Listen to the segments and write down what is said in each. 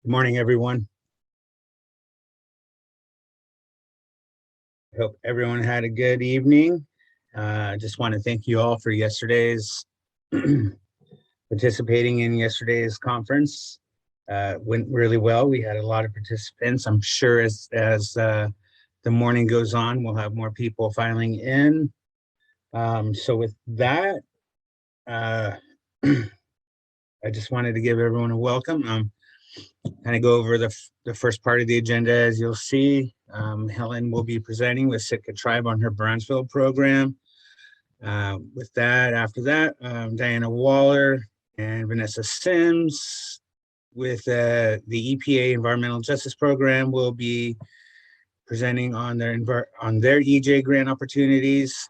Good morning, everyone. I hope everyone had a good evening. I just want to thank you all for yesterday's participating in yesterday's conference. Went really well. We had a lot of participants. I'm sure as the morning goes on, we'll have more people filing in. So with that, I just wanted to give everyone a welcome. Kind of go over the first part of the agenda. As you'll see, Helen will be presenting with Sitka Tribe on her Brownfield program. With that, after that, Diana Waller and Vanessa Sims with the EPA Environmental Justice Program will be presenting on their EJ grant opportunities.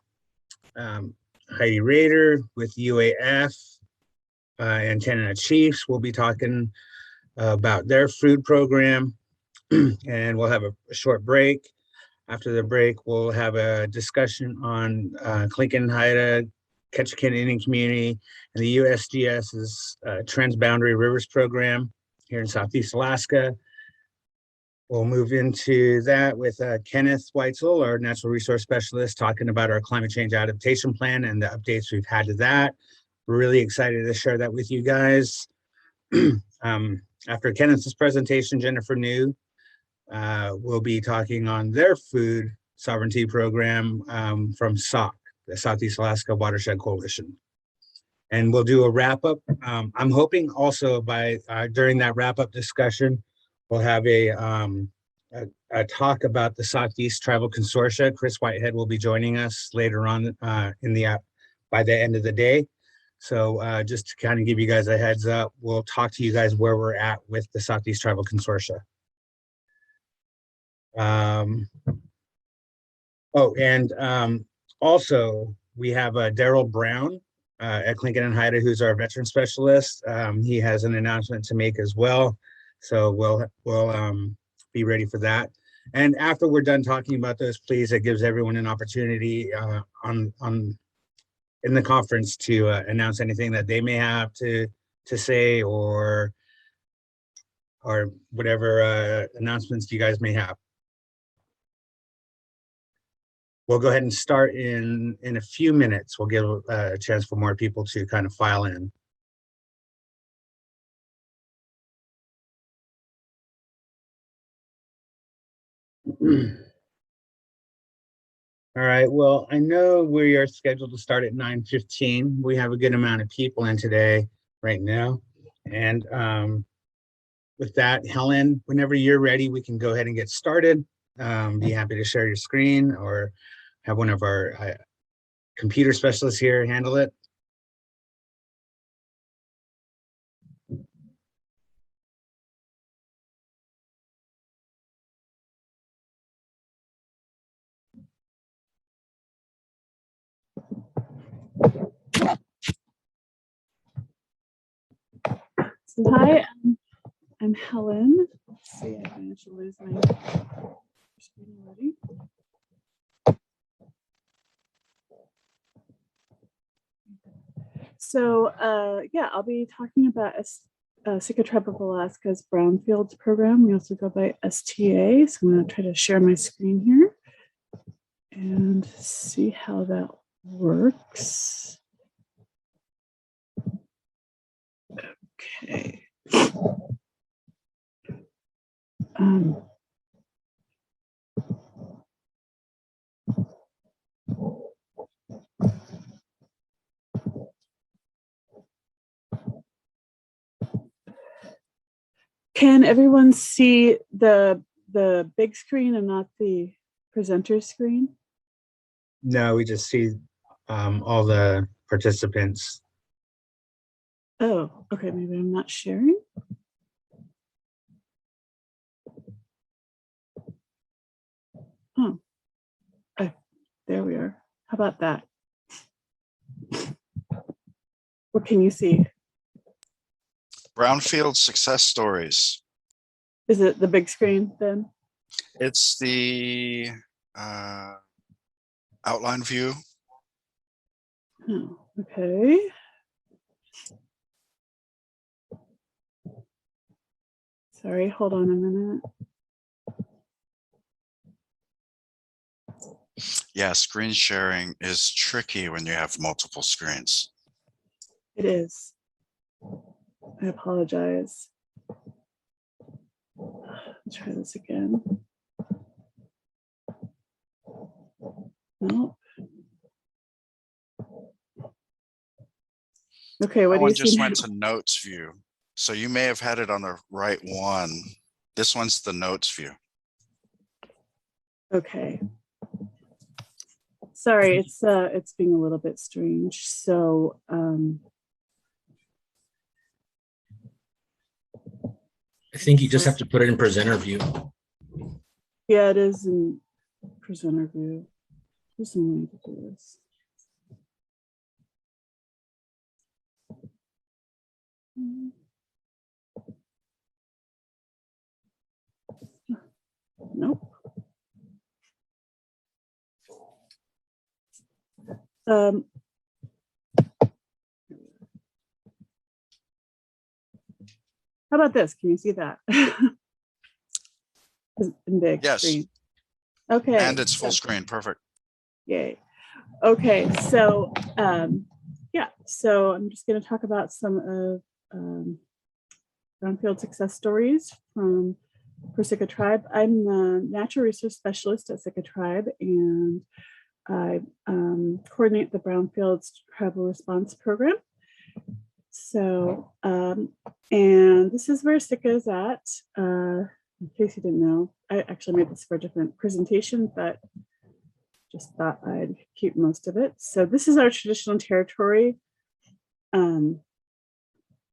Heidi Rader with UAF and Gunalchéesh will be talking about their food program, and we'll have a short break. After the break, we'll have a discussion on Clinton, Háw'aa, Ketchikan Indian Community, and the USGS's Transboundary Rivers Program here in Southeast Alaska. We'll move into that with Kenneth Weitzel, our natural resource specialist, talking about our climate change adaptation plan and the updates we've had to that. We're really excited to share that with you guys. After Kenneth's presentation, Jennifer New will be talking on their food sovereignty program from SAC, the Southeast Alaska Watershed Coalition. And we'll do a wrap up. I'm hoping also by during that wrap up discussion, we'll have a talk about the Southeast Tribal Consortia. Chris Whitehead will be joining us later on by the end of the day. So just to kind of give you guys a heads up, we'll talk to you guys where we're at with the Southeast Tribal Consortia. Also we have Daryl Brown at Clinton and Háw'aa, who's our veteran specialist. He has an announcement to make as well. So we'll be ready for that. And after we're done talking about those, please, it gives everyone an opportunity in the conference to announce anything that they may have to say or whatever announcements you guys may have. We'll go ahead and start in a few minutes. We'll give a chance for more people to kind of file in. All right, well, I know we are scheduled to start at 9:15. We have a good amount of people in today right now. And with that, Helen, whenever you're ready, we can go ahead and get started. Be happy to share your screen or have one of our computer specialists here handle it. So hi, I'm Helen. Let's see, I managed to lose my screen already. So yeah, I'll be talking about Sitka Tribe of Alaska's Brownfields program. We also go by STA. So I'm going to try to share my screen here and see how that works. Okay. Can everyone see the big screen and not the presenter screen? No, we just see all the participants. Oh, okay, maybe I'm not sharing. Oh, there we are. How about that? What can you see? Brownfield success stories. Is it the big screen then? It's the outline view. Oh, okay. Sorry, hold on a minute. Yeah, screen sharing is tricky when you have multiple screens. It is. I apologize. Let's try this again. No. Okay, what That do you one see just now? went to notes view. So you may have had it on the right one. This one's the notes view. Okay. Sorry, it's being a little bit strange. So I think you just have to put it in presenter view. yeah, it is in presenter view. There's some way to do this. Nope. How about this? Can you see that? In big Yes. screen. Okay. And it's full screen. Perfect. Yay. Okay, so yeah, so I'm just going to talk about some of Brownfield success stories for Sitka Tribe. I'm the natural resource specialist at Sitka Tribe, and I coordinate the Brownfields Tribal Response Program. So, and this is where Sitka is at. In case you didn't know, I actually made this for a different presentation, but just thought I'd keep most of it. So this is our traditional territory.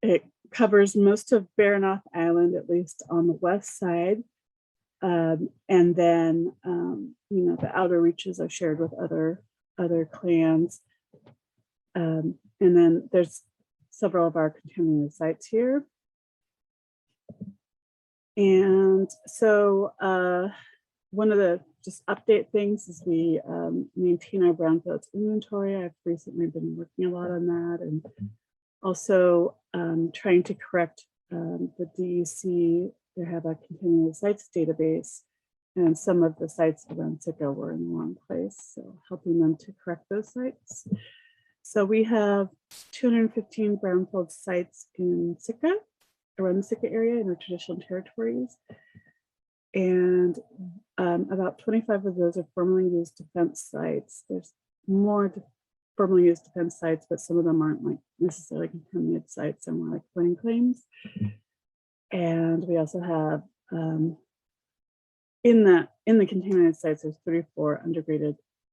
It covers most of Baranof Island, at least on the west side. And then, you know, the outer reaches are shared with other clans. And then there's several of our contaminated sites here. And so one of the just update things is we maintain our brownfields inventory. I've recently been working a lot on that, and also trying to correct the DEC. They have a contaminated sites database, and some of the sites around Sitka were in the wrong place, so helping them to correct those sites. So we have 215 brownfield sites in Sitka, around the Sitka area in our traditional territories. And about 25 of those are formerly used defense sites. There's more formerly used defense sites, but some of them aren't like necessarily contaminated sites, and more like flooding claims. And we also have in the contaminated sites, there's 34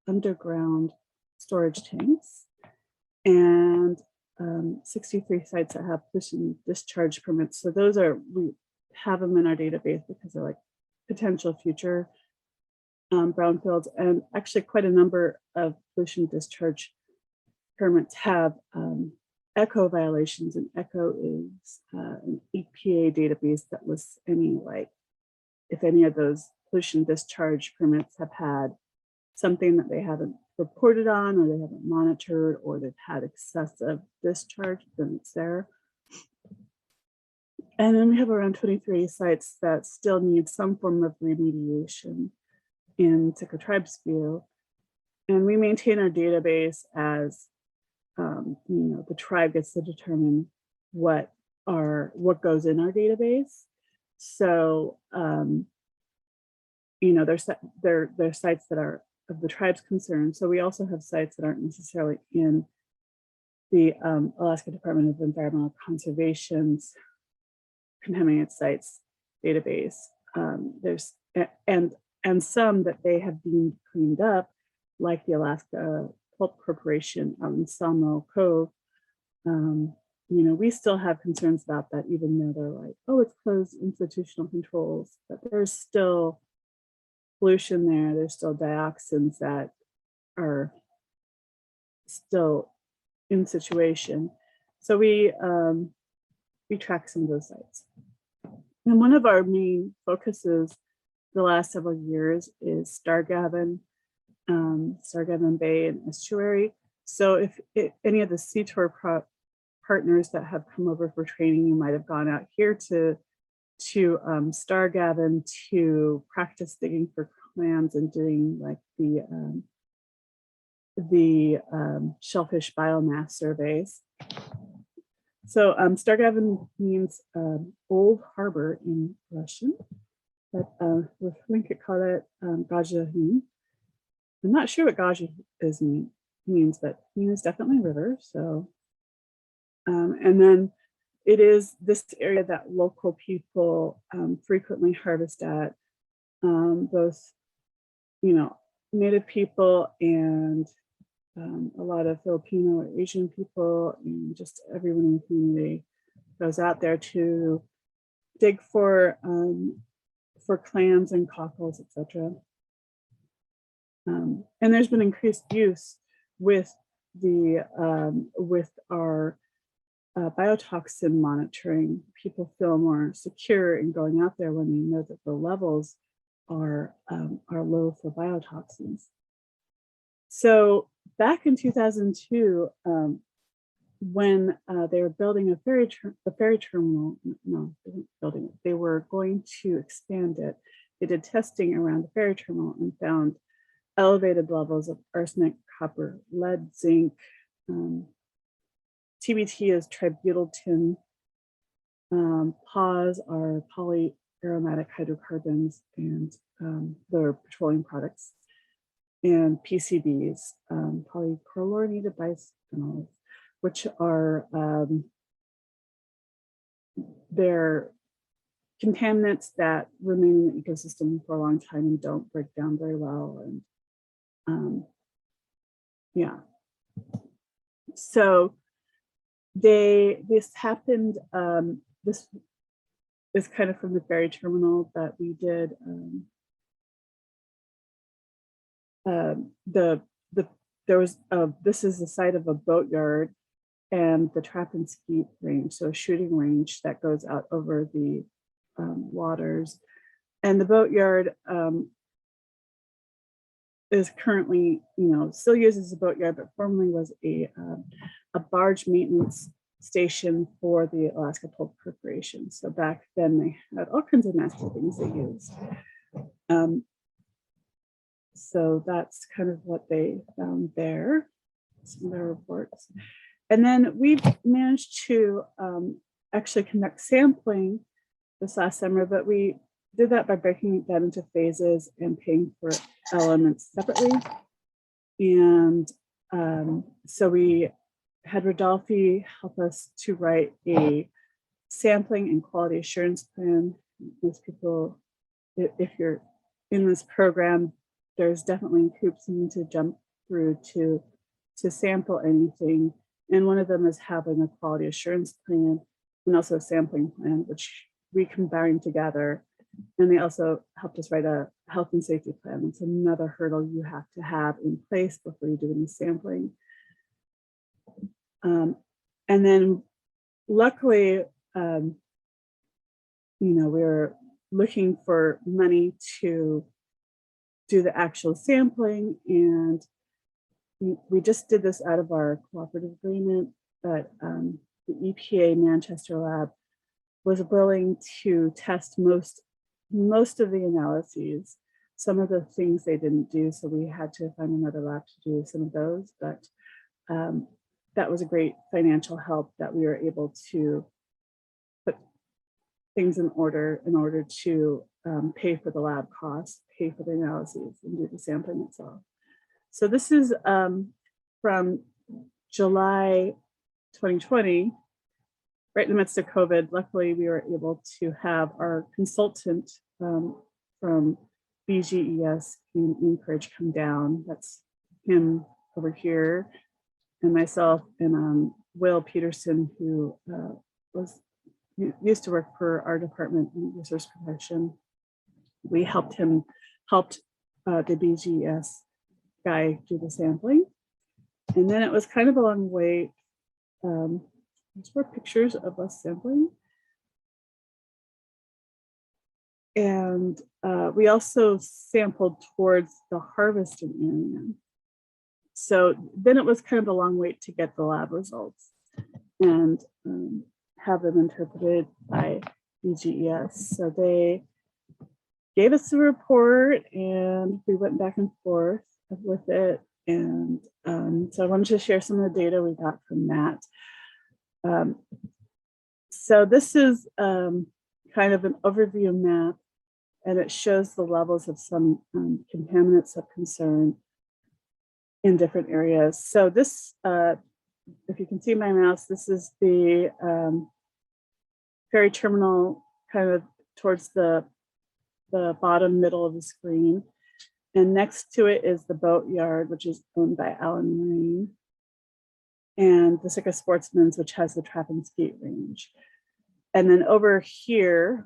underground storage tanks, and 63 sites that have pollution discharge permits. So those are, we have them in our database because they're like potential future brownfields, and actually quite a number of pollution discharge permits have ECHO violations, and ECHO is an EPA database that lists any, like, if any of those pollution discharge permits have had something that they haven't reported on, or they haven't monitored, or they've had excessive discharge, then it's there. And then we have around 23 sites that still need some form of remediation in Sitka Tribe's view. And we maintain our database as, you know, the tribe gets to determine what goes in our database. So, you know, there's sites that are of the tribe's concern. So we also have sites that aren't necessarily in the Alaska Department of Environmental Conservation's contaminated sites database. There's and some that they have been cleaned up, like the Alaska Pulp Corporation out in Sawmill Cove. You know, we still have concerns about that, even though they're like, oh, it's closed institutional controls, but there's still pollution there. There's still dioxins that are still in situation. So we track some of those sites. And one of our main focuses the last several years is Sargon Bay and estuary. So if any of the CTOR partners that have come over for training, you might have gone out here to Stargavin to practice digging for clams and doing like the shellfish biomass surveys. So Stargavin means old harbor in Russian, but we could call it Gajahin. I'm not sure what Gaja means, but Hin is definitely river. So, and then it is this area that local people frequently harvest at, both, Native people and a lot of Filipino or Asian people, and just everyone in the community goes out there to dig for clams and cockles, etc. And there's been increased use with our biotoxin monitoring. People feel more secure in going out there when they know that the levels are low for biotoxins. So back in 2002, when they were building a ferry terminal, no, they weren't building it. They were going to expand it. They did testing around the ferry terminal and found elevated levels of arsenic, copper, lead, zinc. TBT is tributan. PAWs are polyaromatic hydrocarbons, and they're petroleum products. And PCBs, polychlorinated bisphenols, which are they're contaminants that remain in the ecosystem for a long time and don't break down very well. And yeah, so this happened. This is kind of from the ferry terminal that we did. This is the site of a boatyard and the trap and skeet range, so a shooting range that goes out over the waters. And the boatyard is currently, still used as a boatyard, but formerly was a barge maintenance station for the Alaska Pulp Corporation. So back then they had all kinds of nasty things they used. So that's kind of what they found there, some of their reports. And then we managed to actually conduct sampling this last summer, but we did that by breaking that into phases and paying for elements separately. And so we had Rodolphe help us to write a sampling and quality assurance plan. Most people, if you're in this program, there's definitely hoops you need to jump through to sample anything. And one of them is having a quality assurance plan and also a sampling plan, which we combined together. And they also helped us write a health and safety plan. It's another hurdle you have to have in place before you do any sampling. And then luckily, we were looking for money to do the actual sampling, and we just did this out of our cooperative agreement, but the EPA Manchester lab was willing to test most of the analyses. Some of the things they didn't do, so we had to find another lab to do some of those, but that was a great financial help that we were able to put things in order to pay for the lab costs, pay for the analyses, and do the sampling itself. So this is from July 2020, right in the midst of COVID. Luckily, we were able to have our consultant from BGES in Anchorage come down. That's him over here, and myself and Will Peterson, who used to work for our department in resource protection. We helped the BGES guy do the sampling. And then it was kind of a long wait. These were pictures of us sampling. And we also sampled towards the harvesting area. So then it was kind of a long wait to get the lab results and have them interpreted by BGES. So they gave us a report and we went back and forth with it. And so I wanted to share some of the data we got from that. So this is kind of an overview map, and it shows the levels of some contaminants of concern in different areas. So this, if you can see my mouse, this is the ferry terminal kind of towards the bottom middle of the screen. And next to it is the Boatyard, which is owned by Landmine, and the Sitka Sportsman's, which has the trap and skeet range. And then over here,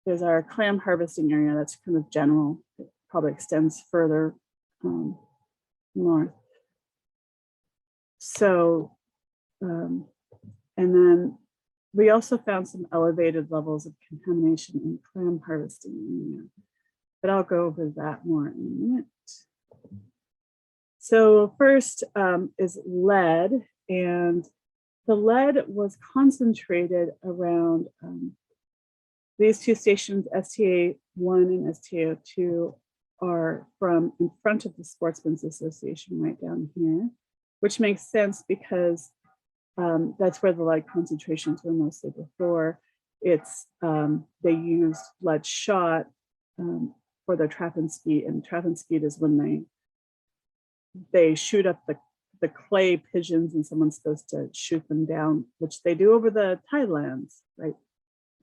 there's our clam harvesting area. That's kind of general. It probably extends further north. So, and then we also found some elevated levels of contamination in clam harvesting area, but I'll go over that more in a minute. So first is lead, and the lead was concentrated around these two stations, STA-1 and STA-02, are from in front of the Sportsman's Association right down here, which makes sense because that's where the lead concentrations were mostly before. It's they used lead shot for their trap and skeet, and trap and skeet is when they shoot up the clay pigeons and someone's supposed to shoot them down, which they do over the tidelands right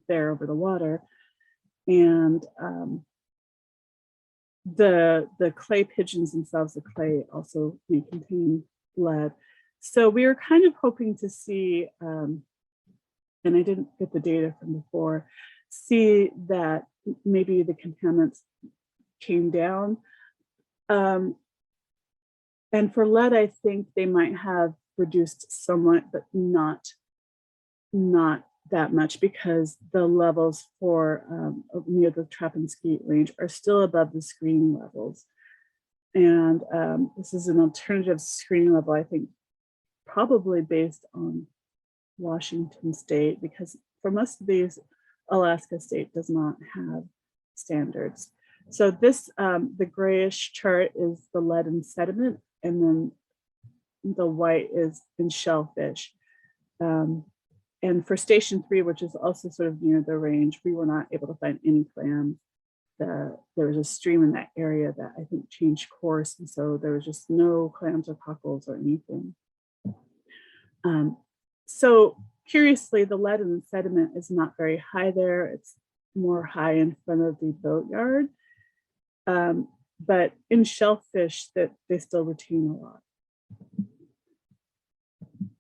there over the water. And the clay pigeons themselves, the clay also may contain lead. So we were kind of hoping to see, and I didn't get the data from before, see that maybe the contaminants came down. And for lead, I think they might have reduced somewhat, but not that much, because the levels for near the trap and skeet range are still above the screening levels. And this is an alternative screening level, I think, probably based on Washington State, because for most of these, Alaska State does not have standards. So this, the grayish chart is the lead in sediment, and then the white is in shellfish. And for station 3, which is also sort of near the range, we were not able to find any clams. There was a stream in that area that I think changed course, and so there was just no clams or cockles or anything. So curiously, the lead in the sediment is not very high there. It's more high in front of the Boatyard. But in shellfish, that they still retain a lot.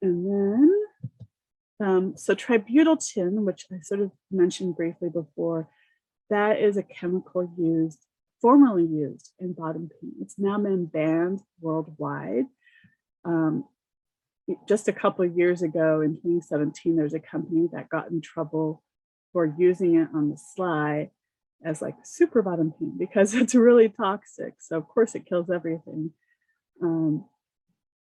And then, so tributan, which I sort of mentioned briefly before, that is a chemical formerly used in bottom paint. It's now been banned worldwide. Just a couple of years ago in 2017, there's a company that got in trouble for using it on the sly as like super bottom paint because it's really toxic. So of course it kills everything.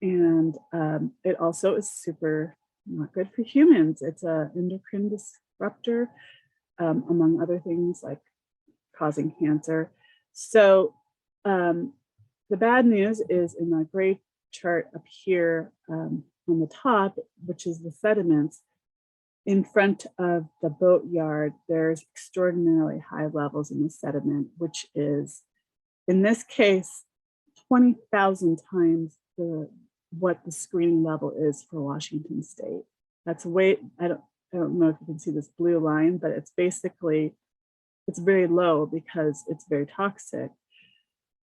It also is super not good for humans. It's an endocrine disruptor, among other things like causing cancer. So the bad news is in the gray chart up here on the top, which is the sediments. In front of the Boatyard, there's extraordinarily high levels in the sediment, which is, in this case, 20,000 times what the screening level is for Washington State. That's way, I don't know if you can see this blue line, but it's basically, it's very low because it's very toxic.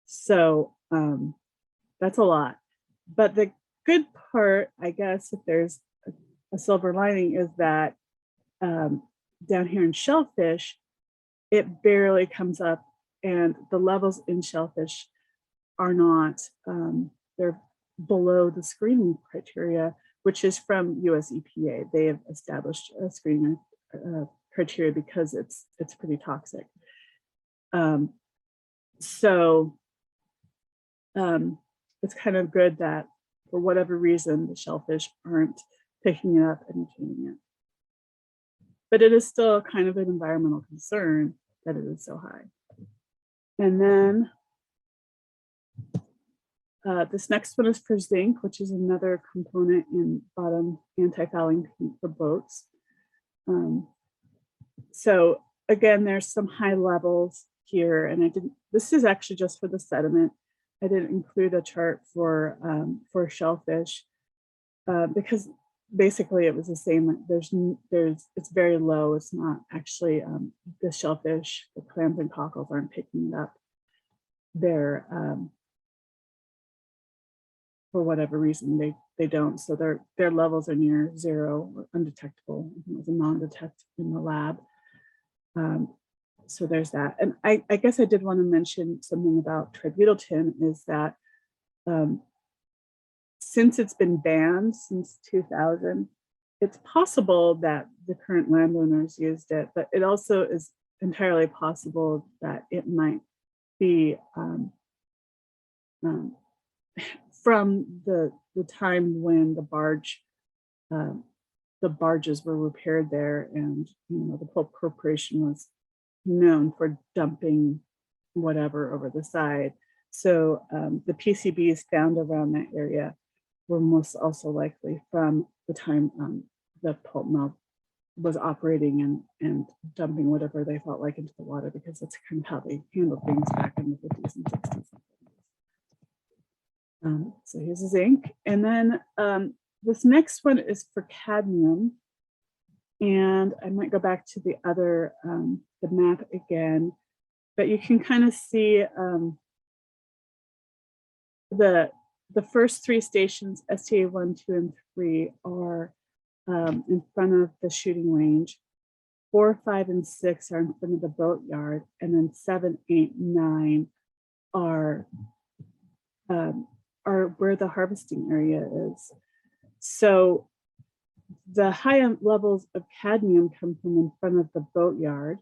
So that's a lot. But the good part, I guess, if there's a silver lining, is that down here in shellfish, it barely comes up, and the levels in shellfish are not, they're below the screening criteria, which is from US EPA. They have established a screening criteria because it's pretty toxic. It's kind of good that for whatever reason, the shellfish aren't picking it up and retaining it. but it is still kind of an environmental concern that it is so high. And then this next one is for zinc, which is another component in bottom anti-fouling paint for boats. So again, there's some high levels here, and this is actually just for the sediment. I didn't include a chart for shellfish because basically it was the same. It's very low. It's not actually the shellfish, the clams and cockles aren't picking it up. They're for whatever reason they don't. So their levels are near zero or undetectable. It was a non-detect in the lab. So there's that. And I guess I did want to mention something about tributan is that since it's been banned since 2000, it's possible that the current landowners used it, but it also is entirely possible that it might be from the time when the barges were repaired there, and the Polk Corporation was known for dumping whatever over the side. So the PCBs found around that area were most also likely from the time the pulp mill was operating and dumping whatever they felt like into the water, because that's kind of how they handled things back in the 50s and 60s. So here's the zinc. And then this next one is for cadmium. And I might go back to the other, the map again, but you can kind of see the first three stations, STA 1, 2, and 3 are in front of the shooting range. 4, 5, and 6 are in front of the boatyard, and then 7, 8, 9 are where the harvesting area is. So the high levels of cadmium come from in front of the boatyard,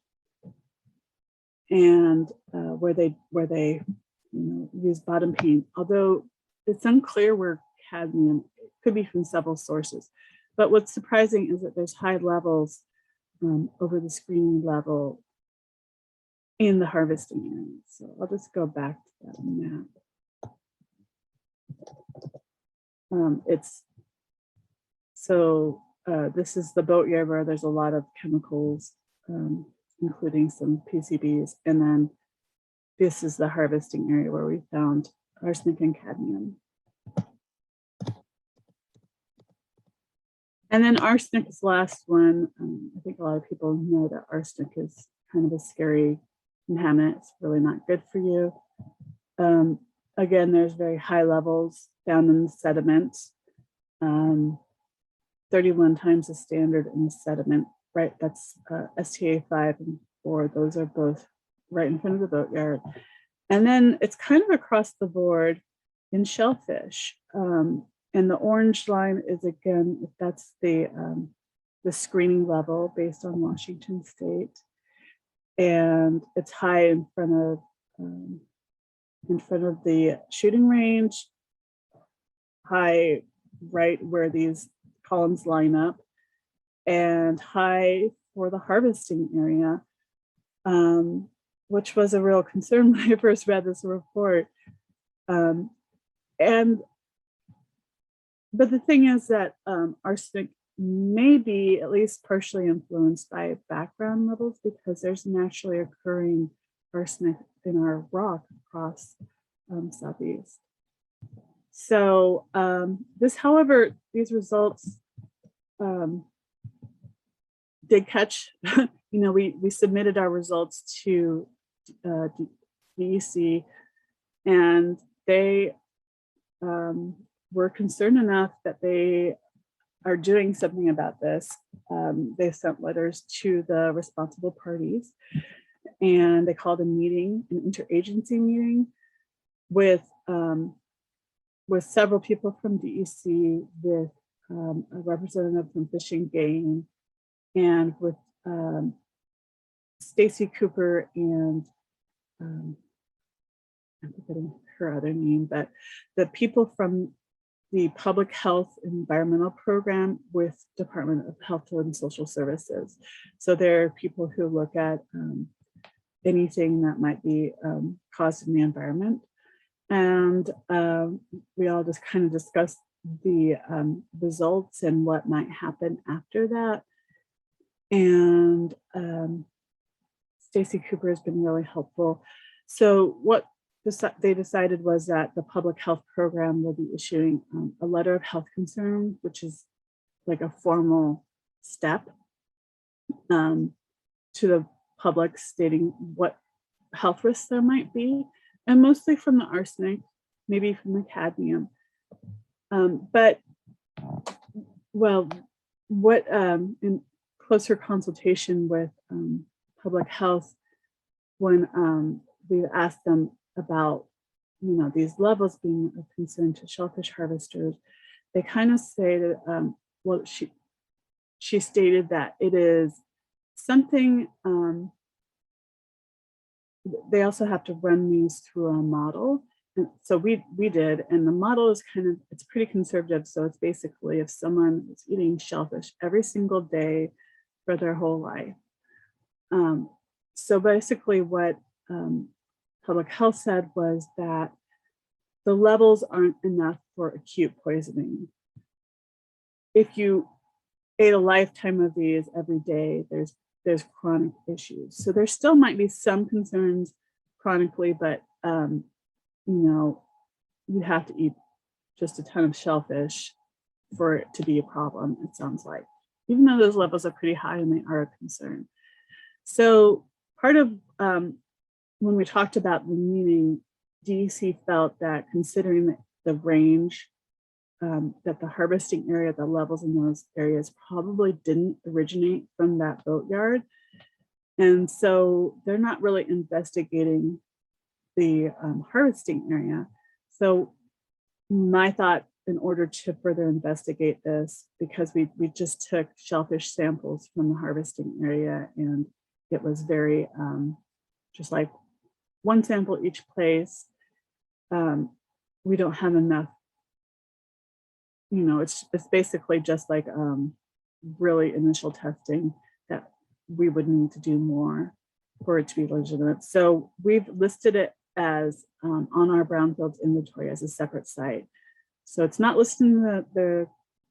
and where they use bottom paint. Although it's unclear where cadmium, it could be from several sources. But what's surprising is that there's high levels over the screening level in the harvesting area. So I'll just go back to that map. This is the boatyard where there's a lot of chemicals, including some PCBs. And then this is the harvesting area where we found arsenic and cadmium. And then arsenic is the last one. I think a lot of people know that arsenic is kind of a scary contaminant. It's really not good for you. Again, there's very high levels found in the sediment. 31 times the standard in the sediment, right? That's STA 5 and 4. Those are both right in front of the boatyard. And then it's kind of across the board in shellfish. And the orange line is, again, that's the screening level based on Washington State. And it's high in front of the shooting range, high right where these columns line up, and high for the harvesting area, which was a real concern when I first read this report. But the thing is that arsenic may be at least partially influenced by background levels, because there's naturally occurring arsenic in our rock across Southeast. So however, these results did catch, we submitted our results to DEC, and they were concerned enough that they are doing something about this. They sent letters to the responsible parties, and they called a meeting, an interagency meeting with several people from DEC, with a representative from Fish and Game, and with Stacy Cooper and I'm forgetting her other name, but the people from the Public Health and Environmental Program with Department of Health and Social Services. So there are people who look at anything that might be caused in the environment. And we all just kind of discussed the results and what might happen after that. And Stacy Cooper has been really helpful. So what they decided was that the Public Health Program will be issuing a letter of health concern, which is like a formal step to the public stating what health risks there might be, and mostly from the arsenic, maybe from the cadmium. But, well, what in closer consultation with public health, when we asked them about, you know, these levels being of concern to shellfish harvesters, they kind of stated, well, she stated that it is something, they also have to run these through a model. And so we did, and the model is kind of, it's pretty conservative. So it's basically if someone is eating shellfish every single day for their whole life. So basically what public health said was that the levels aren't enough for acute poisoning. If you ate a lifetime of these every day, there's chronic issues. So there still might be some concerns chronically, but you know, you have to eat just a ton of shellfish for it to be a problem, it sounds like, even though those levels are pretty high and they are a concern. So part of when we talked about the meeting, DEC felt that considering the range, that the harvesting area, the levels in those areas probably didn't originate from that boatyard. And so they're not really investigating the harvesting area. So my thought, in order to further investigate this, because we just took shellfish samples from the harvesting area, and it was very just like one sample each place. We don't have enough, you know, it's basically just like really initial testing that we would need to do more for it to be legitimate. So we've listed it as on our Brownfields inventory as a separate site. So it's not listed in the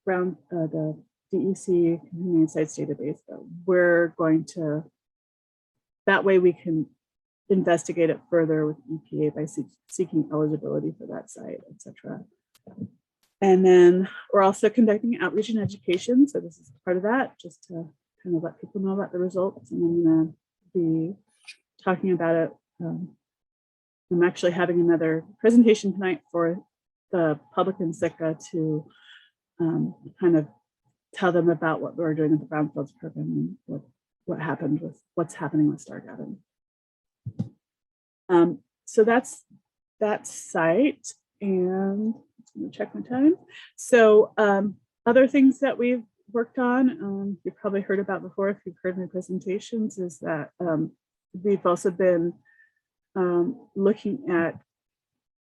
DEC Contaminated Sites database, but we're going to, that way we can investigate it further with EPA by seeking eligibility for that site, etc. And then we're also conducting outreach and education. So this is part of that, just to kind of let people know about the results. And I'm going to be talking about it. I'm actually having another presentation tonight for the public in Sitka to kind of tell them about what we're doing with the Brownfields program and what happened with what's happening with Sargon. So that's that site, and I'm gonna check my time. So other things that we've worked on, you've probably heard about before if you've heard my presentations, is that we've also been looking at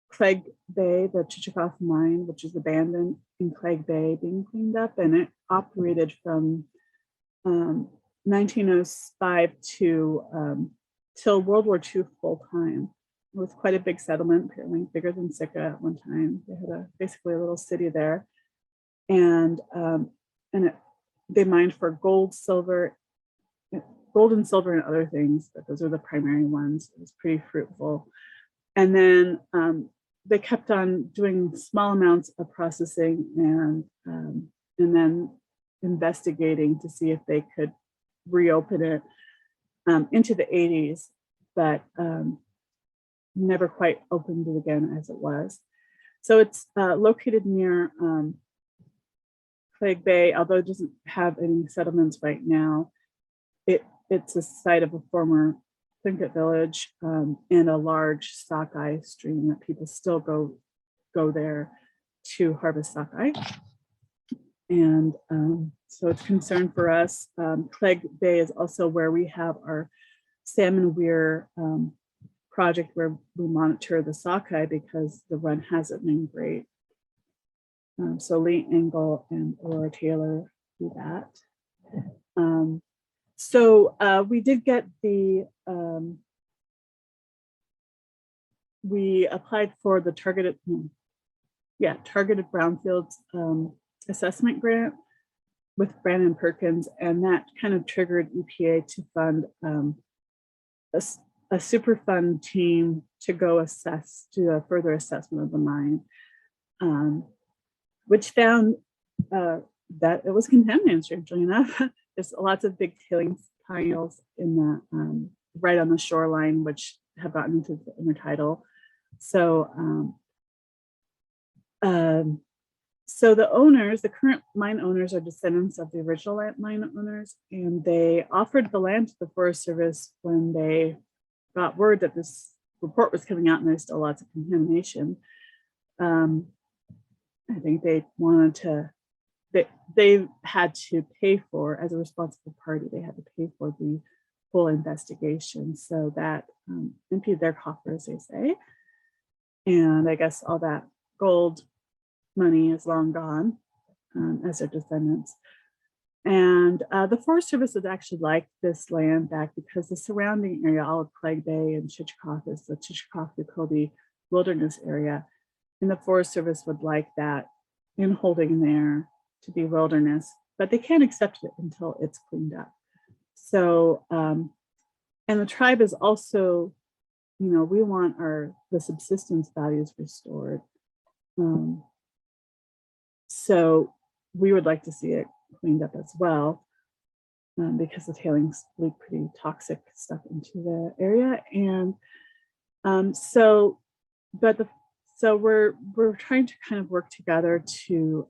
Clegg Bay, the Chichikov mine, which is abandoned in Clegg Bay, being cleaned up, and it operated from 1905 to till World War II full time. It was quite a big settlement, apparently bigger than Sitka at one time. They had basically a little city there, and they mined for gold, silver, gold and silver and other things, but those are the primary ones. It was pretty fruitful. And then they kept on doing small amounts of processing and then investigating to see if they could reopen it into the 80s, but never quite opened it again as it was. So it's located near Clegg Bay, although it doesn't have any settlements right now. It's a site of a former Tlingit village and a large sockeye stream that people still go there to harvest sockeye. And so it's a concern for us. Clegg Bay is also where we have our salmon weir project, where we monitor the sockeye because the run hasn't been great. So Lee Engel and Aurora Taylor do that. We did get the, we applied for the targeted Brownfields assessment grant with Brandon Perkins, and that kind of triggered EPA to fund a Superfund team to go do a further assessment of the mine, which found that it was contaminated, strangely enough. There's lots of big tailings piles in the right on the shoreline, which have gotten into the intertidal. So the owners, the current mine owners, are descendants of the original mine owners, and they offered the land to the Forest Service when they got word that this report was coming out and there's still lots of contamination. I think they wanted to, they had to pay for, as a responsible party, they had to pay for the full investigation. So that emptied their coffers, they say. And I guess all that gold money is long gone, as their descendants. And the Forest Service would actually like this land back because the surrounding area, all of Clegg Bay and Chichikov, is the Chichikov-Ducody wilderness area. And the Forest Service would like that in holding there to be wilderness, but they can't accept it until it's cleaned up. So, and the tribe is also, you know, we want the subsistence values restored. So we would like to see it cleaned up as well, because the tailings leak pretty toxic stuff into the area. And so we're trying to kind of work together to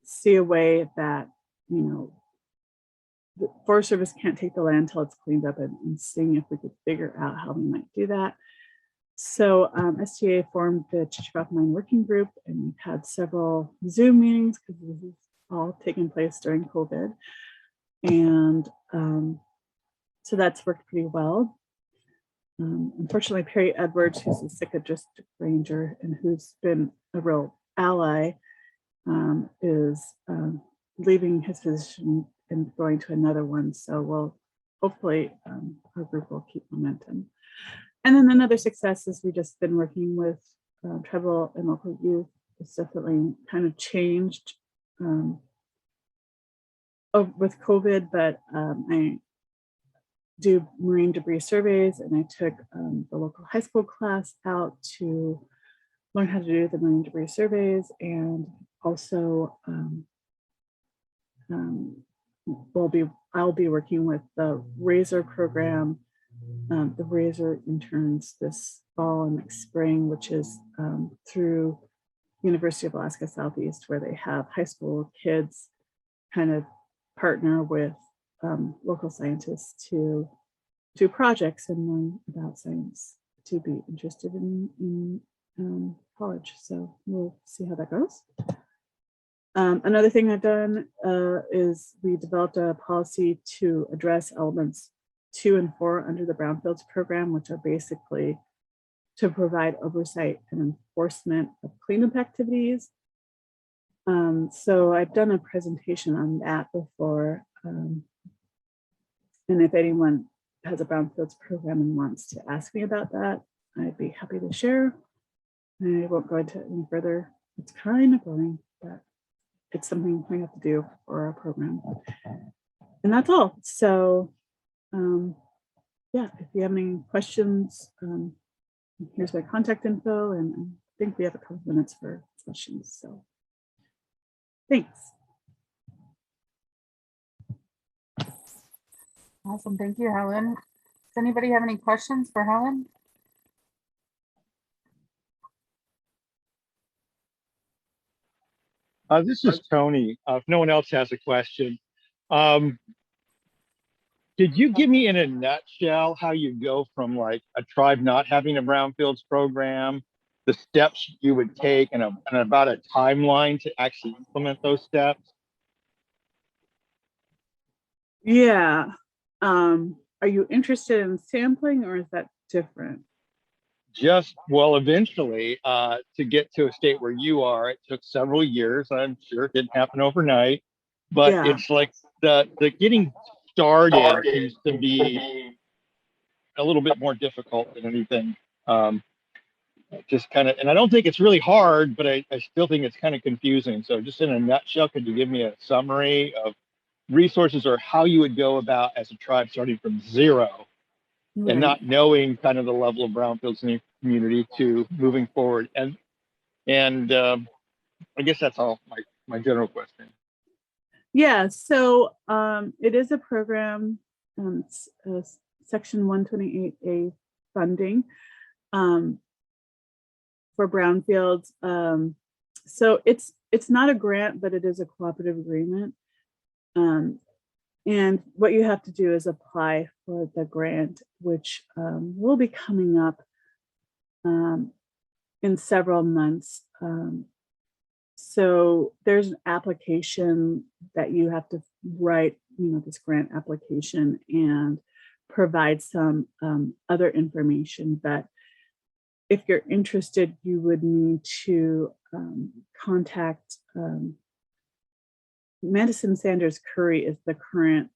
see a way that, you know, the Forest Service can't take the land until it's cleaned up, and seeing if we could figure out how we might do that. So STA formed the Chichikov Mine Working Group, and we've had several Zoom meetings because this is all taking place during COVID. And so that's worked pretty well. Unfortunately, Perry Edwards, who's a Sitka district ranger and who's been a real ally, is leaving his position and going to another one. So we'll hopefully our group will keep momentum. And then another success is we've just been working with tribal and local youth. It's definitely kind of changed with COVID, but I do marine debris surveys, and I took the local high school class out to learn how to do the marine debris surveys, and also I'll be working with the RAISER program, the RAISER interns this fall and next spring, which is through University of Alaska Southeast, where they have high school kids kind of partner with local scientists to do projects and learn about science to be interested in college. So we'll see how that goes. Another thing I've done is we developed a policy to address elements 2 and 4 under the Brownfields program, which are basically to provide oversight and enforcement of cleanup activities. So I've done a presentation on that before. And if anyone has a Brownfields program and wants to ask me about that, I'd be happy to share. I won't go into it any further. It's kind of boring, but it's something we have to do for our program. And that's all. So yeah, if you have any questions, here's my contact info, and I think we have a couple minutes for questions. So thanks. Awesome. Thank you, Helen. Does anybody have any questions for Helen? This is Tony. If no one else has a question, did you give me in a nutshell how you go from like a tribe not having a Brownfields program, the steps you would take, and about a timeline to actually implement those steps? Yeah. Are you interested in sampling, or is that different? eventually, to get to a state where you are, it took several years. I'm sure it didn't happen overnight, but Yeah. it's like the getting started seems to be a little bit more difficult than anything. Just kind of, and I don't think it's really hard, but I still think it's kind of confusing. So just in a nutshell, could you give me a summary of resources or how you would go about as a tribe starting from zero and Right. not knowing kind of the level of brownfields in the community to moving forward? And I guess that's all my general question. Yeah, so it is a program, Section 128A funding for brownfields. So it's not a grant, but it is a cooperative agreement. And what you have to do is apply for the grant, which will be coming up in several months. So there's an application that you have to write, this grant application and provide some other information. But if you're interested, you would need to contact Madison Sanders Curry is the current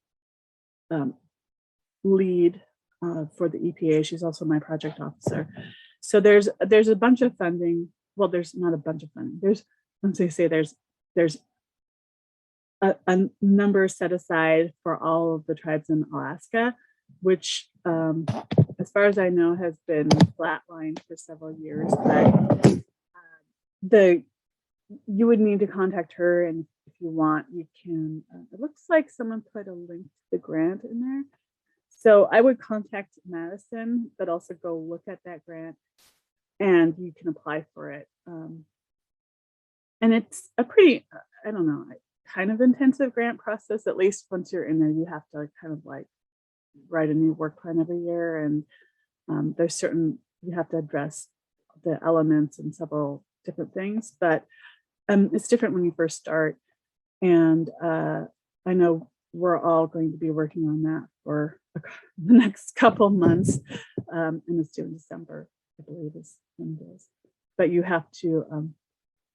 lead for the EPA. She's also my project officer. So there's a bunch of funding. Well, there's not a bunch of funding. There's a number set aside for all of the tribes in Alaska, which as far as I know has been flatlined for several years. But you would need to contact her, and if you want, you can. It looks like someone put a link to the grant in there. So I would contact Madison, but also go look at that grant and you can apply for it. And it's a pretty, I don't know, kind of intensive grant process. At least once you're in there, you have to kind of like write a new work plan every year. And there's certain, you have to address the elements and several different things, but it's different when you first start. And I know we're all going to be working on that for the next couple months. And it's due in December, I believe is when it is. But you have to,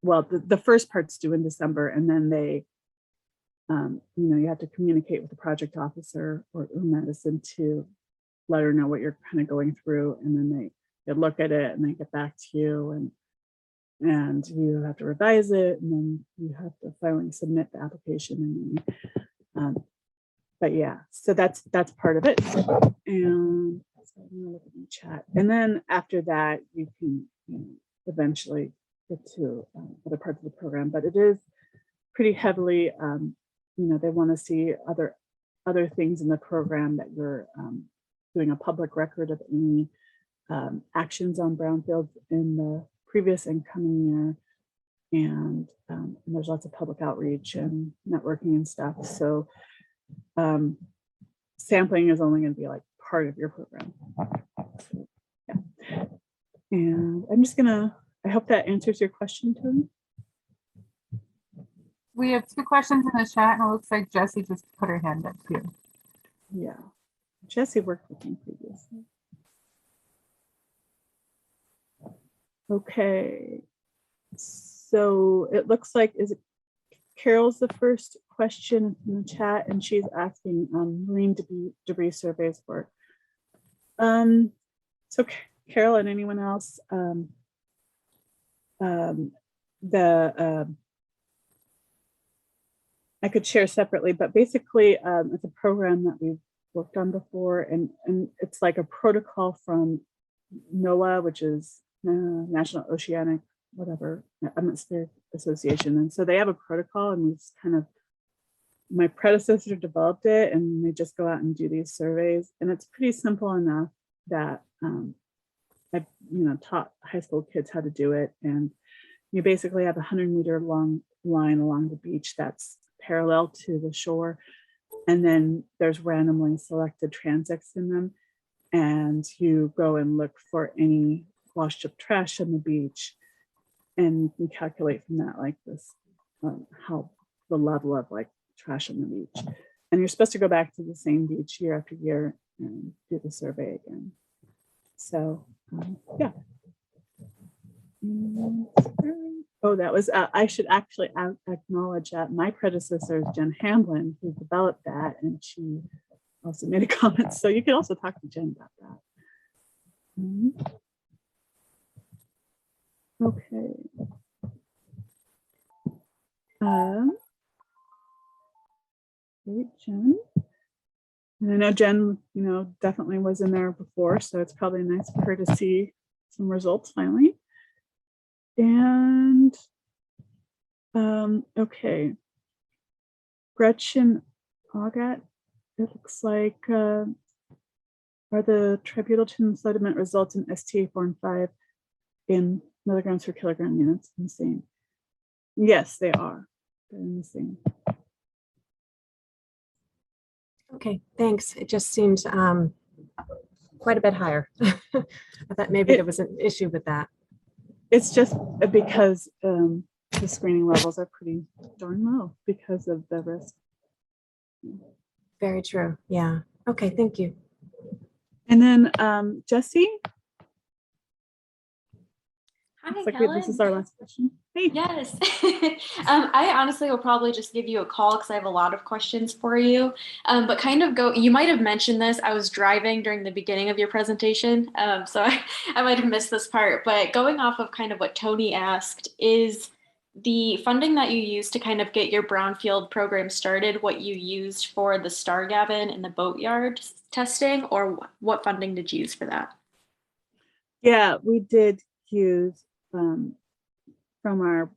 well, the first part's due in December, and then they, you have to communicate with the project officer or Madison to let her know what you're kind of going through, and then they look at it and they get back to you, and you have to revise it, and then you have to finally submit the application. And but yeah, so that's part of it. And so I'm gonna look at the chat, and then after that, you can eventually get to other parts of the program. But it is pretty heavily, they want to see other things in the program, that you're doing a public record of any actions on brownfields in the previous and coming year, and there's lots of public outreach and networking and stuff. So sampling is only going to be like part of your program. So, yeah. And I'm just gonna, I hope that answers your question, Tony. We have 2 questions in the chat, and it looks like Jessie just put her hand up too. Yeah, Jessie worked with me previously. Okay, so it looks like, is it Carol's the first question in the chat, and she's asking marine debris surveys work. So Carol and anyone else, I could share separately, but basically it's a program that we've worked on before, and it's like a protocol from NOAA, which is National Oceanic Atmospheric Association. And so they have a protocol, and we just kind of, my predecessor developed it, and they just go out and do these surveys. And it's pretty simple enough that I taught high school kids how to do it. And you basically have a 100-meter long line along the beach that's parallel to the shore, and then there's randomly selected transects in them, and you go and look for any washed up trash on the beach, and you can calculate from that like this how the level of like trash on the beach, and you're supposed to go back to the same beach year after year and do the survey again. So yeah, Oh, that was, I should actually acknowledge that my predecessor is Jen Hamlin, who developed that, and she also made a comment. So you could also talk to Jen about that. Okay. Great, Jen. And I know Jen, definitely was in there before, so it's probably nice for her to see some results finally. And okay, Gretchen Augat, it looks like, are the tributan sediment results in STA 4 and 5 in milligrams per kilogram units in the same? Yes, they are. They're in the same. Okay, thanks. It just seems quite a bit higher. I thought maybe there was an issue with that. It's just because the screening levels are pretty darn low because of the risk. Very true. Yeah. Okay, thank you. And then Jesse, Hi, looks like Helen. this is our last question. Hey. Yes. I honestly will probably just give you a call because I have a lot of questions for you. But kind of you might have mentioned this. I was driving during the beginning of your presentation. So I might have missed this part. But going off of kind of what Tony asked, is the funding that you used to kind of get your Brownfield program started what you used for the Stargavin and the Boatyard testing, or what funding did you use for that? Yeah, we did use from our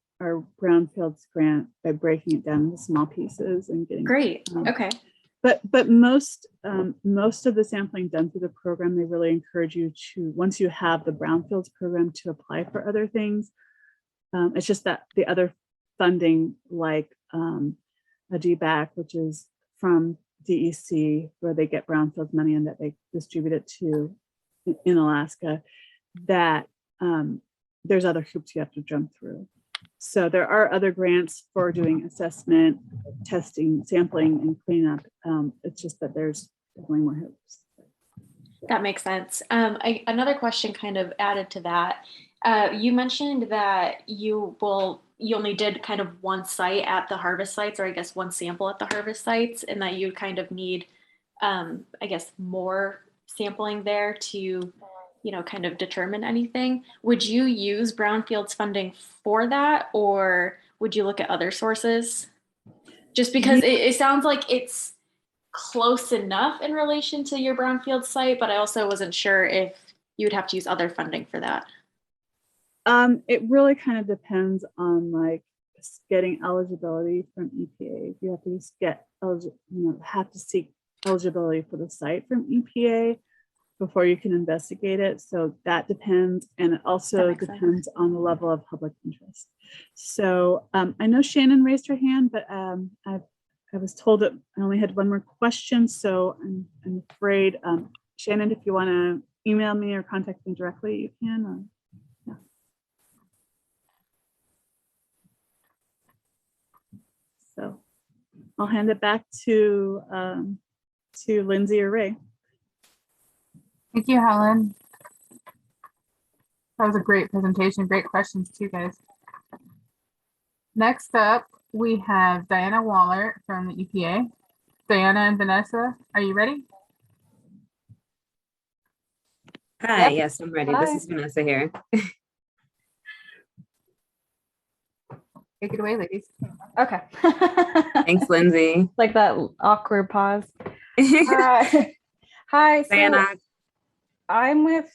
Brownfields grant by breaking it down into small pieces and getting Great. Okay. But most of the sampling done through the program, they really encourage you to, once you have the Brownfields program, to apply for other things. It's just that the other funding, like a GBAC, which is from DEC, where they get Brownfields money and that they distribute it to in Alaska, that there's other hoops you have to jump through. So there are other grants for doing assessment, testing, sampling, and cleanup. It's just that there's definitely more hoops. That makes sense. Another question kind of added to that. You mentioned that you only did kind of one site at the harvest sites, or I guess one sample at the harvest sites, and that you kind of need, I guess, more sampling there to, kind of determine anything. Would you use Brownfields funding for that, or would you look at other sources? Just because it sounds like it's close enough in relation to your Brownfield site, but I also wasn't sure if you would have to use other funding for that. It really kind of depends on like getting eligibility from EPA. You have to just get have to seek eligibility for the site from EPA before you can investigate it. So that depends, and it also depends on the level of public interest. So I know Shannon raised her hand, but I was told that I only had one more question. So I'm afraid, Shannon, if you want to email me or contact me directly, you can. Yeah. So I'll hand it back to Lindsay or Ray. Thank you, Helen. That was a great presentation. Great questions too, guys. Next up, we have Diana Waller from the EPA. Diana and Vanessa, are you ready? Hi, Yep. yes, I'm ready. Hi. This is Vanessa here. Take it away, ladies. Okay. Thanks, Lindsay. Like that awkward pause. Hi, so Diana. I'm with,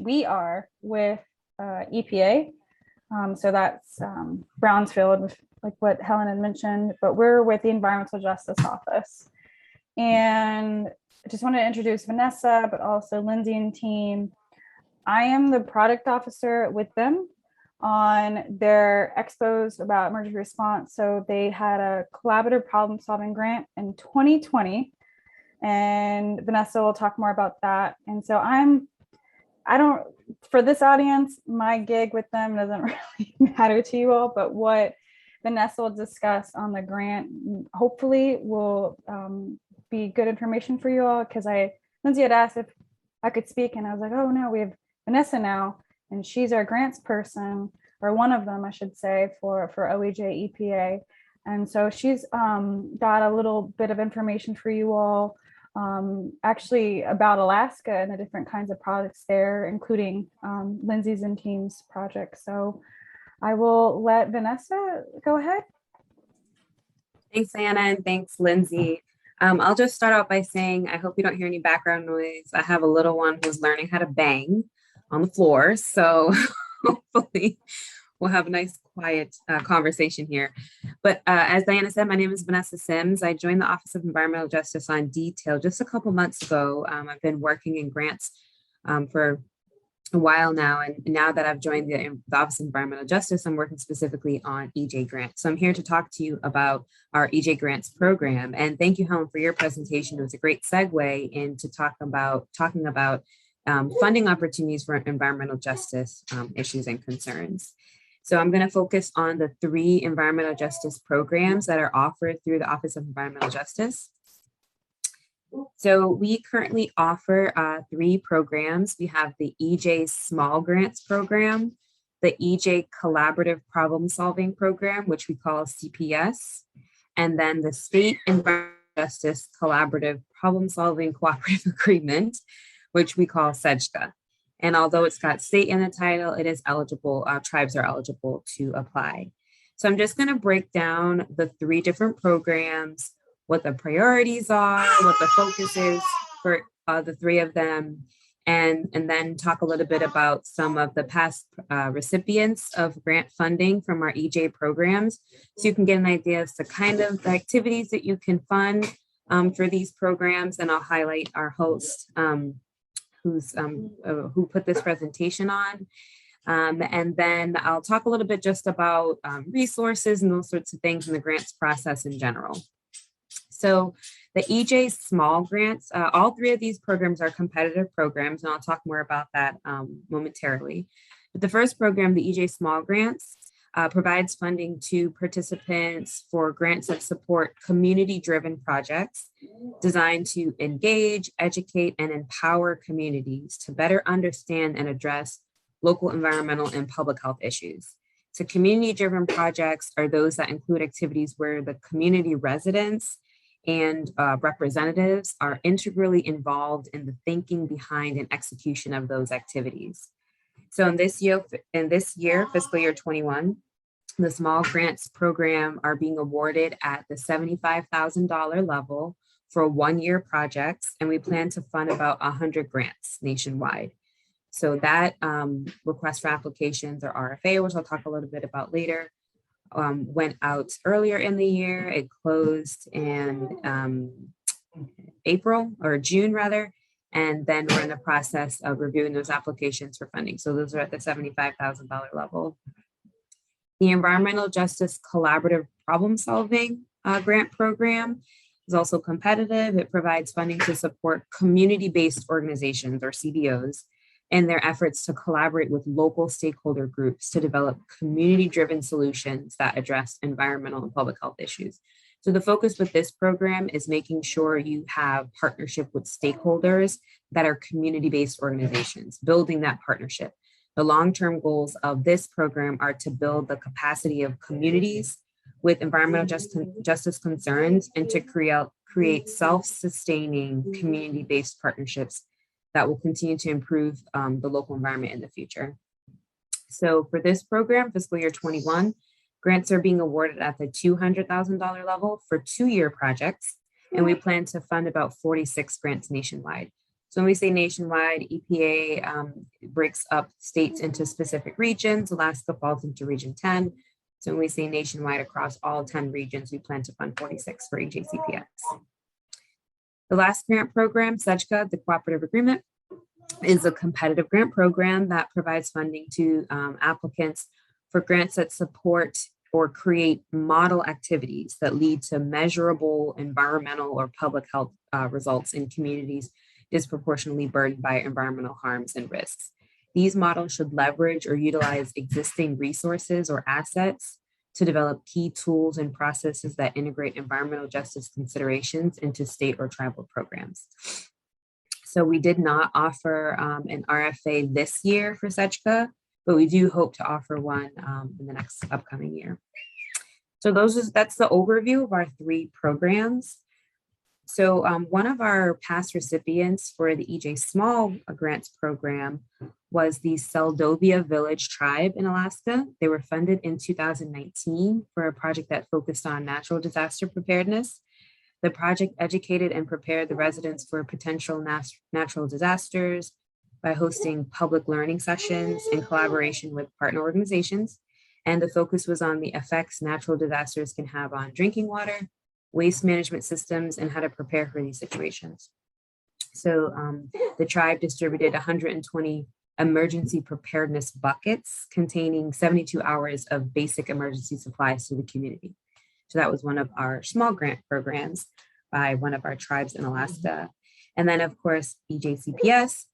we are with EPA. So that's Brownfield, with like what Helen had mentioned, but we're with the Environmental Justice Office. And I just wanted to introduce Vanessa, but also Lindsay and team. I am the product officer with them on their expos about emergency response. So they had a collaborative problem solving grant in 2020. And Vanessa will talk more about that. And so for this audience, my gig with them doesn't really matter to you all, but what Vanessa will discuss on the grant hopefully will be good information for you all, because Lindsay had asked if I could speak, and I was like, oh no, we have Vanessa now, and she's our grants person. or one of them, I should say, for OEJ EPA. And so she's got a little bit of information for you all, actually about Alaska and the different kinds of projects there, including Lindsay's and team's projects. So I will let Vanessa go ahead. Thanks, Anna, and thanks, Lindsay. I'll just start out by saying, I hope you don't hear any background noise. I have a little one who's learning how to bang on the floor. So hopefully we'll have a nice, quiet conversation here. But as Diana said, my name is Vanessa Sims. I joined the Office of Environmental Justice on detail just a couple months ago. I've been working in grants for a while now. And now that I've joined the Office of Environmental Justice, I'm working specifically on EJ grants. So I'm here to talk to you about our EJ grants program. And thank you, Helen, for your presentation. It was a great segue into talking about funding opportunities for environmental justice issues and concerns. So I'm going to focus on the 3 environmental justice programs that are offered through the Office of Environmental Justice. So we currently offer 3 programs. We have the EJ Small Grants Program, the EJ Collaborative Problem Solving Program, which we call CPS, and then the State Environmental Justice Collaborative Problem Solving Cooperative Agreement, which we call SEJCA. And although it's got state in the title, it is eligible, tribes are eligible to apply. So I'm just going to break down the 3 different programs, what the priorities are, what the focus is for the 3 of them, and then talk a little bit about some of the past recipients of grant funding from our EJ programs, so you can get an idea as to kind of the activities that you can fund for these programs. And I'll highlight our host who put this presentation on. And then I'll talk a little bit just about resources and those sorts of things in the grants process in general. So the EJ Small Grants, all 3 of these programs are competitive programs, and I'll talk more about that momentarily. But the first program, the EJ Small Grants, provides funding to participants for grants that support community-driven projects designed to engage, educate, and empower communities to better understand and address local environmental and public health issues. So community-driven projects are those that include activities where the community residents and representatives are integrally involved in the thinking behind and execution of those activities. So in this year, fiscal year 21, the small grants program are being awarded at the $75,000 level for 1-year projects, and we plan to fund about 100 grants nationwide. So that request for applications, or RFA, which I'll talk a little bit about later, went out earlier in the year. It closed in April or June rather, and then we're in the process of reviewing those applications for funding. So those are at the $75,000 level. The Environmental Justice Collaborative Problem Solving Grant Program is also competitive. It provides funding to support community-based organizations, or CBOs, in their efforts to collaborate with local stakeholder groups to develop community-driven solutions that address environmental and public health issues. So the focus with this program is making sure you have partnership with stakeholders that are community-based organizations, building that partnership. The long-term goals of this program are to build the capacity of communities with environmental justice concerns and to create self-sustaining community-based partnerships that will continue to improve the local environment in the future. So for this program, fiscal year 21, grants are being awarded at the $200,000 level for 2-year projects, and we plan to fund about 46 grants nationwide. So when we say nationwide, EPA breaks up states into specific regions. Alaska falls into region 10. So when we say nationwide across all 10 regions, we plan to fund 46 for EJCPX. The last grant program, SEJCA, the Cooperative Agreement, is a competitive grant program that provides funding to applicants for grants that support or create model activities that lead to measurable environmental or public health results in communities disproportionately burdened by environmental harms and risks. These models should leverage or utilize existing resources or assets to develop key tools and processes that integrate environmental justice considerations into state or tribal programs. So we did not offer an RFA this year for SEJCA, but we do hope to offer one in the next upcoming year. So that's the overview of our 3 programs. So one of our past recipients for the EJ Small Grants Program was the Seldovia Village Tribe in Alaska. They were funded in 2019 for a project that focused on natural disaster preparedness. The project educated and prepared the residents for potential natural disasters by hosting public learning sessions in collaboration with partner organizations. And the focus was on the effects natural disasters can have on drinking water, waste management systems, and how to prepare for these situations. So the tribe distributed 120 emergency preparedness buckets containing 72 hours of basic emergency supplies to the community. So that was one of our small grant programs by one of our tribes in Alaska. And then of course, EJCPS,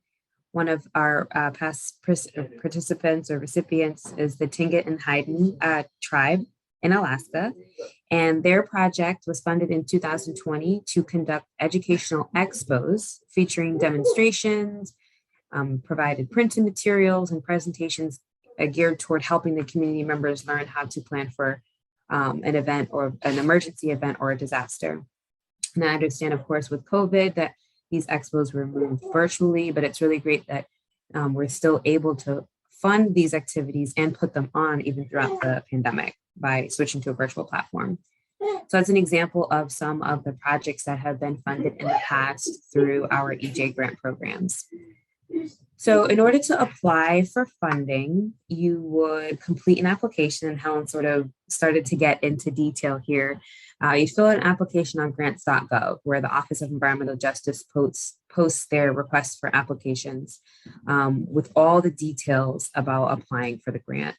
one of our past participants or recipients is the Tlingit and Haida tribe in Alaska. And their project was funded in 2020 to conduct educational expos featuring demonstrations, provided printed materials and presentations geared toward helping the community members learn how to plan for an event or an emergency event or a disaster. And I understand, of course, with COVID that these expos were moved virtually, but it's really great that we're still able to fund these activities and put them on even throughout the pandemic by switching to a virtual platform. So that's an example of some of the projects that have been funded in the past through our EJ grant programs. So in order to apply for funding, you would complete an application, and Helen sort of started to get into detail here. You fill out an application on grants.gov, where the Office of Environmental Justice posts their requests for applications with all the details about applying for the grant.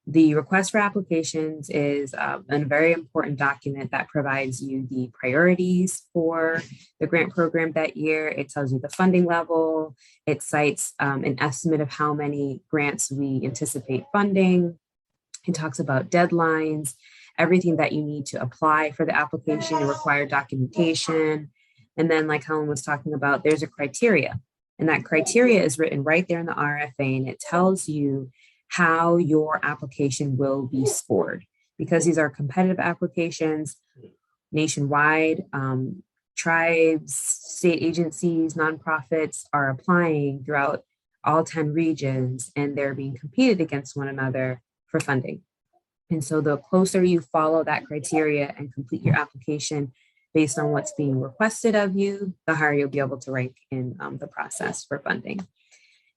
The request for applications is a very important document that provides you the priorities for the grant program that year. It tells you the funding level. It cites an estimate of how many grants we anticipate funding. It talks about deadlines, everything that you need to apply for the application, your required documentation. And then like Helen was talking about, there's a criteria. And that criteria is written right there in the RFA, and it tells you how your application will be scored. Because these are competitive applications nationwide, tribes, state agencies, nonprofits are applying throughout all 10 regions, and they're being competed against one another for funding. And so the closer you follow that criteria and complete your application based on what's being requested of you, the higher you'll be able to rank in the process for funding.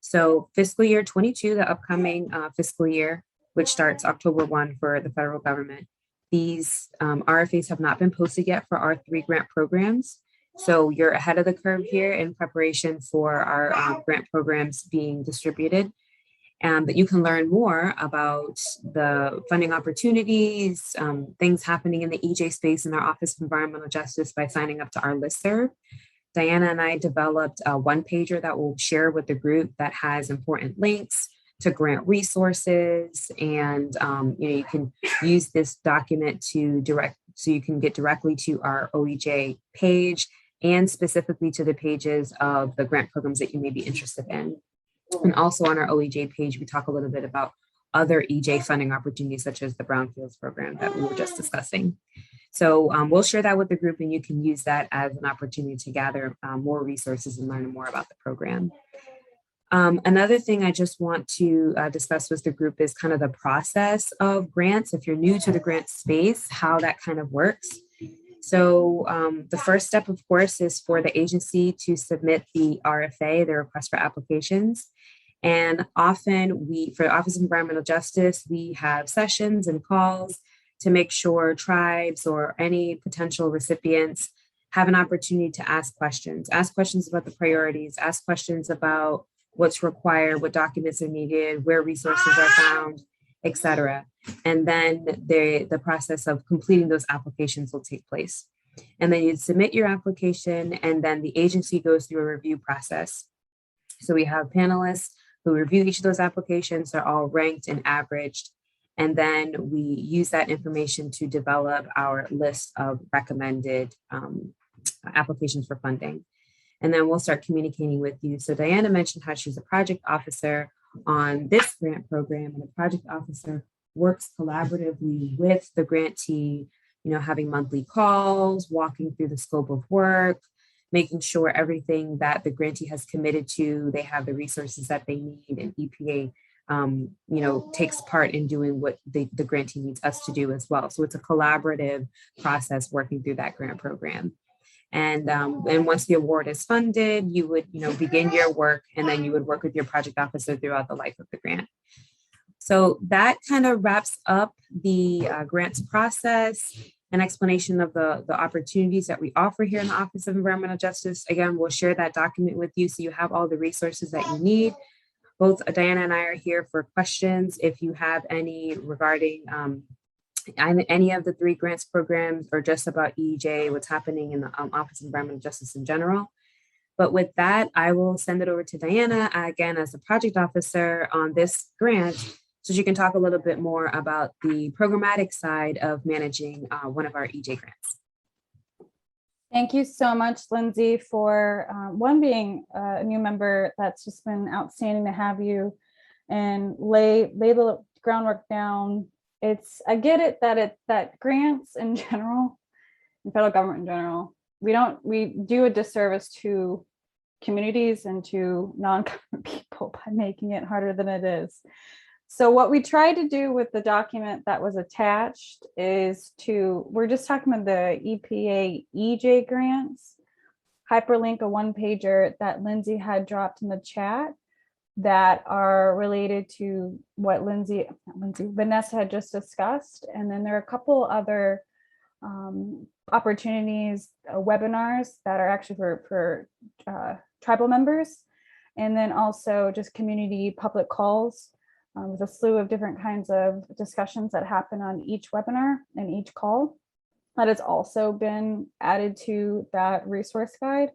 So fiscal year 22, the upcoming fiscal year, which starts October 1 for the federal government, these RFAs have not been posted yet for our 3 grant programs. So you're ahead of the curve here in preparation for our grant programs being distributed. But you can learn more about the funding opportunities, things happening in the EJ space in our Office of Environmental Justice by signing up to our listserv. Diana and I developed a one-pager that we'll share with the group that has important links to grant resources, and you can use this document so you can get directly to our OEJ page and specifically to the pages of the grant programs that you may be interested in. And also on our OEJ page, we talk a little bit about other EJ funding opportunities, such as the Brownfields program that we were just discussing. So we'll share that with the group, and you can use that as an opportunity to gather more resources and learn more about the program. Another thing I just want to discuss with the group is kind of the process of grants. If you're new to the grant space, how that kind of works. So the first step, of course, is for the agency to submit the RFA, the request for applications. And often for the Office of Environmental Justice, we have sessions and calls to make sure tribes or any potential recipients have an opportunity to ask questions about the priorities, ask questions about what's required, what documents are needed, where resources are found, etc. And then the process of completing those applications will take place. And then you submit your application, and then the agency goes through a review process. So we have panelists who review each of those applications. They're all ranked and averaged. And then we use that information to develop our list of recommended applications for funding. And then we'll start communicating with you. So Diana mentioned how she's a project officer. on this grant program, and the project officer works collaboratively with the grantee, having monthly calls, walking through the scope of work, making sure everything that the grantee has committed to, they have the resources that they need, and EPA takes part in doing what the grantee needs us to do as well. So it's a collaborative process working through that grant program. And once the award is funded, you would, begin your work, and then you would work with your project officer throughout the life of the grant. So that kind of wraps up the grants process, an explanation of the opportunities that we offer here in the Office of Environmental Justice. Again, we'll share that document with you so you have all the resources that you need. Both Diana and I are here for questions if you have any regarding any of the 3 grants programs, or just about EJ, what's happening in the Office of Environmental Justice in general. But with that, I will send it over to Diana, again, as the project officer on this grant, so she can talk a little bit more about the programmatic side of managing one of our EJ grants. Thank you so much, Lindsay, for being a new member. That's just been outstanding to have you and lay the groundwork down. I get it that grants in general, and federal government in general, we do a disservice to communities and to non-government people by making it harder than it is. So what we tried to do with the document that was attached is we're just talking about the EPA EJ grants, hyperlink a 1-pager that Lindsay had dropped in the chat that are related to what Vanessa had just discussed. And then there are a couple other opportunities, webinars that are actually for tribal members. And then also just community public calls with a slew of different kinds of discussions that happen on each webinar and each call. That has also been added to that resource guide.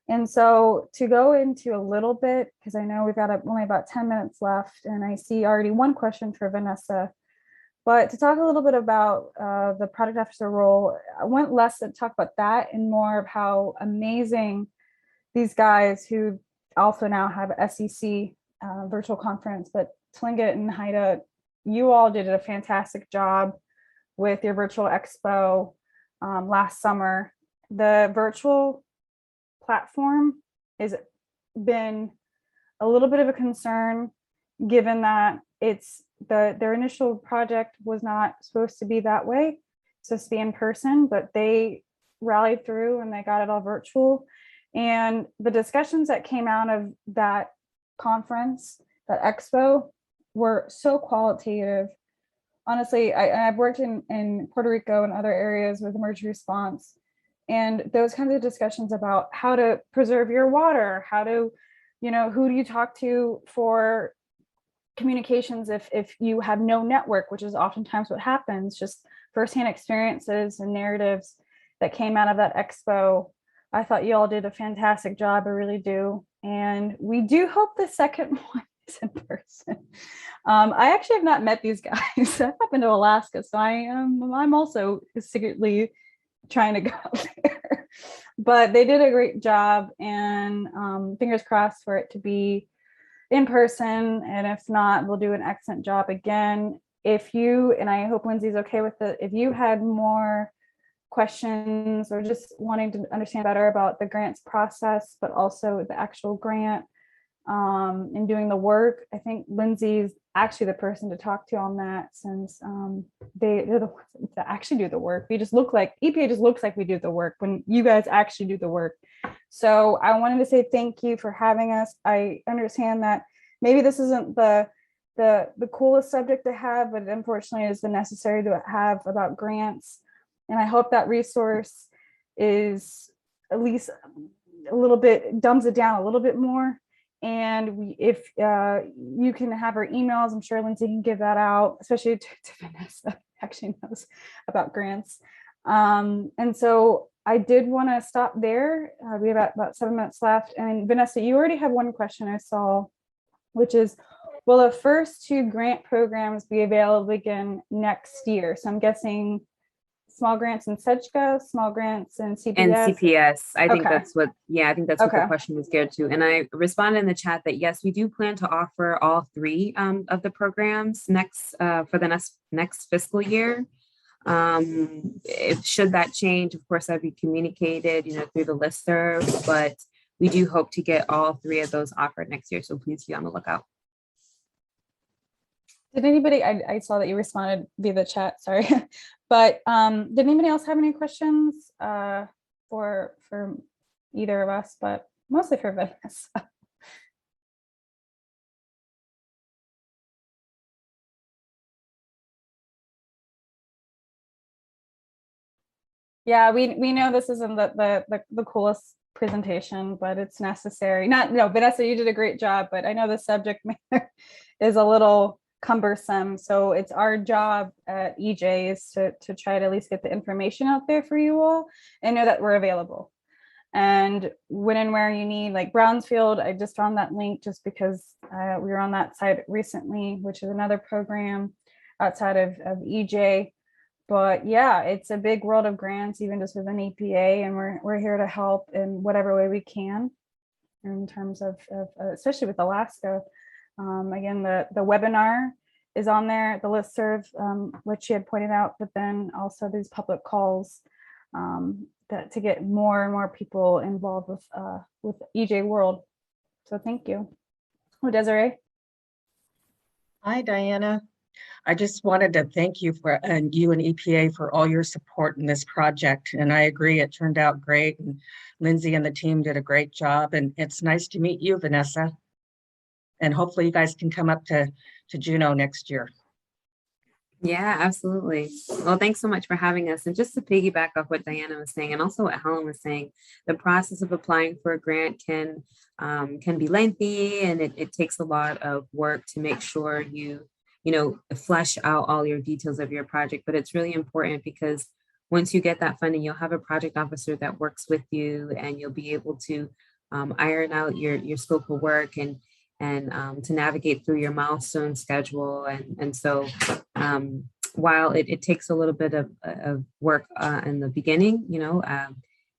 And so to go into a little bit, because I know we've got only about 10 minutes left, and I see already one question for Vanessa, but to talk a little bit about the project officer role, I want less to talk about that and more of how amazing these guys who also now have SEC virtual conference, but Tlingit and Haida, you all did a fantastic job with your virtual expo last summer. The virtual platform has been a little bit of a concern, given that their initial project was not supposed to be that way, it's supposed to be in person, but they rallied through and they got it all virtual. And the discussions that came out of that conference, that expo, were so qualitative. Honestly, I've worked in Puerto Rico and other areas with emergency response, and those kinds of discussions about how to preserve your water, how to, who do you talk to for communications if you have no network, which is oftentimes what happens, just firsthand experiences and narratives that came out of that expo. I thought you all did a fantastic job, I really do. And we do hope the second one is in person. I actually have not met these guys. I've been to Alaska, so I'm also secretly trying to go there. But they did a great job, and fingers crossed for it to be in person. And if not, we'll do an excellent job again. And I hope Lindsay's okay with it, if you had more questions or just wanting to understand better about the grants process, but also the actual grant and doing the work, I think Lindsay's actually the person to talk to on that, since they're the ones that actually do the work. EPA just looks like we do the work when you guys actually do the work. So I wanted to say thank you for having us. I understand that maybe this isn't the coolest subject to have, but unfortunately is the necessary to have about grants. And I hope that resource is at least a little bit, dumbs it down a little bit more. And if you can have her emails, I'm sure Lindsay can give that out, especially to Vanessa, actually knows about grants. And so I did want to stop there. We have about 7 minutes left. And Vanessa, you already have one question I saw, which is, will the first 2 grant programs be available again next year? So I'm guessing small grants in SEDGCA, small grants in CPS? And CPS, I think Okay. that's what, yeah, I think that's what the Okay. question was geared to. And I responded in the chat that yes, we do plan to offer all three of the programs next for the next fiscal year. If should that change, of course, that'd be communicated, through the listserv, but we do hope to get all three of those offered next year. So please be on the lookout. Did anybody, I saw that you responded via the chat, sorry. But did anybody else have any questions for either of us, but mostly for Vanessa? Yeah, we know this isn't the coolest presentation, but it's necessary. No, Vanessa, you did a great job, but I know the subject matter is a little cumbersome. So it's our job at EJ is to try to at least get the information out there for you all and know that we're available. And when and where you need, like Brownfield, I just found that link just because we were on that site recently, which is another program outside of EJ. But yeah, it's a big world of grants, even just with an EPA, and we're here to help in whatever way we can in terms of especially with Alaska. Again, the webinar is on there, the listserv, which you had pointed out, but then also these public calls that to get more and more people involved with EJ World. So thank you. Oh, Desiree. Hi, Diana. I just wanted to thank you and you and EPA for all your support in this project. And I agree, it turned out great. And Lindsay and the team did a great job. And it's nice to meet you, Vanessa. And hopefully you guys can come up to Juneau next year. Yeah, absolutely. Well, thanks so much for having us. And just to piggyback off what Diana was saying, and also what Helen was saying, the process of applying for a grant can be lengthy, and it takes a lot of work to make sure you flesh out all your details of your project. But it's really important because once you get that funding, you'll have a project officer that works with you, and you'll be able to iron out your scope of work and to navigate through your milestone schedule. And so while it takes a little bit of work in the beginning,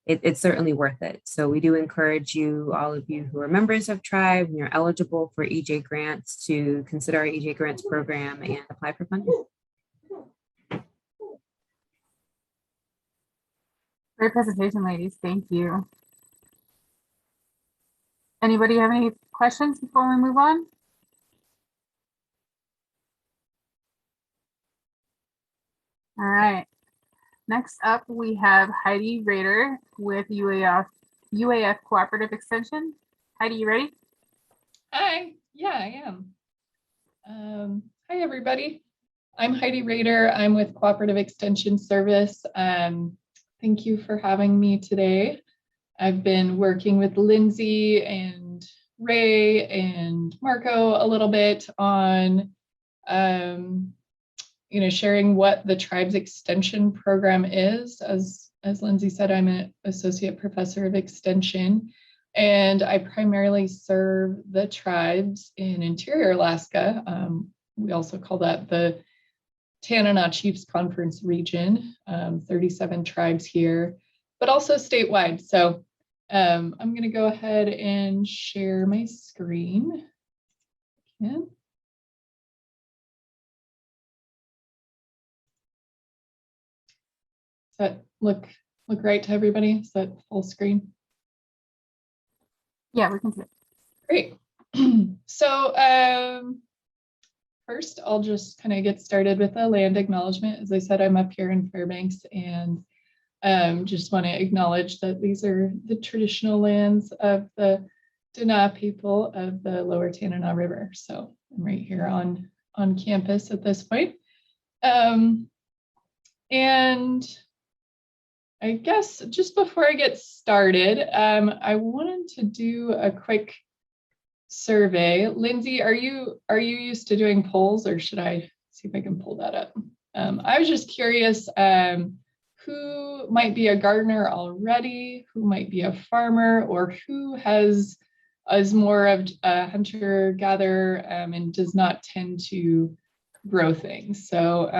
it's certainly worth it. So we do encourage you, all of you who are members of Tribe and you're eligible for EJ grants, to consider our EJ grants program and apply for funding. Great presentation, ladies. Thank you. Anybody have any questions before we move on? All right. Next up, we have Heidi Rader with UAF Cooperative Extension. Heidi, you ready? Hi. Yeah, I am. Hi, everybody. I'm Heidi Rader. I'm with Cooperative Extension Service. Thank you for having me today. I've been working with Lindsay and Ray and Marco a little bit on sharing what the Tribe's Extension program is. As Lindsay said, I'm an associate professor of extension, and I primarily serve the tribes in interior Alaska. We also call that the Tanana Chiefs Conference region, 37 tribes here, but also statewide. So I'm going to go ahead and share my screen. Yeah. Does that look right to everybody? Is that full screen? Yeah, we can see it. Great. So first, I'll just kind of get started with a land acknowledgement. As I said, I'm up here in Fairbanks, and just want to acknowledge that these are the traditional lands of the Dana people of the Lower Tanana River. So I'm right here on campus at this point. And I guess just before I get started, I wanted to do a quick survey. Lindsay, are you used to doing polls, or should I see if I can pull that up? I was just curious who might be a gardener already, who might be a farmer, or who is more of a hunter-gatherer and does not tend to grow things. So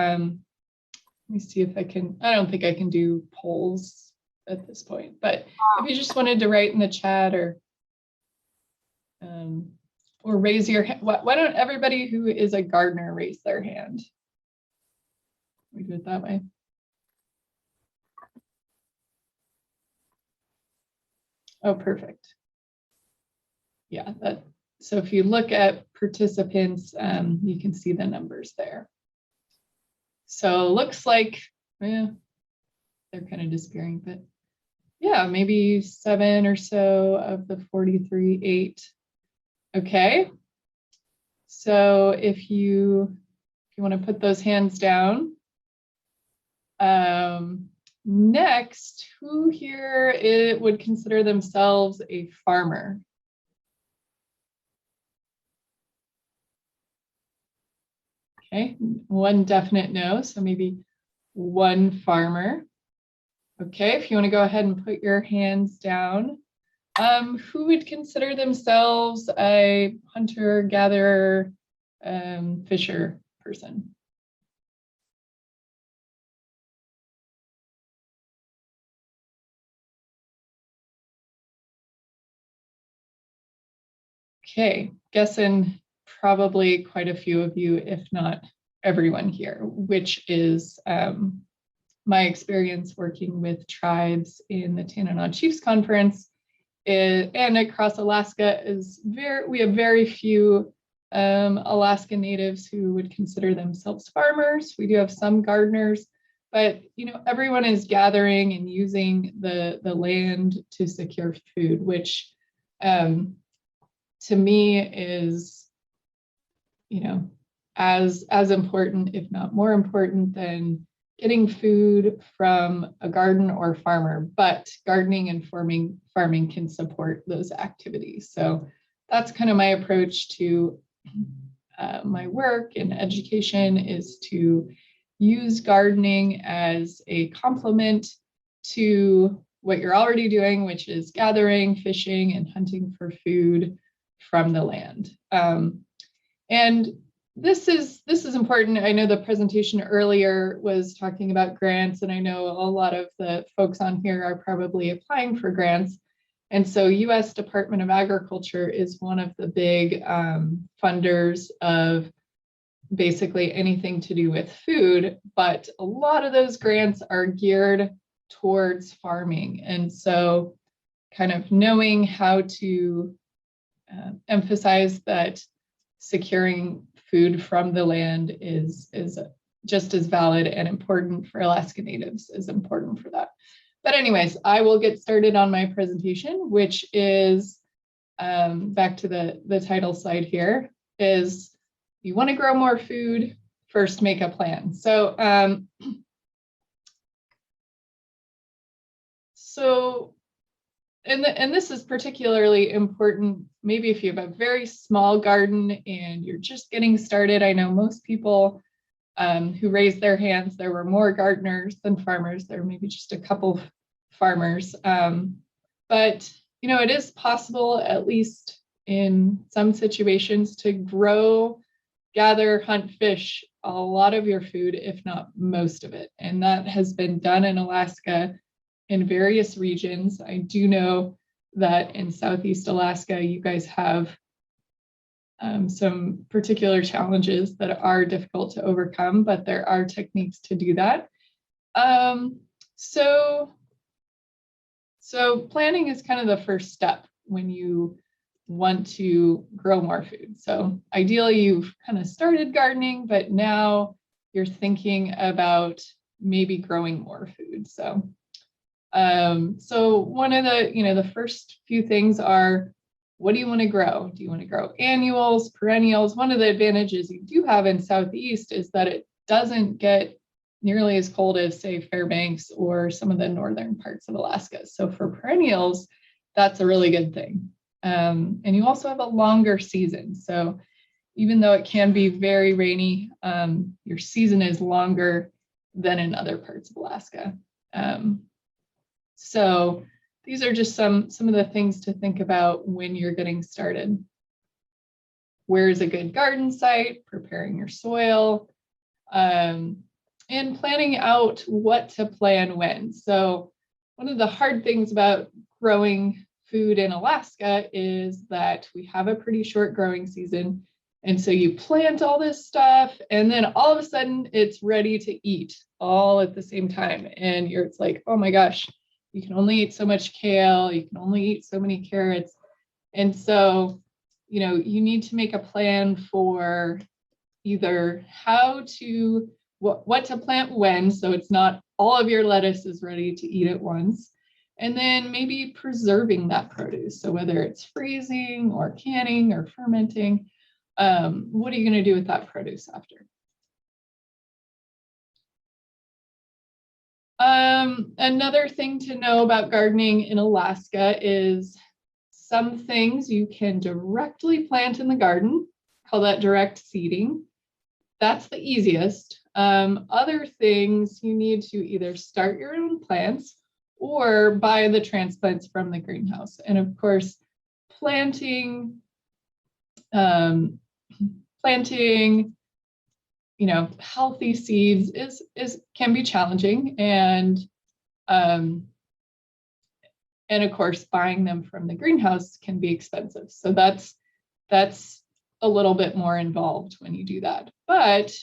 Let me see if I can, I don't think I can do polls at this point, but if you just wanted to write in the chat or raise your hand, why don't everybody who is a gardener raise their hand? We do it that way. Oh, perfect. Yeah, so if you look at participants, you can see the numbers there. So looks like, they're kind of disappearing, but yeah, maybe 7 or so of the 43, 8. Okay. So if you want to put those hands down, next, who here would consider themselves a farmer? Okay, one definite no, so maybe one farmer. Okay, if you want to go ahead and put your hands down, who would consider themselves a hunter, gatherer, fisher person? Okay, guessing probably quite a few of you, if not everyone here, which is my experience working with tribes in the Tanana Chiefs Conference and across Alaska is we have very few Alaska natives who would consider themselves farmers. We do have some gardeners, but everyone is gathering and using the land to secure food, which to me is as important, if not more important, than getting food from a garden or farmer, but gardening and farming can support those activities. So that's kind of my approach to my work in education, is to use gardening as a complement to what you're already doing, which is gathering, fishing, and hunting for food from the land. And this is important. I know the presentation earlier was talking about grants, and I know a lot of the folks on here are probably applying for grants. And so US Department of Agriculture is one of the big funders of basically anything to do with food, but a lot of those grants are geared towards farming. And so kind of knowing how to emphasize that securing food from the land is just as valid and important for Alaska Natives is important for that. But anyways, I will get started on my presentation, which is back to the title slide here, is you want to grow more food, first make a plan. So and this is particularly important, maybe if you have a very small garden and you're just getting started. I know most people who raised their hands, there were more gardeners than farmers. There were maybe just a couple farmers. But, it is possible, at least in some situations, to grow, gather, hunt, fish a lot of your food, if not most of it. And that has been done in Alaska in various regions. I do know that in Southeast Alaska, you guys have some particular challenges that are difficult to overcome, but there are techniques to do that. So planning is kind of the first step when you want to grow more food. So ideally, you've kind of started gardening, but now you're thinking about maybe growing more food. So one of the first few things are, what do you want to grow? Do you want to grow annuals, perennials? One of the advantages you do have in Southeast is that it doesn't get nearly as cold as, say, Fairbanks or some of the northern parts of Alaska. So for perennials, that's a really good thing. And you also have a longer season. So even though it can be very rainy, your season is longer than in other parts of Alaska. So these are just some of the things to think about when you're getting started. Where is a good garden site? Preparing your soil. and planning out what to plan when. So one of the hard things about growing food in Alaska is that we have a pretty short growing season. And so you plant all this stuff and then all of a sudden it's ready to eat all at the same time. And it's like, oh my gosh, you can only eat so much kale, you can only eat so many carrots. And so, you know, you need to make a plan for either what to plant when, so it's not all of your lettuce is ready to eat at once. And then maybe preserving that produce. So whether it's freezing or canning or fermenting, what are you going to do with that produce after? Another thing to know about gardening in Alaska is some things you can directly plant in the garden, call that direct seeding. That's the easiest. Other things you need to either start your own plants or buy the transplants from the greenhouse. And of course, planting, you know, healthy seeds can be challenging, and of course, buying them from the greenhouse can be expensive. So that's a little bit more involved when you do that. But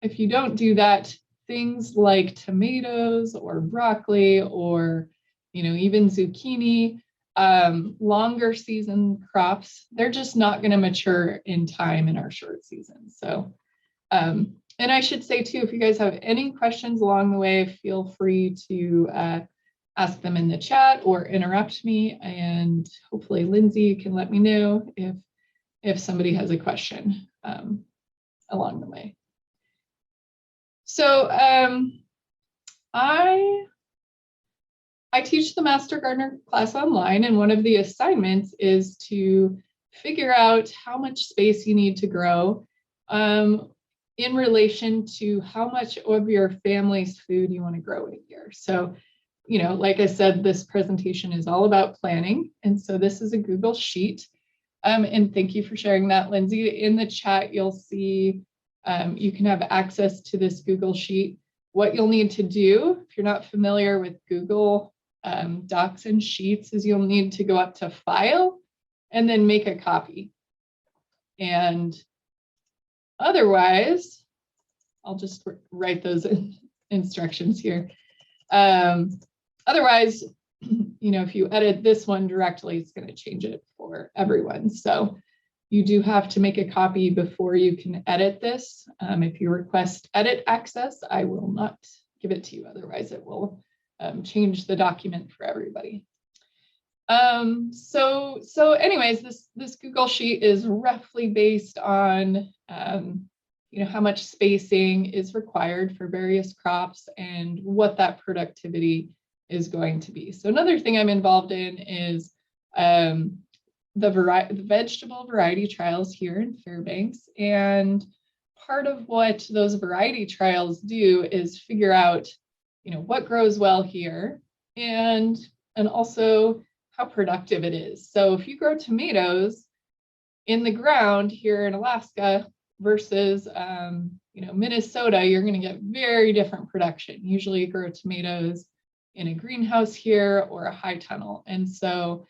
if you don't do that, things like tomatoes or broccoli or, you know, even zucchini, longer season crops, they're just not going to mature in time in our short season. So, and I should say too, if you guys have any questions along the way, feel free to ask them in the chat or interrupt me, and hopefully Lindsay can let me know if somebody has a question along the way. So I teach the Master Gardener class online, and one of the assignments is to figure out how much space you need to grow in relation to how much of your family's food you want to grow in a year. So, you know, like I said, this presentation is all about planning. And so this is a Google Sheet. And thank you for sharing that, Lindsay. In the chat, you'll see you can have access to this Google Sheet. What you'll need to do, if you're not familiar with Google Docs and Sheets, is you'll need to go up to File and then make a copy. And otherwise, I'll just write those instructions here. Otherwise, you know, if you edit this one directly, it's going to change it for everyone. So you do have to make a copy before you can edit this. If you request edit access, I will not give it to you. Otherwise, it will change the document for everybody. So anyways, this Google Sheet is roughly based on you know, how much spacing is required for various crops and what that productivity is going to be. So another thing I'm involved in is the vegetable variety trials here in Fairbanks. And part of what those variety trials do is figure out, you know, what grows well here and also how productive it is. So if you grow tomatoes in the ground here in Alaska versus, you know, Minnesota, you're going to get very different production. Usually you grow tomatoes in a greenhouse here or a high tunnel. And so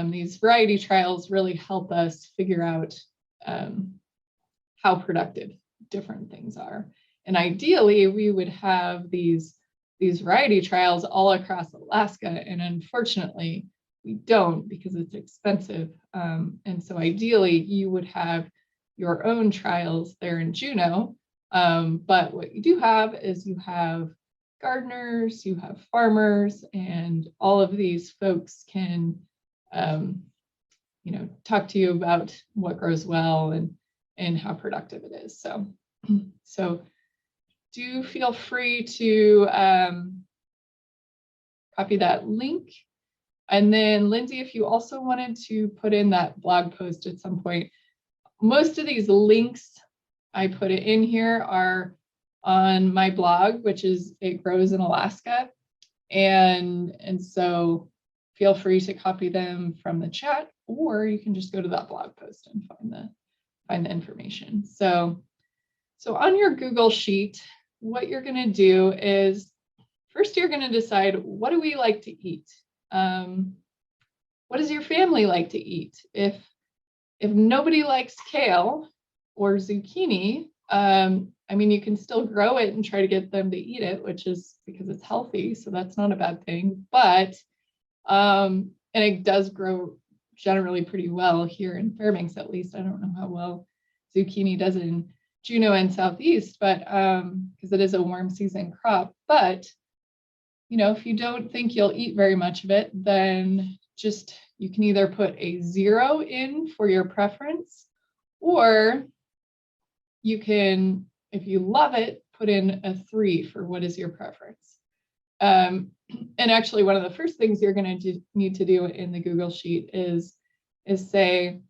these variety trials really help us figure out how productive different things are. And ideally, we would have these variety trials all across Alaska. And unfortunately, we don't, because it's expensive. And so ideally, you would have your own trials there in Juneau. But what you do have is you have gardeners, you have farmers, and all of these folks can you know, talk to you about what grows well and how productive it is. So do feel free to copy that link. And then Lindsay, if you also wanted to put in that blog post at some point, most of these links I put it in here are on my blog, which is It Grows in Alaska. And so feel free to copy them from the chat, or you can just go to that blog post and find the information. So on your Google Sheet, what you're going to do is first you're going to decide, what do we like to eat? What does your family like to eat? If nobody likes kale or zucchini, I mean, you can still grow it and try to get them to eat it, which is because it's healthy. So that's not a bad thing. But, and it does grow generally pretty well here in Fairbanks, at least. I don't know how well zucchini does in Juneau and Southeast, but because it is a warm season crop. But, you know, if you don't think you'll eat very much of it, then just, you can either put a 0 in for your preference, or you can, if you love it, put in a 3 for what is your preference. And actually, one of the first things you're going to need to do in the Google Sheet is say,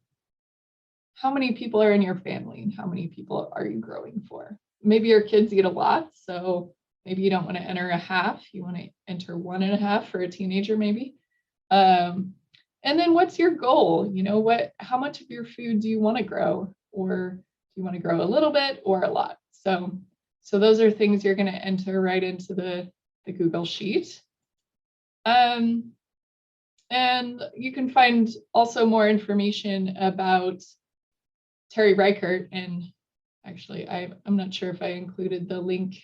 how many people are in your family and how many people are you growing for? Maybe your kids eat a lot, so maybe you don't want to enter a half. You want to enter 1.5 for a teenager, maybe. And then what's your goal? You know, how much of your food do you want to grow? Or do you want to grow a little bit or a lot? So those are things you're going to enter right into the Google Sheet. And you can find also more information about Terry Reichert. And actually, I'm not sure if I included the link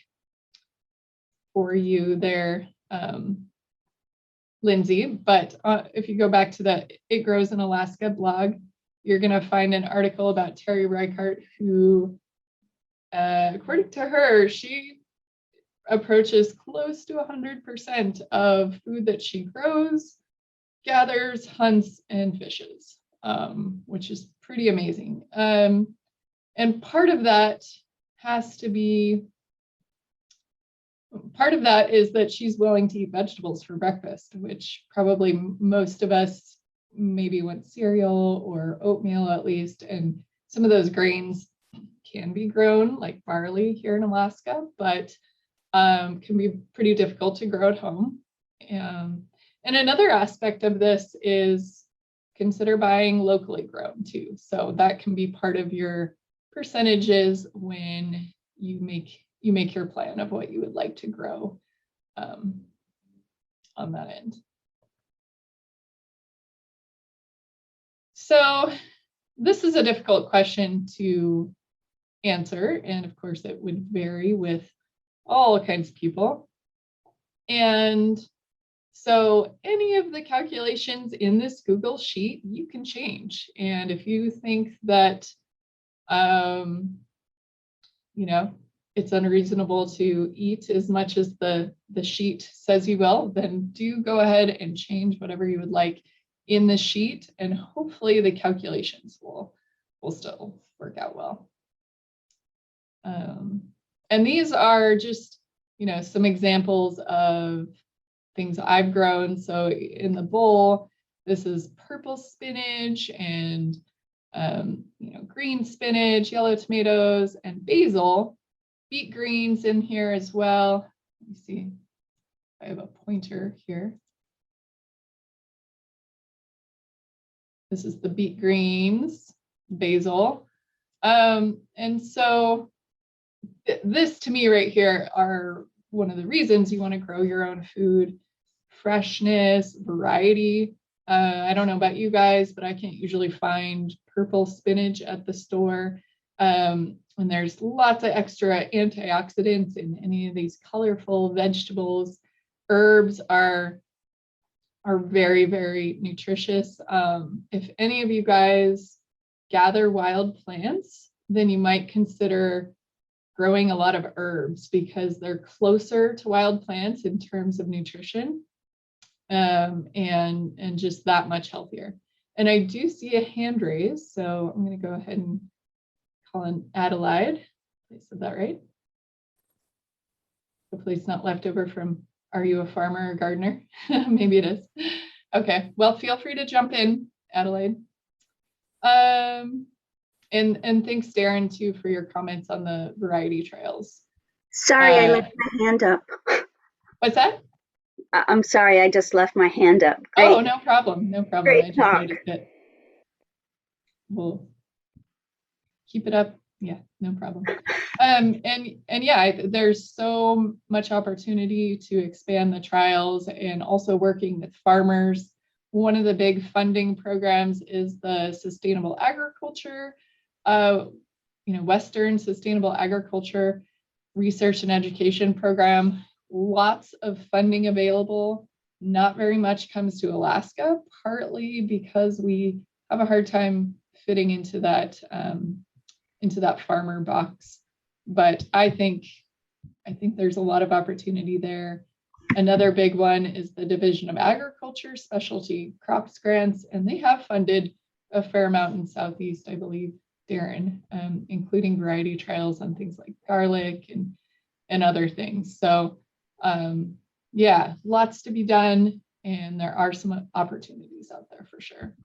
for you there, Lindsay, but if you go back to the It Grows in Alaska blog, you're going to find an article about Terry Reichert, who, according to her, she approaches close to 100% of food that she grows, gathers, hunts, and fishes, which is pretty amazing. And part of that is that she's willing to eat vegetables for breakfast, which probably most of us maybe want cereal or oatmeal at least. And some of those grains can be grown, like barley here in Alaska, but can be pretty difficult to grow at home. And another aspect of this is consider buying locally grown too. So that can be part of your percentages when you make your plan of what you would like to grow on that end. So this is a difficult question to answer. And of course, it would vary with all kinds of people. And so any of the calculations in this Google Sheet, you can change. And if you think that, you know, it's unreasonable to eat as much as the sheet says you will, then do go ahead and change whatever you would like in the sheet, and hopefully the calculations will still work out well. And these are just, you know, some examples of things I've grown. So in the bowl, this is purple spinach and you know, green spinach, yellow tomatoes, and basil. Beet greens in here as well. Let me see. I have a pointer here. This is the beet greens, basil. And so this to me right here are one of the reasons you want to grow your own food: freshness, variety. I don't know about you guys, but I can't usually find purple spinach at the store. And there's lots of extra antioxidants in any of these colorful vegetables. Herbs are very, very nutritious. If any of you guys gather wild plants, then you might consider growing a lot of herbs because they're closer to wild plants in terms of nutrition, and just that much healthier. And I do see a hand raise, so I'm going to go ahead and call in Adelaide. I said that right. Hopefully it's not left over from, are you a farmer or gardener? Maybe it is. Okay, well, feel free to jump in, Adelaide. And thanks, Darren, too, for your comments on the variety trails. Sorry, I left my hand up. What's that? I'm sorry, I just left my hand up. Great. Oh, no problem. No problem. Great talk. We'll keep it up Yeah, no problem. And yeah, there's so much opportunity to expand the trials and also working with farmers. One of the big funding programs is the Sustainable Agriculture, Western Sustainable Agriculture Research and Education Program. Lots of funding available. Not very much comes to Alaska, partly because we have a hard time fitting into that farmer box. But I think there's a lot of opportunity there. Another big one is the Division of Agriculture Specialty Crops Grants, and they have funded a fair amount in Southeast, I believe, Darren, including variety trials on things like garlic and other things. So yeah, lots to be done, and there are some opportunities out there for sure.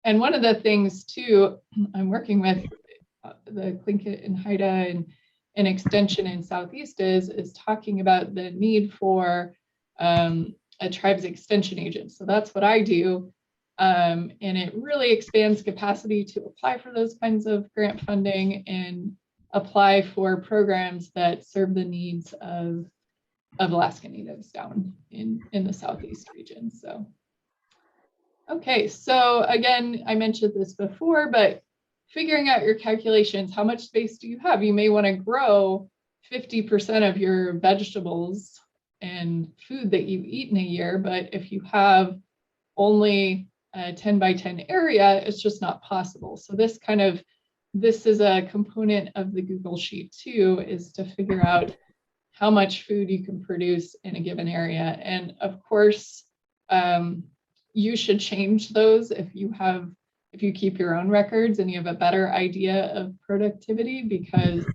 And one of the things too, I'm working with the Tlingit and Háw'aa and extension in Southeast is talking about the need for a tribes extension agent. So that's what I do. And it really expands capacity to apply for those kinds of grant funding and apply for programs that serve the needs of Alaska Natives down in the Southeast region. So, okay, so again, I mentioned this before, but figuring out your calculations, how much space do you have? You may want to grow 50% of your vegetables and food that you eat in a year, but if you have only a 10 by 10 area, it's just not possible. So this is a component of the Google Sheet too, is to figure out how much food you can produce in a given area. And of course, you should change those if you keep your own records and you have a better idea of productivity, because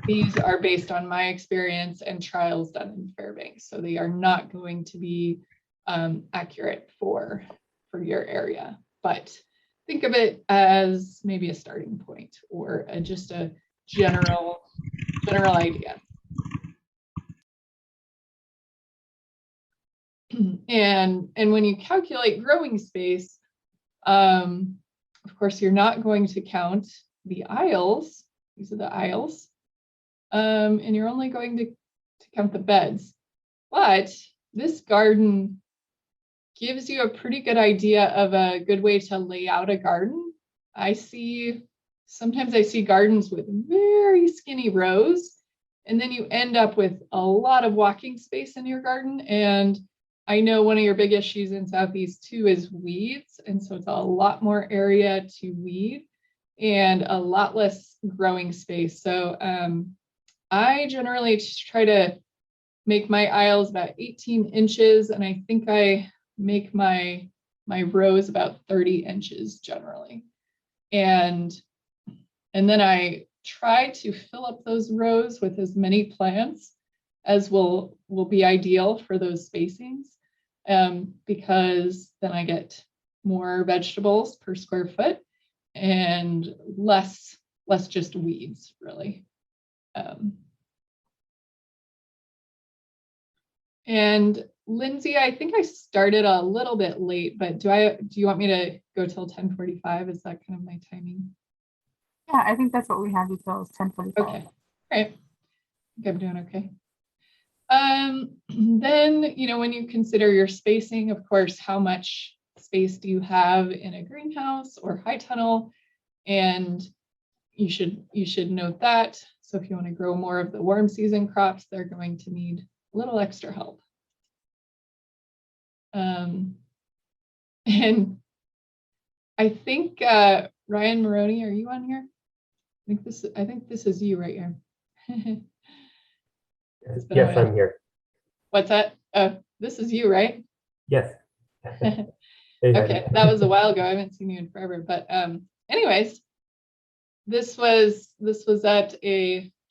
these are based on my experience and trials done in Fairbanks. So they are not going to be accurate for your area, but think of it as maybe a starting point or just a general idea. And when you calculate growing space, of course, you're not going to count the aisles. These are the aisles. And you're only going to count the beds. But this garden gives you a pretty good idea of a good way to lay out a garden. Sometimes I see gardens with very skinny rows, and then you end up with a lot of walking space in your garden. And I know one of your big issues in Southeast too is weeds. And so it's a lot more area to weed and a lot less growing space. So I generally try to make my aisles about 18 inches. And I think I make my rows about 30 inches generally. And then I try to fill up those rows with as many plants as will be ideal for those spacings, because then I get more vegetables per square foot and less just weeds, really. And Lindsay, I think I started a little bit late, but do you want me to go till 10:45? Is that kind of my timing? Yeah, I think that's what we have you till is 10:45. Okay, all right. I think I'm doing okay. Then, when you consider your spacing, of course, how much space do you have in a greenhouse or high tunnel? And you should note that. So if you want to grow more of the warm season crops, they're going to need a little extra help. And I think Ryan Maroney, are you on here? I think this is you right here. Yes, I'm here. What's that? This is you, right? Yes. Okay, that was a while ago. I haven't seen you in forever. But anyways, this was at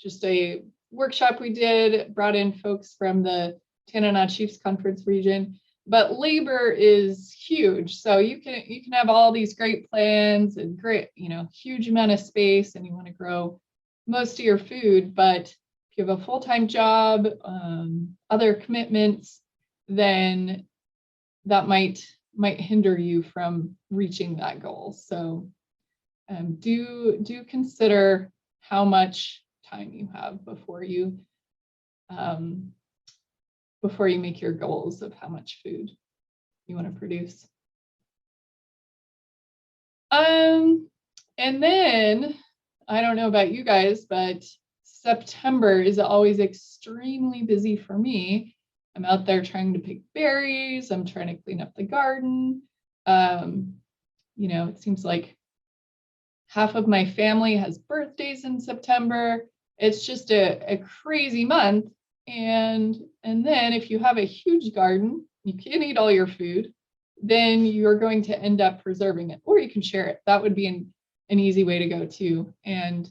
just a workshop we did, brought in folks from the Tanana Chiefs Conference region. But labor is huge. So you can have all these great plans and great, huge amount of space, and you want to grow most of your food, but if you have a full-time job, other commitments, then that might might hinder you from reaching that goal. So do consider how much time you have before you make your goals of how much food you want to produce. And then I don't know about you guys, but September is always extremely busy for me. I'm out there trying to pick berries. I'm trying to clean up the garden. You know, it seems like half of my family has birthdays in September. It's just a crazy month. And then if you have a huge garden, you can't eat all your food, then you're going to end up preserving it, or you can share it. That would be an easy way to go too. And,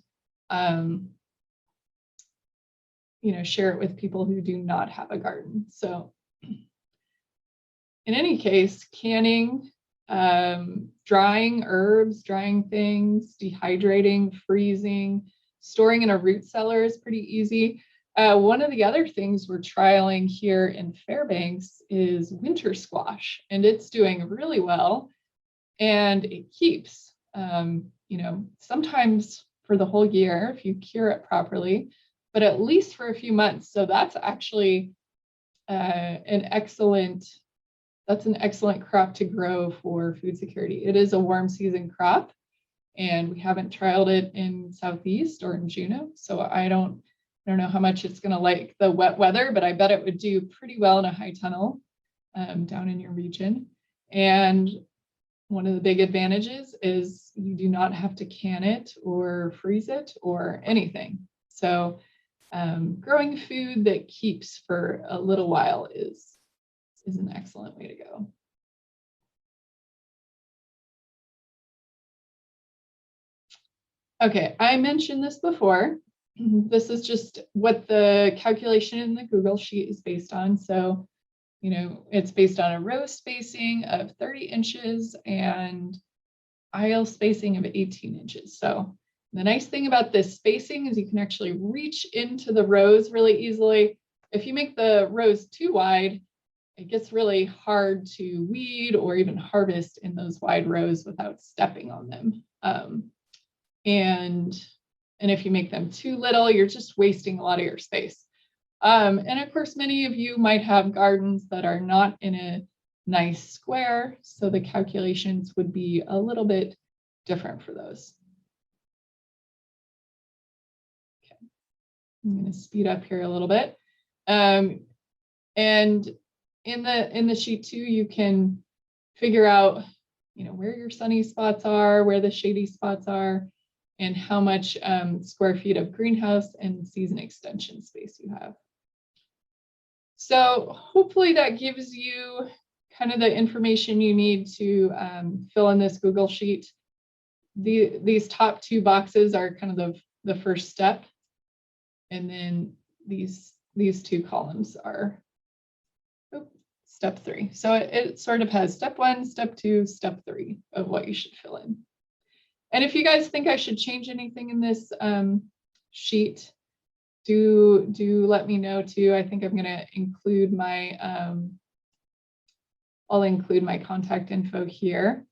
you know, share it with people who do not have a garden. So in any case, canning, drying herbs, drying things, dehydrating, freezing, storing in a root cellar is pretty easy. One of the other things we're trialing here in Fairbanks is winter squash, and it's doing really well, and it keeps, you know, sometimes for the whole year if you cure it properly, but at least for a few months. So that's actually an excellent crop to grow for food security. It is a warm season crop, and we haven't trialed it in Southeast or in Juneau, so I don't know how much it's going to like the wet weather, but I bet it would do pretty well in a high tunnel down in your region. And one of the big advantages is you do not have to can it or freeze it or anything. So growing food that keeps for a little while is an excellent way to go. Okay, I mentioned this before. This is just what the calculation in the Google sheet is based on. So, you know, it's based on a row spacing of 30 inches and aisle spacing of 18 inches. So the nice thing about this spacing is you can actually reach into the rows really easily. If you make the rows too wide, it gets really hard to weed or even harvest in those wide rows without stepping on them. And if you make them too little, you're just wasting a lot of your space. And of course, many of you might have gardens that are not in a nice square, so the calculations would be a little bit different for those. Okay, I'm going to speed up here a little bit. And in the sheet too, you can figure out, you know, where your sunny spots are, where the shady spots are, and how much square feet of greenhouse and season extension space you have. So hopefully that gives you kind of the information you need to fill in this Google sheet. These top two boxes are kind of the first step. And then these two columns are step 3. So it sort of has step 1, step 2, step 3 of what you should fill in. And if you guys think I should change anything in this sheet, do let me know too. I think I'm going to include my, I'll include my contact info here.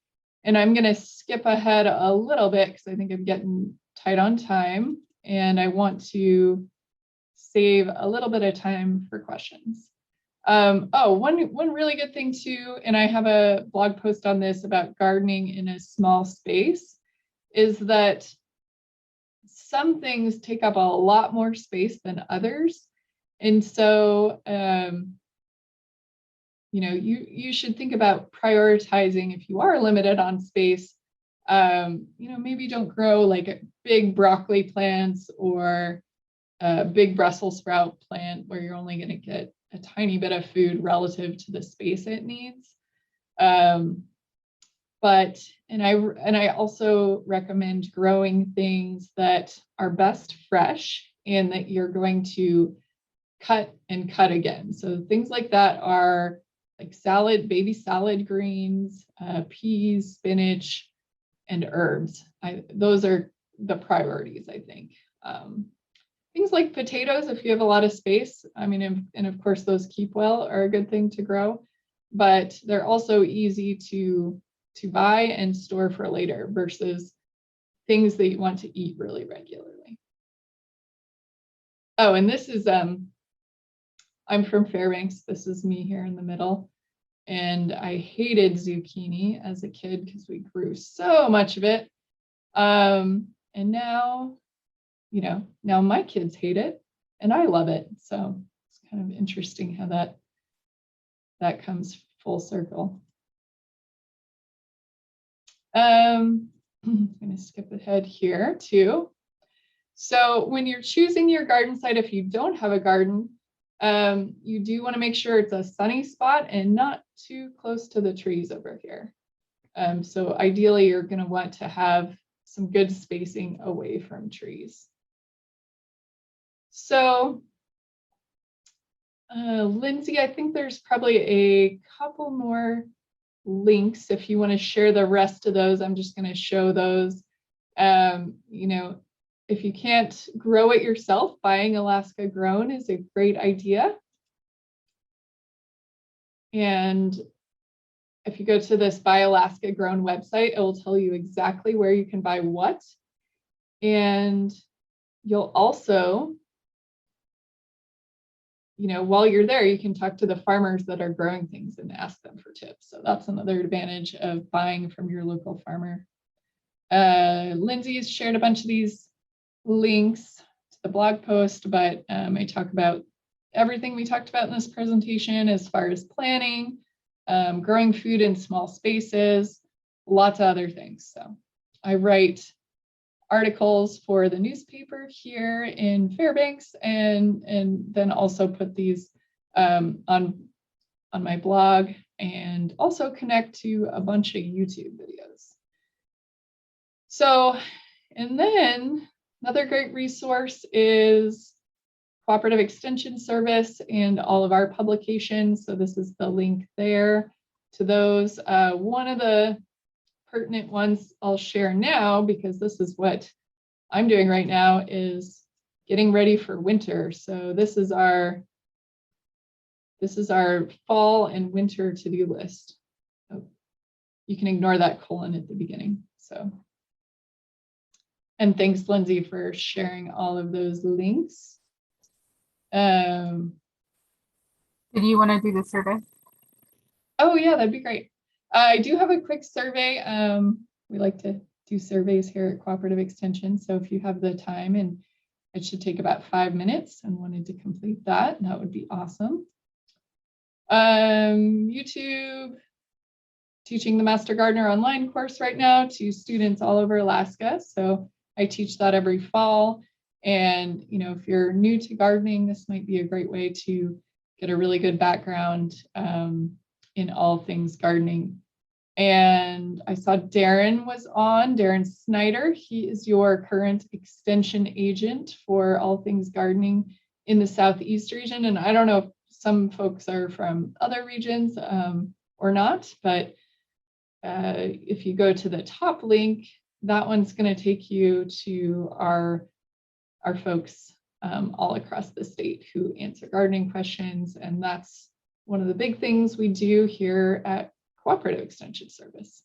And I'm going to skip ahead a little bit because I think I'm getting tight on time. And I want to save a little bit of time for questions. One really good thing too, and I have a blog post on this about gardening in a small space, is that some things take up a lot more space than others. And so, you know, you should think about prioritizing if you are limited on space. You know, maybe don't grow like big broccoli plants or a big Brussels sprout plant where you're only going to get a tiny bit of food relative to the space it needs. And I also recommend growing things that are best fresh and that you're going to cut and cut again. So things like that are like salad, baby salad greens, peas, spinach, and herbs. Those are the priorities, I think. Things like potatoes, if you have a lot of space, I mean, and of course those keep well, are a good thing to grow. but they're also easy to buy and store for later versus things that you want to eat really regularly. Oh, and this is, I'm from Fairbanks. This is me here in the middle. And I hated zucchini as a kid because we grew so much of it. And now, you know, now my kids hate it and I love it. So it's kind of interesting how that comes full circle. I'm going to skip ahead here too. So when you're choosing your garden site, if you don't have a garden, you do want to make sure it's a sunny spot and not too close to the trees over here. So ideally, you're going to want to have some good spacing away from trees. So Lindsay, I think there's probably a couple more links. If you want to share the rest of those, I'm just going to show those. You know, if you can't grow it yourself, buying Alaska grown is a great idea. And if you go to this Buy Alaska Grown website, it will tell you exactly where you can buy what. And you'll also, you know, while you're there, you can talk to the farmers that are growing things and ask them for tips. So that's another advantage of buying from your local farmer. Lindsay has shared a bunch of these links to the blog post, but I talk about everything we talked about in this presentation as far as planning, growing food in small spaces, lots of other things. So I write articles for the newspaper here in Fairbanks and then also put these on my blog and also connect to a bunch of YouTube videos. So, and then another great resource is Cooperative Extension Service and all of our publications. So this is the link there to those. One of the pertinent ones I'll share now, because this is what I'm doing right now, is getting ready for winter. So this is our fall and winter to-do list. Oh, you can ignore that colon at the beginning. So, and thanks, Lindsay, for sharing all of those links. Did you want to do the survey? Oh yeah, that'd be great. I do have a quick survey. We like to do surveys here at Cooperative Extension. So if you have the time, and it should take about 5 minutes, and wanted to complete that, that would be awesome. YouTube, teaching the Master Gardener online course right now to students all over Alaska. So I teach that every fall. And, you know, if you're new to gardening, this might be a great way to get a really good background in all things gardening. And I saw Darren was on, Darren Snyder. He is your current extension agent for all things gardening in the Southeast region. And I don't know if some folks are from other regions or not, but if you go to the top link, that one's going to take you to our folks all across the state who answer gardening questions. And that's one of the big things we do here at Cooperative Extension Service.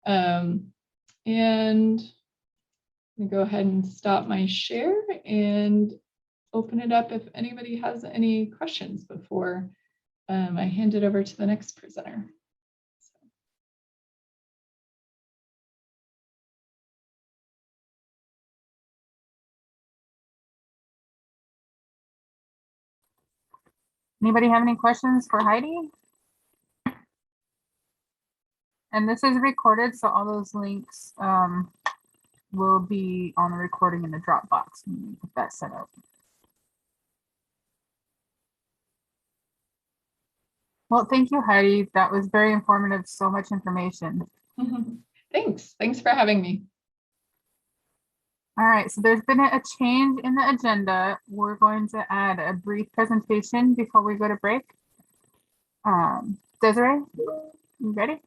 And I'm going to go ahead and stop my share and open it up if anybody has any questions before I hand it over to the next presenter. Anybody have any questions for Heidi? And this is recorded, so all those links will be on the recording in the Dropbox when you get that set up. Well, thank you, Heidi. That was very informative, so much information. Thanks. Thanks for having me. All right, so there's been a change in the agenda. We're going to add a brief presentation before we go to break. Desiree, you ready?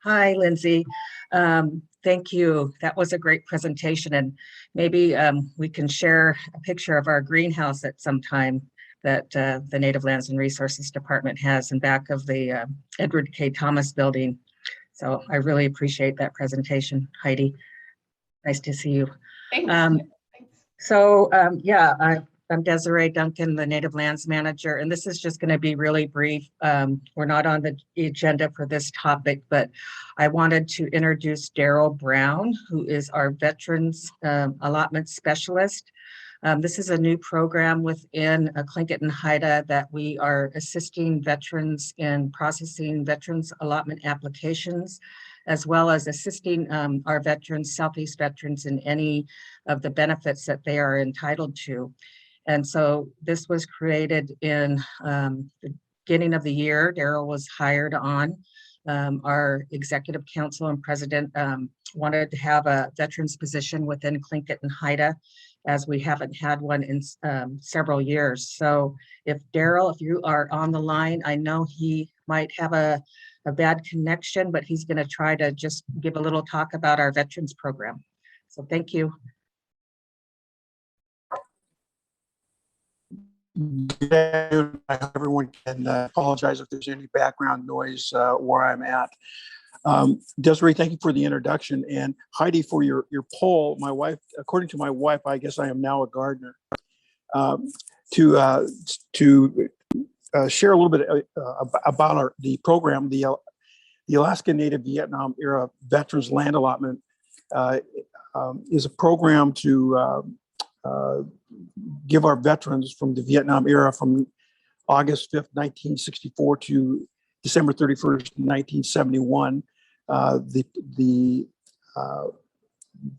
Hi, Lindsay. Thank you. That was a great presentation, and maybe we can share a picture of our greenhouse at some time. that the Native Lands and Resources Department has in back of the Edward K. Thomas building. So I really appreciate that presentation, Heidi. Nice to see you. Thanks. I'm Desiree Duncan, the Native Lands Manager, and this is just going to be really brief. We're not on the agenda for this topic, but I wanted to introduce Daryl Brown, who is our Veterans Allotment Specialist. This is a new program within Tlingit and Haida that we are assisting veterans in processing veterans allotment applications, as well as assisting our veterans, Southeast veterans, in any of the benefits that they are entitled to. And so this was created in the beginning of the year. Daryl was hired on. Our executive council and president wanted to have a veterans position within Tlingit and Haida, as we haven't had one in several years. So if Daryl, if you are on the line, I know he might have a bad connection, but he's going to try to just give a little talk about our veterans program. So thank you. Good afternoon. I hope everyone can apologize if there's any background noise where I'm at. Desiree, thank you for the introduction, and Heidi for your poll. My wife, according to my wife, I guess I am now a gardener. To share a little bit about the program, the Alaska Native Vietnam era Veterans Land Allotment is a program to give our veterans from the Vietnam era from August 5th, 1964 to December 31st, 1971, the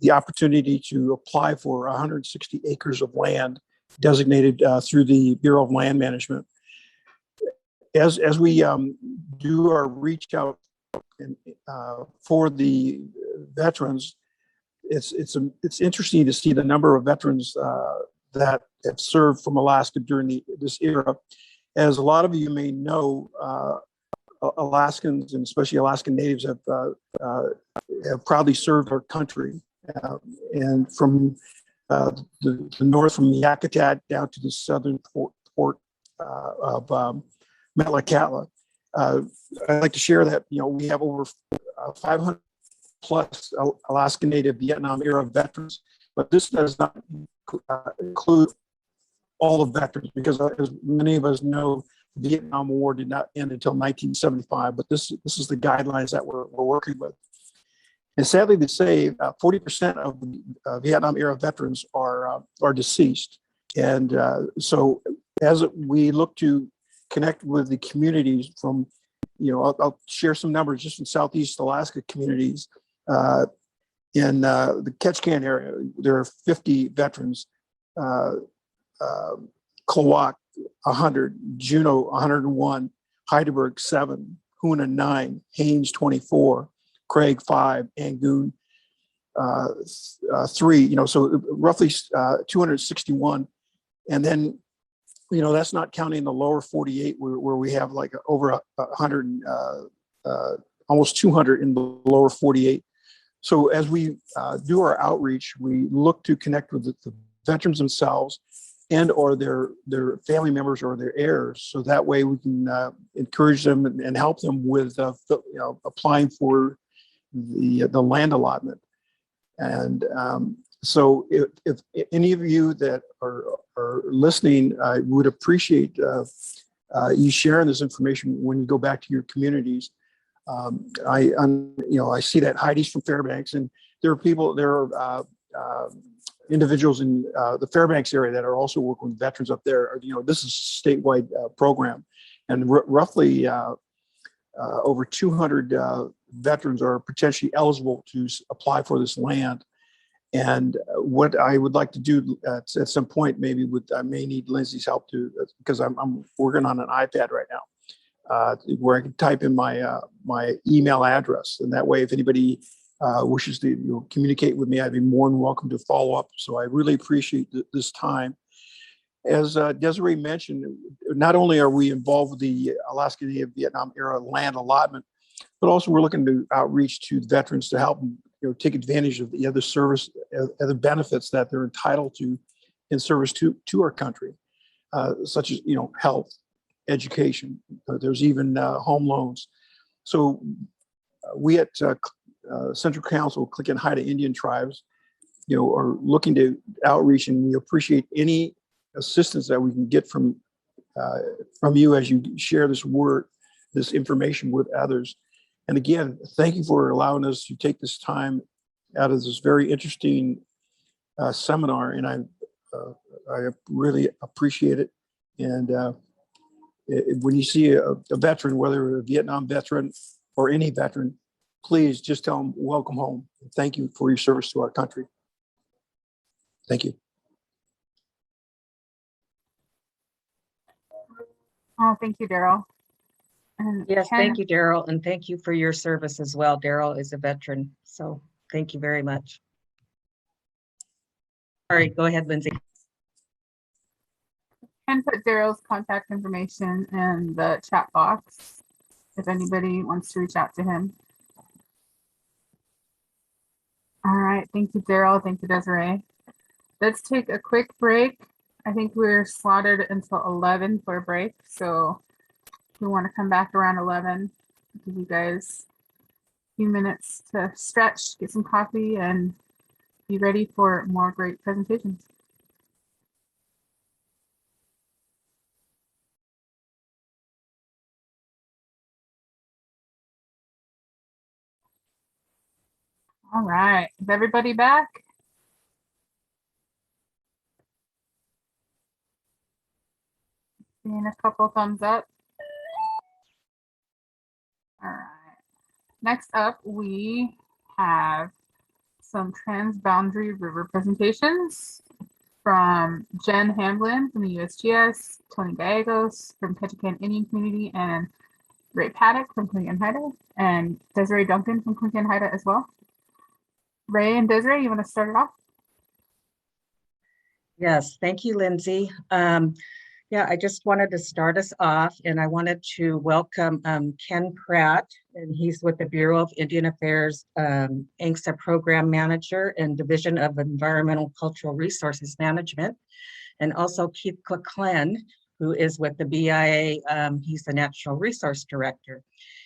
opportunity to apply for 160 acres of land designated through the Bureau of Land Management. As we do our reach out for the veterans, it's interesting to see the number of veterans that have served from Alaska during this era. As a lot of you may know, Alaskans and especially Alaskan Natives have proudly served our country, and from the north from Yakutat down to the southern port of Metlakatla. I'd like to share that we have over 500 plus Alaska Native Vietnam era veterans, but this does not include all the veterans, because as many of us know, the Vietnam War did not end until 1975, but this is the guidelines that we're working with. And sadly to say, 40% of the Vietnam era veterans are deceased. And so as we look to connect with the communities from, I'll share some numbers just in Southeast Alaska communities. In the Ketchikan area, there are 50 veterans, Klawock 100, Juneau 101, Heidelberg 7, Hoona 9, Haines 24, Craig 5, Angoon 3, so roughly 261. And then, that's not counting the lower 48 where we have like over 100, almost 200 in the lower 48. So as we do our outreach, we look to connect with the veterans themselves and or their family members or their heirs. So that way we can encourage them and help them with applying for the land allotment. And so if any of you that are listening, I would appreciate you sharing this information when you go back to your communities. I see that Heidi's from Fairbanks, and there are individuals in the Fairbanks area that are also working with veterans up there. This is a statewide program, and roughly over 200 veterans are potentially eligible to apply for this land. And what I would like to do at some point, maybe I may need Lindsay's help too, because I'm working on an iPad right now, where I can type in my email address, and that way, if anybody wishes to communicate with me, I'd be more than welcome to follow up. So I really appreciate this time. As Desiree mentioned, not only are we involved with the Alaska Native Vietnam era land allotment, but also we're looking to outreach to veterans to help them take advantage of the other benefits that they're entitled to in service to our country. such as, health, education. There's even home loans. So we at Central Council, Click and Haida Indian Tribes, are looking to outreach, and we appreciate any assistance that we can get from you as you share this information with others. And again, thank you for allowing us to take this time out of this very interesting seminar, and I really appreciate it. And when you see a veteran, whether a Vietnam veteran or any veteran, please just tell them welcome home. Thank you for your service to our country. Thank you. Oh, thank you, Daryl. Yes, thank you, Daryl, and thank you for your service as well. Daryl is a veteran, so thank you very much. All right, go ahead, Lindsay. Can put Daryl's contact information in the chat box if anybody wants to reach out to him. All right, thank you, Daryl. Thank you, Desiree. Let's take a quick break. I think we're slotted until 11 for a break, so we want to come back around 11, give you guys a few minutes to stretch, get some coffee, and be ready for more great presentations. All right, is everybody back? Seeing a couple thumbs up. All right. Next up, we have some transboundary river presentations from Jen Hamblin from the USGS, Tony Gallegos from Ketchikan Indian Community, and Ray Paddock from Click and Haida, and Desiree Duncan from Click and Haida as well. Ray and Desiree, you want to start it off? Yes, thank you, Lindsay. Yeah, I just wanted to start us off, and I wanted to welcome Ken Pratt, and he's with the Bureau of Indian Affairs, ANCSA Program Manager and Division of Environmental Cultural Resources Management, and also Keith Cleclen, who is with the BIA. He's the Natural Resource Director.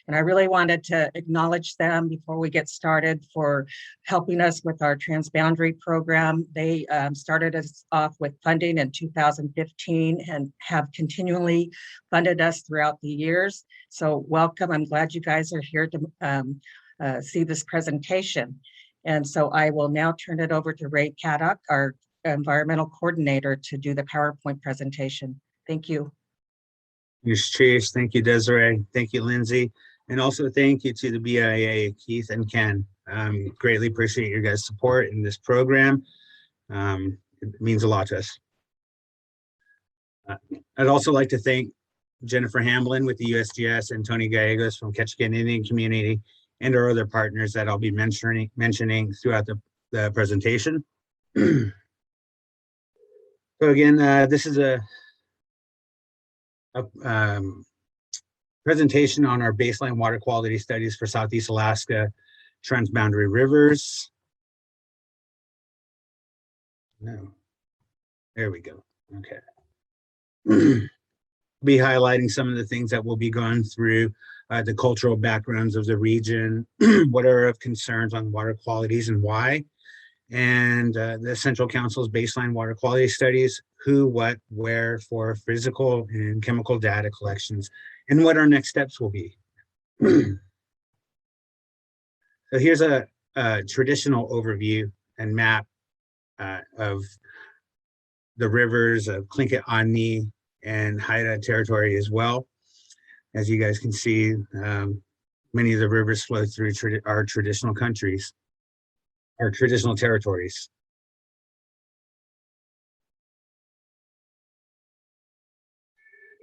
And I really wanted to acknowledge them before we get started for helping us with our transboundary program. They started us off with funding in 2015 and have continually funded us throughout the years. So welcome. I'm glad you guys are here to see this presentation. And so I will now turn it over to Ray Paddock, our environmental coordinator, to do the PowerPoint presentation. Thank you. Gunalchéesh, thank you, Desiree. Thank you, Lindsay. And also thank you to the BIA, Keith and Ken. Greatly appreciate your guys' support in this program. It means a lot to us. I'd also like to thank Jennifer Hamblin with the USGS and Tony Gallegos from Ketchikan Indian Community and our other partners that I'll be mentioning throughout the presentation. So again, this is a presentation on our baseline water quality studies for Southeast Alaska transboundary rivers. No, there we go. Okay. Be highlighting some of the things that we'll be going through, the cultural backgrounds of the region, what are of concerns on water qualities and why, and the Central Council's baseline water quality studies, who, what, where for physical and chemical data collections, and what our next steps will be. So here's a traditional overview and map of the rivers of Tlingit, Ani, and Haida territory as well. As you guys can see, many of the rivers flow through our traditional countries, our traditional territories.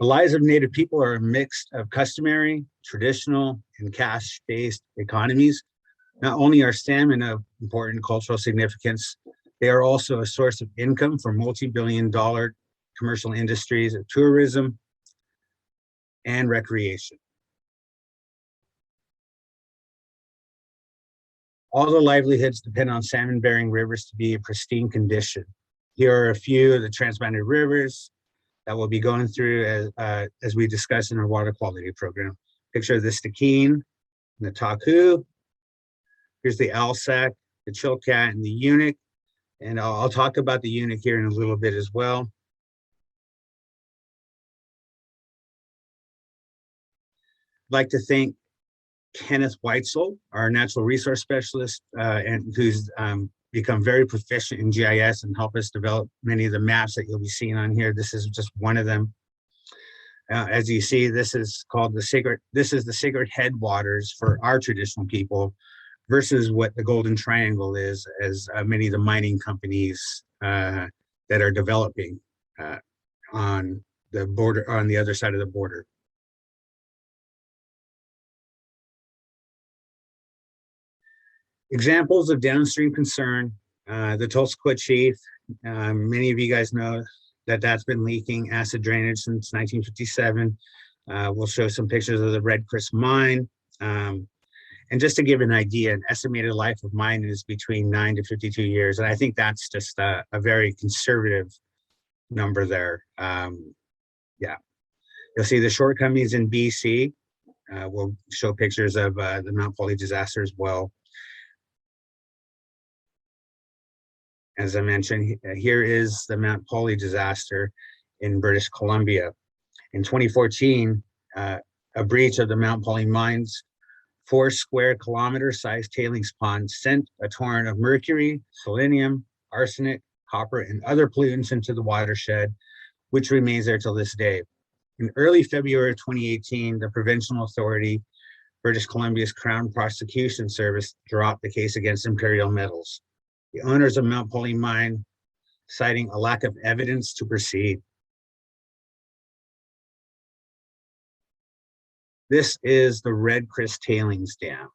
The lives of Native people are a mix of customary, traditional, and caste-based economies. Not only are salmon of important cultural significance, they are also a source of income for multi-billion-dollar commercial industries of tourism and recreation. All the livelihoods depend on salmon-bearing rivers to be in pristine condition. Here are a few of the transboundary rivers that we'll be going through as we discuss in our water quality program. Picture of the Stikine, the Taku. Here's the Alsek, the Chilkat, and the Eunuch. And I'll talk about the Eunuch here in a little bit as well. I'd like to thank Kenneth Weitzel, our natural resource specialist, and who's become very proficient in GIS and helped us develop many of the maps that you'll be seeing on here. This is just one of them. As you see, this is called the sacred headwaters for our traditional people versus what the Golden Triangle is, as many of the mining companies that are developing on the border, on the other side of the border. Examples of downstream concern, the Tulsa Chief, many of you guys know that that's been leaking acid drainage since 1957. We'll show some pictures of the Red Chris mine. And just to give an idea, an estimated life of mine is between 9 to 52 years. And I think that's just a very conservative number there. Yeah, you'll see the shortcomings in BC. We'll show pictures of the Mount Polley disaster as well. As I mentioned, here is the Mount Polley disaster in British Columbia. In 2014, a breach of the Mount Polley mines 4 square kilometer sized tailings pond sent a torrent of mercury, selenium, arsenic, copper, and other pollutants into the watershed, which remains there till this day. In early February of 2018, the Provincial Authority, British Columbia's Crown Prosecution Service, dropped the case against Imperial Metals, the owners of Mount Polley mine, citing a lack of evidence to proceed. This is the Red Chris Tailings Dam.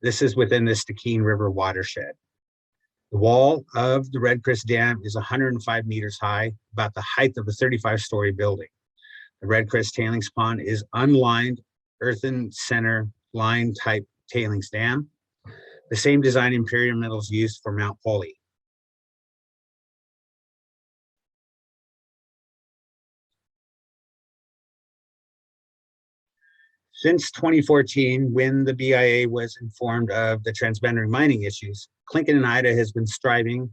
This is within the Stikine River watershed. The wall of the Red Chris Dam is 105 meters high, about the height of a 35-story building. The Red Chris Tailings Pond is unlined, earthen center line type tailings dam, the same design Imperial Metals used for Mount Polley. Since 2014, when the BIA was informed of the transboundary mining issues, Clinton and Ida has been striving,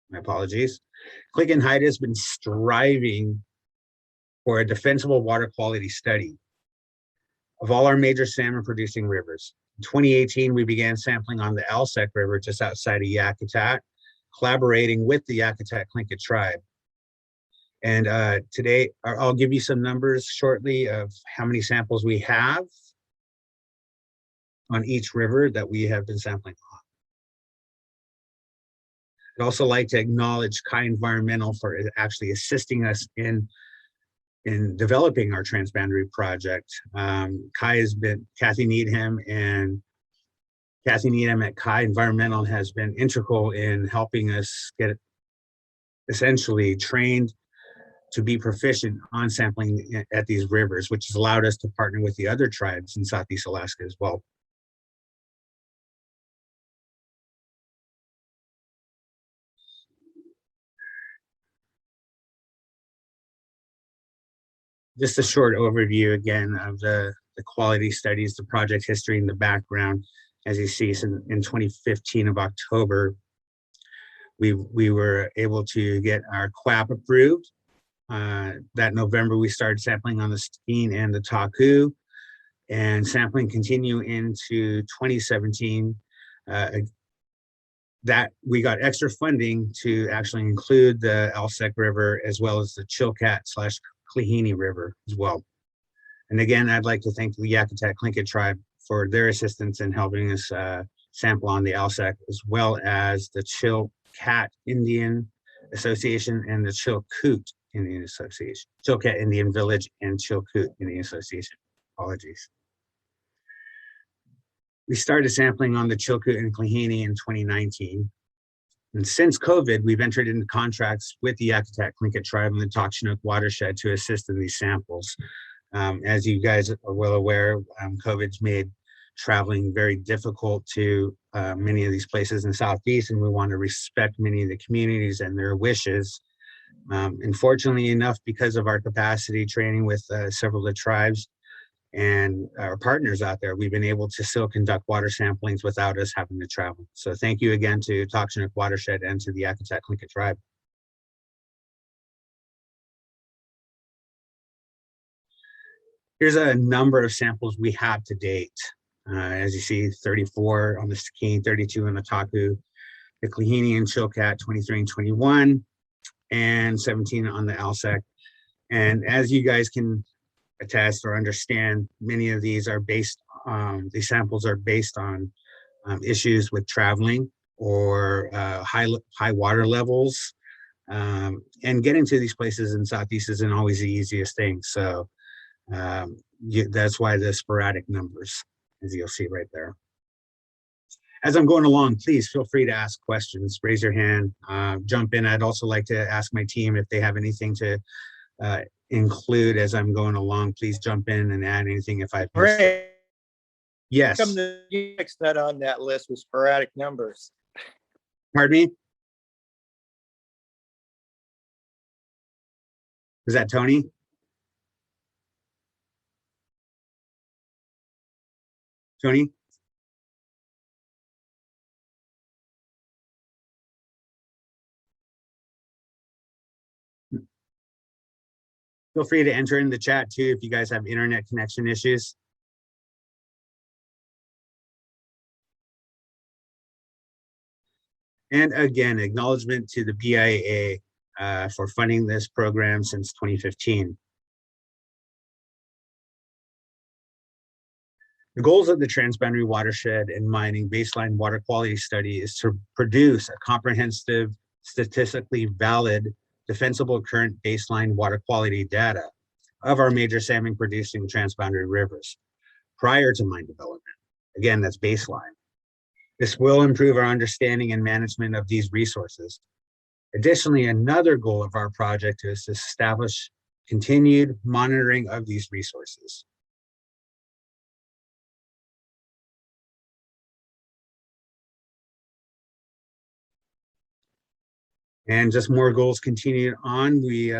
my apologies. Clinton and Ida has been striving for a defensible water quality study of all our major salmon producing rivers. In 2018, we began sampling on the Alsek River just outside of Yakutat, collaborating with the Yakutat Tlingit tribe. And today, I'll give you some numbers shortly of how many samples we have on each river that we have been sampling on. I'd also like to acknowledge Kai Environmental for actually assisting us in developing our transboundary project. Kai has been, Kathy Needham at Kai Environmental has been integral in helping us get essentially trained to be proficient on sampling at these rivers, which has allowed us to partner with the other tribes in Southeast Alaska as well. Just a short overview again of the quality studies, the project history, and the background. As you see, in 2015 of October, we were able to get our QAP approved. That November, we started sampling on the Stikine and the Taku, and sampling continue into 2017. That we got extra funding to actually include the Alsek River as well as the Chilkat/Klehini River as well. And again, I'd like to thank the Yakutat Tlingit tribe for their assistance in helping us sample on the Alsek, as well as the Chilkat Indian Association and the Chilkoot Indian Association, Chilkat Indian Village and Chilkoot Indian Association. Apologies. We started sampling on the Chilkoot and Klehini in 2019. And since COVID, we've entered into contracts with the Yakutat Tlingit tribe and the Chinook watershed to assist in these samples. As you guys are well aware, COVID's made traveling very difficult to many of these places in the Southeast, and we want to respect many of the communities and their wishes. Unfortunately enough, because of our capacity training with several of the tribes and our partners out there, we've been able to still conduct water samplings without us having to travel. So thank you again to Toxinic Watershed and to the Akatak-Tlingit tribe. Here's a number of samples we have to date. As you see, 34 on the Stikine, 32 on the Taku, the Klehini and Chilkat, 23 and 21, and 17 on the Alsek. And as you guys can attest or understand, many of these are based, these samples are based on issues with traveling or high water levels. And getting to these places in Southeast isn't always the easiest thing. So that's why the sporadic numbers, as you'll see right there. As I'm going along, please feel free to ask questions, raise your hand, jump in. I'd also like to ask my team if they have anything to include as I'm going along. Please jump in and add anything if I've missed it. Yes. Come the next that on that list with sporadic numbers. Pardon me? Is that Tony? Tony? Feel free to enter in the chat too if you guys have internet connection issues. And again, acknowledgement to the BIA for funding this program since 2015. The goals of the Transboundary Watershed and Mining Baseline Water Quality Study is to produce a comprehensive, statistically valid, defensible current baseline water quality data of our major salmon producing transboundary rivers prior to mine development. Again, that's baseline. This will improve our understanding and management of these resources. Additionally, another goal of our project is to establish continued monitoring of these resources. And just more goals continued on. We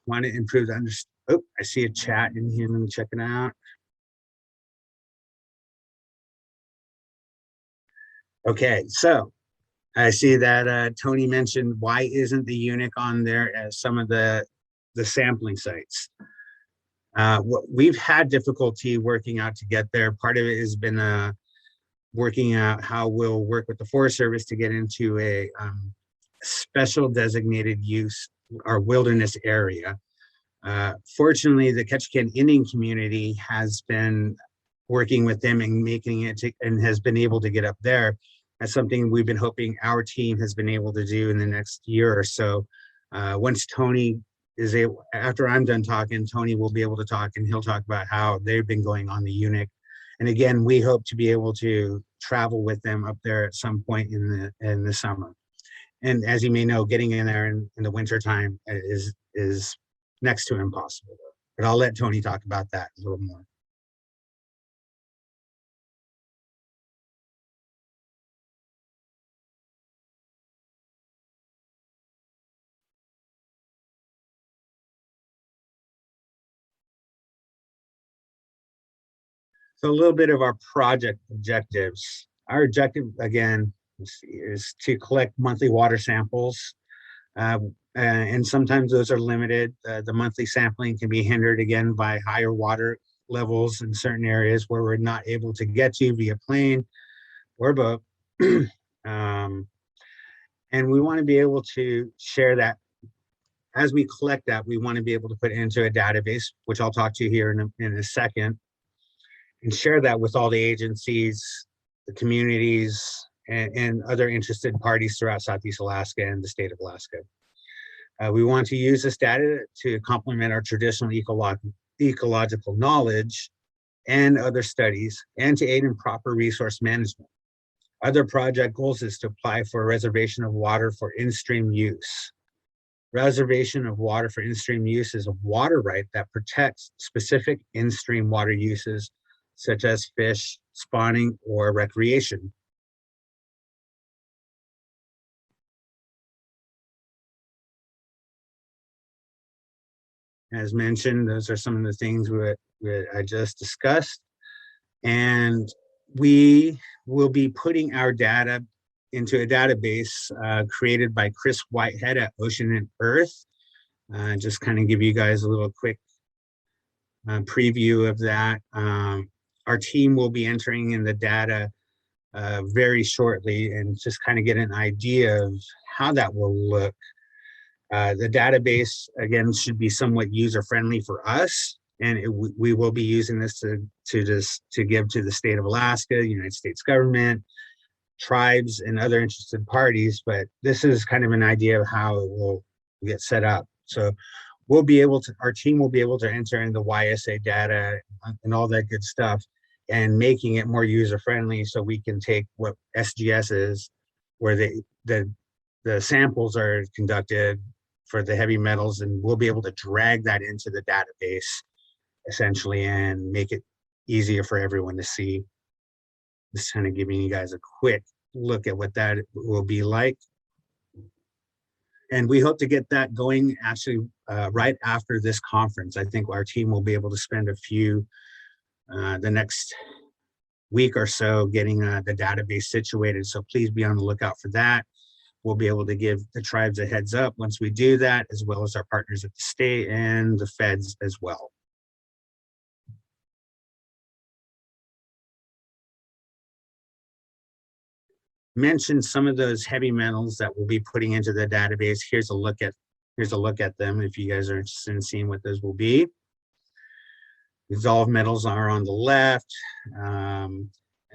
want to improve the understanding. Oh, I see a chat in here. Let me check it out. Okay, so I see that Tony mentioned why isn't the UNIC on there as some of the sampling sites. We've had difficulty working out to get there. Part of it has been working out how we'll work with the Forest Service to get into a special designated use, our wilderness area. Fortunately, the Ketchikan Indian community has been working with them and making it and has been able to get up there. That's something we've been hoping our team has been able to do in the next year or so. Once Tony is able, after I'm done talking, Tony will be able to talk and he'll talk about how they've been going on the UNIC. And again, we hope to be able to travel with them up there at some point in the summer. And as you may know, getting in there in the winter time is next to impossible. But I'll let Tony talk about that a little more. So a little bit of our project objectives. Our objective, again, is to collect monthly water samples. And sometimes those are limited. The monthly sampling can be hindered again by higher water levels in certain areas where we're not able to get to via plane or boat. And we want to be able to share that. As we collect that, we want to be able to put it into a database, which I'll talk to you here in a second, and share that with all the agencies, the communities, and other interested parties throughout Southeast Alaska and the state of Alaska. We want to use this data to complement our traditional ecological knowledge and other studies, and to aid in proper resource management. Other project goals is to apply for a reservation of water for in-stream use. Reservation of water for in-stream use is a water right that protects specific in-stream water uses, such as fish, spawning, or recreation. As mentioned, those are some of the things that I just discussed. And we will be putting our data into a database created by Chris Whitehead at Ocean and Earth. Just kind of give you guys a little quick preview of that. Our team will be entering in the data very shortly and just kind of get an idea of how that will look. The database, again, should be somewhat user-friendly for us, and we will be using this to give to the state of Alaska, United States government, tribes, and other interested parties. But this is kind of an idea of how it will get set up. So we'll be able to, our team will be able to enter in the YSA data and all that good stuff, and making it more user-friendly so we can take what SGS is, where the samples are conducted for the heavy metals, and we'll be able to drag that into the database essentially and make it easier for everyone to see. Just kind of giving you guys a quick look at what that will be like. And we hope to get that going actually right after this conference. I think our team will be able to spend a few, the next week or so getting the database situated. So please be on the lookout for that. We'll be able to give the tribes a heads up once we do that, as well as our partners at the state and the feds as well. Mention some of those heavy metals that we'll be putting into the database. Here's a look at them if you guys are interested in seeing what those will be. Dissolved metals are on the left.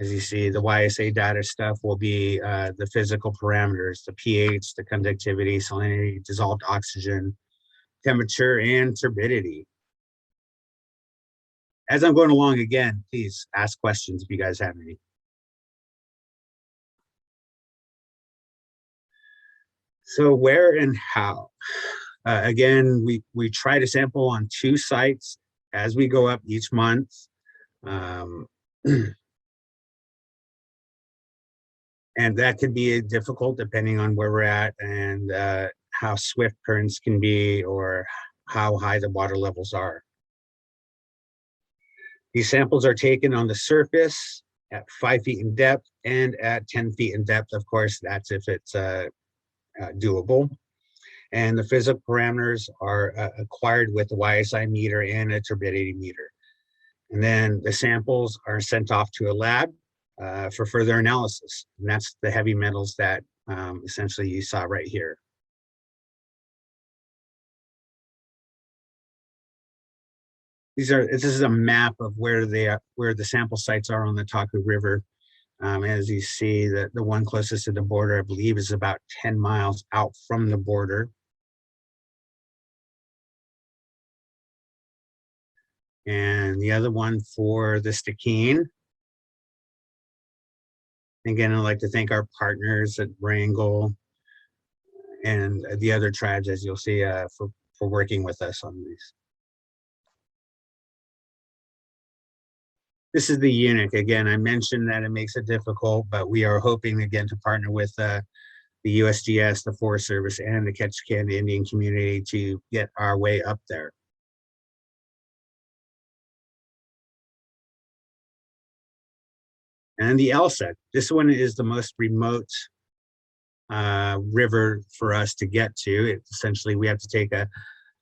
As you see, the YSA data stuff will be the physical parameters, the pH, the conductivity, salinity, dissolved oxygen, temperature, and turbidity. As I'm going along again, please ask questions if you guys have any. So where and how? Again, we try to sample on 2 sites as we go up each month. And that could be difficult depending on where we're at and how swift currents can be or how high the water levels are. These samples are taken on the surface at 5 feet in depth and at 10 feet in depth. Of course, that's if it's doable. And the physical parameters are acquired with the YSI meter and a turbidity meter. And then the samples are sent off to a lab for further analysis. And that's the heavy metals that essentially you saw right here. This is a map of where the sample sites are on the Taku River. As you see, the one closest to the border, I believe, is about 10 miles out from the border. And the other one for the Stikine. Again, I'd like to thank our partners at Wrangell and the other tribes, as you'll see, for working with us on these. This is the unit. Again, I mentioned that it makes it difficult, but we are hoping again to partner with the USGS, the Forest Service, and the Ketchikan Indian community to get our way up there. And the LSEC, this one is the most remote river for us to get to. Essentially, we have to take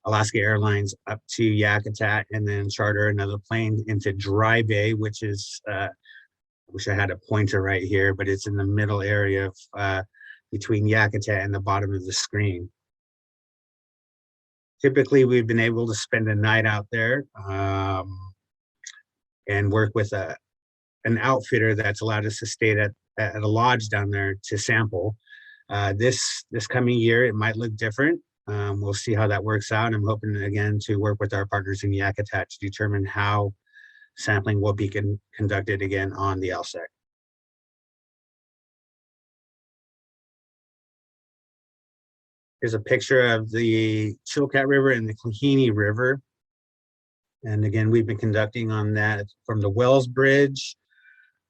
Alaska Airlines up to Yakutat and then charter another plane into Dry Bay, which is, I wish I had a pointer right here, but it's in the middle area of between Yakutat and the bottom of the screen. Typically, we've been able to spend a night out there and work with an outfitter that's allowed us to stay at a lodge down there to sample. This coming year, it might look different. We'll see how that works out. I'm hoping again to work with our partners in Yakutat to determine how sampling will be conducted again on the LSEC. Here's a picture of the Chilkat River and the Klahini River. And again, we've been conducting on that from the Wells Bridge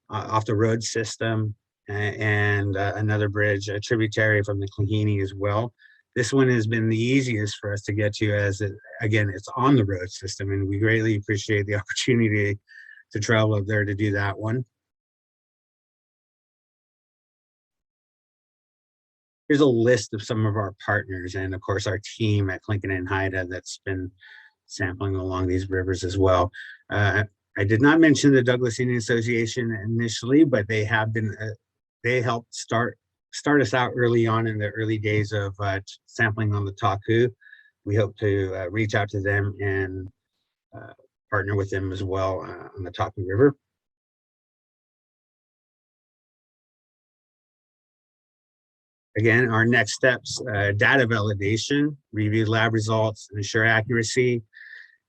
off the road system, and another bridge, a tributary from the Klahini as well. This one has been the easiest for us to get to, as again, it's on the road system, and we greatly appreciate the opportunity to travel up there to do that one. Here's a list of some of our partners, and of course our team at Lincoln and Háw'aa that's been sampling along these rivers as well. I did not mention the Douglas Indian Association initially, but they have been, they helped start us out early on in the early days of sampling on the Taku. We hope to reach out to them and partner with them as well on the Taku River. Again, our next steps, data validation, review lab results, ensure accuracy,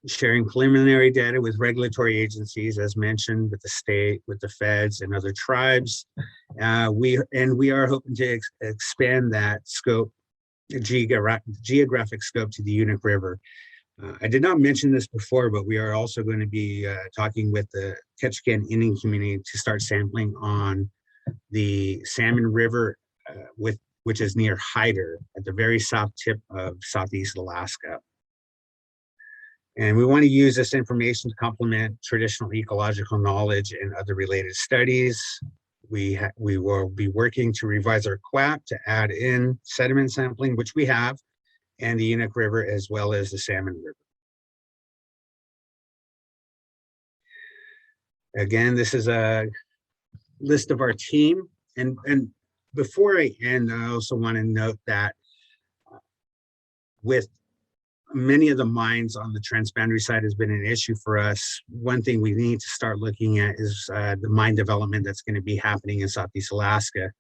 sharing preliminary data with regulatory agencies, as mentioned, with the state, with the feds and other tribes. We are hoping to expand that scope, geographic scope to the Unique River. I did not mention this before, but we are also going to be talking with the Ketchikan Indian community to start sampling on the Salmon River, which is near Hyder at the very south tip of Southeast Alaska. And we want to use this information to complement traditional ecological knowledge and other related studies. We will be working to revise our QAP to add in sediment sampling, which we have, and the Unique River as well as the Salmon River. Again, this is a list of our team. And before I end, I also want to note that with many of the mines on the transboundary side has been an issue for us. One thing we need to start looking at is the mine development that's going to be happening in Southeast Alaska.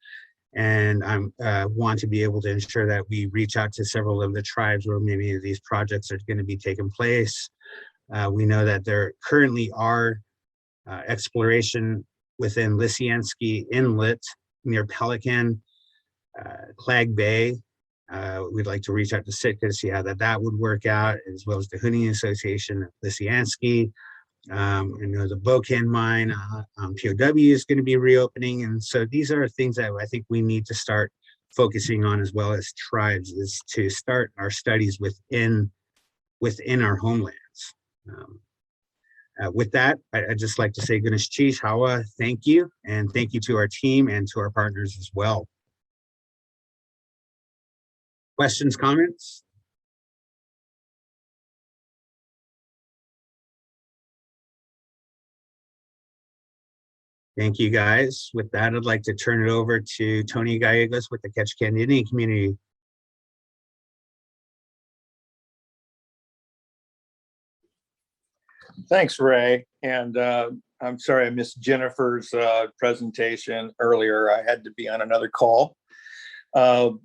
And I want to be able to ensure that we reach out to several of the tribes where many of these projects are going to be taking place. We know that there currently are exploration within Lisiansky Inlet near Pelican, Clag Bay. We'd like to reach out to Sitka to see how that would work out, as well as the Hunting Association of Lisiansky. I know the Bocan mine, POW is going to be reopening. And so these are things that I think we need to start focusing on, as well as tribes, is to start our studies within our homelands. With that, I'd just like to say Gunalchéesh, Háw'aa, thank you. And thank you to our team and to our partners as well. Questions, comments? Thank you, guys. With that, I'd like to turn it over to Tony Gallegos with the Ketchikan Indian community. Thanks, Ray. And I'm sorry I missed Jennifer's presentation earlier. I had to be on another call. And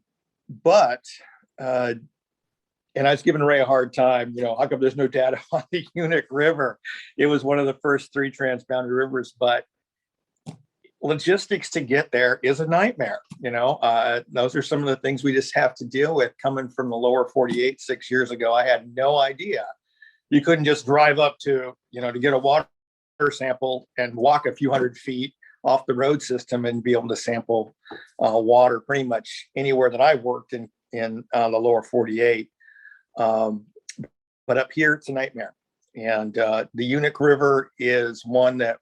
I was giving Ray a hard time, how come there's no data on the Unique River? It was one of the first 3 transboundary rivers, but logistics to get there is a nightmare. Those are some of the things we just have to deal with. Coming from the lower 48 6 years ago, I had no idea. You couldn't just drive up to get a water sample and walk a few hundred feet off the road system and be able to sample water pretty much anywhere that I worked in the lower 48. But up here, it's a nightmare. And the Unique River is one that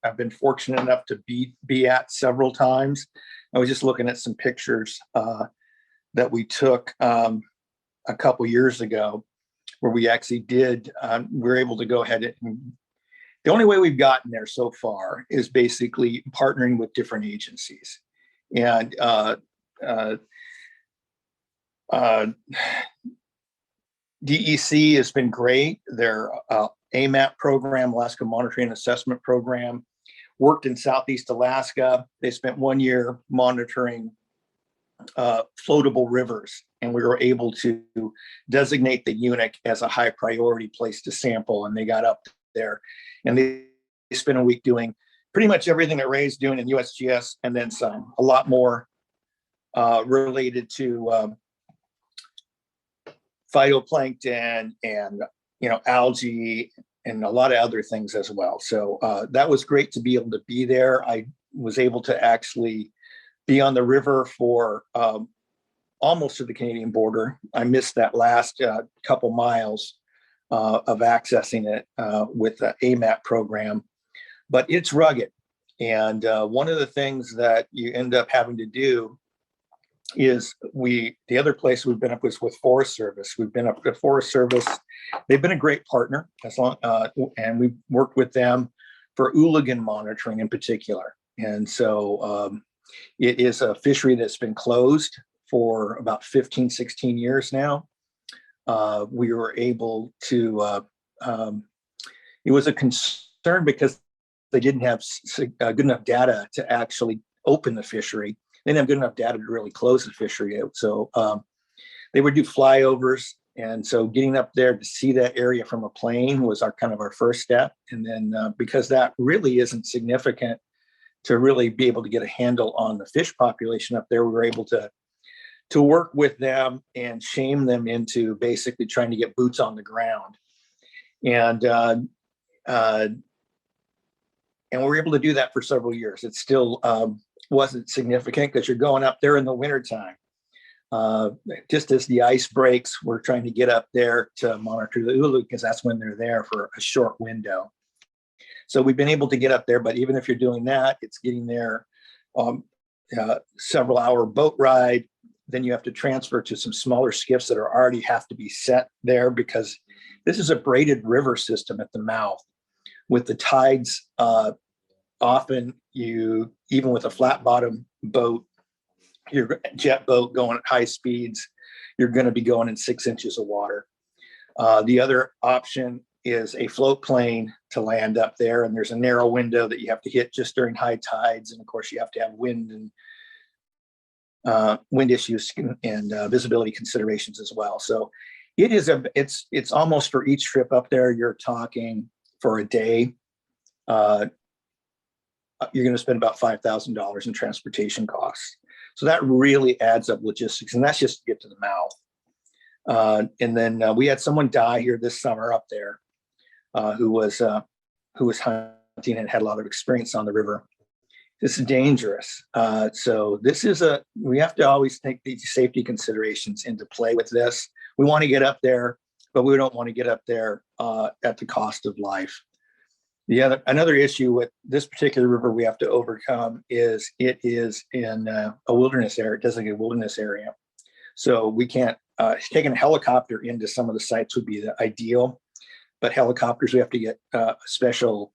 I've been fortunate enough to be at several times. I was just looking at some pictures that we took a couple years ago, where we actually did, we were able to go ahead and the only way we've gotten there so far is basically partnering with different agencies. And DEC has been great. Their AMAP program, Alaska Monitoring and Assessment Program, worked in Southeast Alaska. They spent 1 year monitoring floatable rivers, and we were able to designate the Unique as a high priority place to sample. And they got up there and they spent a week doing pretty much everything that Ray's doing in USGS, and then some, a lot more related to phytoplankton and algae and a lot of other things as well. So that was great to be able to be there. I was able to actually be on the river for almost to the Canadian border. I missed that last couple miles of accessing it with the AMAP program, but it's rugged. And one of the things that you end up having to do is the other place we've been up was with Forest Service. We've been up with Forest Service. They've been a great partner and we've worked with them for ooligan monitoring in particular. And so it is a fishery that's been closed for about 15, 16 years now. We were able to, it was a concern because they didn't have good enough data to actually open the fishery. They didn't have good enough data to really close the fishery out. So they would do flyovers. And so getting up there to see that area from a plane was our first step. And then because that really isn't significant to really be able to get a handle on the fish population up there, we were able to work with them and shame them into basically trying to get boots on the ground. And we were able to do that for several years. It still wasn't significant because you're going up there in the wintertime. Just as the ice breaks, we're trying to get up there to monitor the ulu because that's when they're there for a short window. So we've been able to get up there, but even if you're doing that, it's getting there several hour boat ride. Then you have to transfer to some smaller skiffs that already have to be set there because this is a braided river system at the mouth. With the tides, often even with a flat bottom boat, your jet boat going at high speeds, you're going to be going in 6 inches of water. The other option is a float plane to land up there, and there's a narrow window that you have to hit just during high tides, and of course you have to have wind issues and visibility considerations as well. So it's almost for each trip up there, you're talking for a day, you're going to spend about $5,000 in transportation costs. So that really adds up logistics, and that's just to get to the mouth. And then we had someone die here this summer up there who was hunting and had a lot of experience on the river. This is dangerous. So we have to always take these safety considerations into play with this. We want to get up there, but we don't want to get up there at the cost of life. Another issue with this particular river we have to overcome is it is in a wilderness area, designated wilderness area. So we can't, taking a helicopter into some of the sites would be the ideal, but helicopters, we have to get a special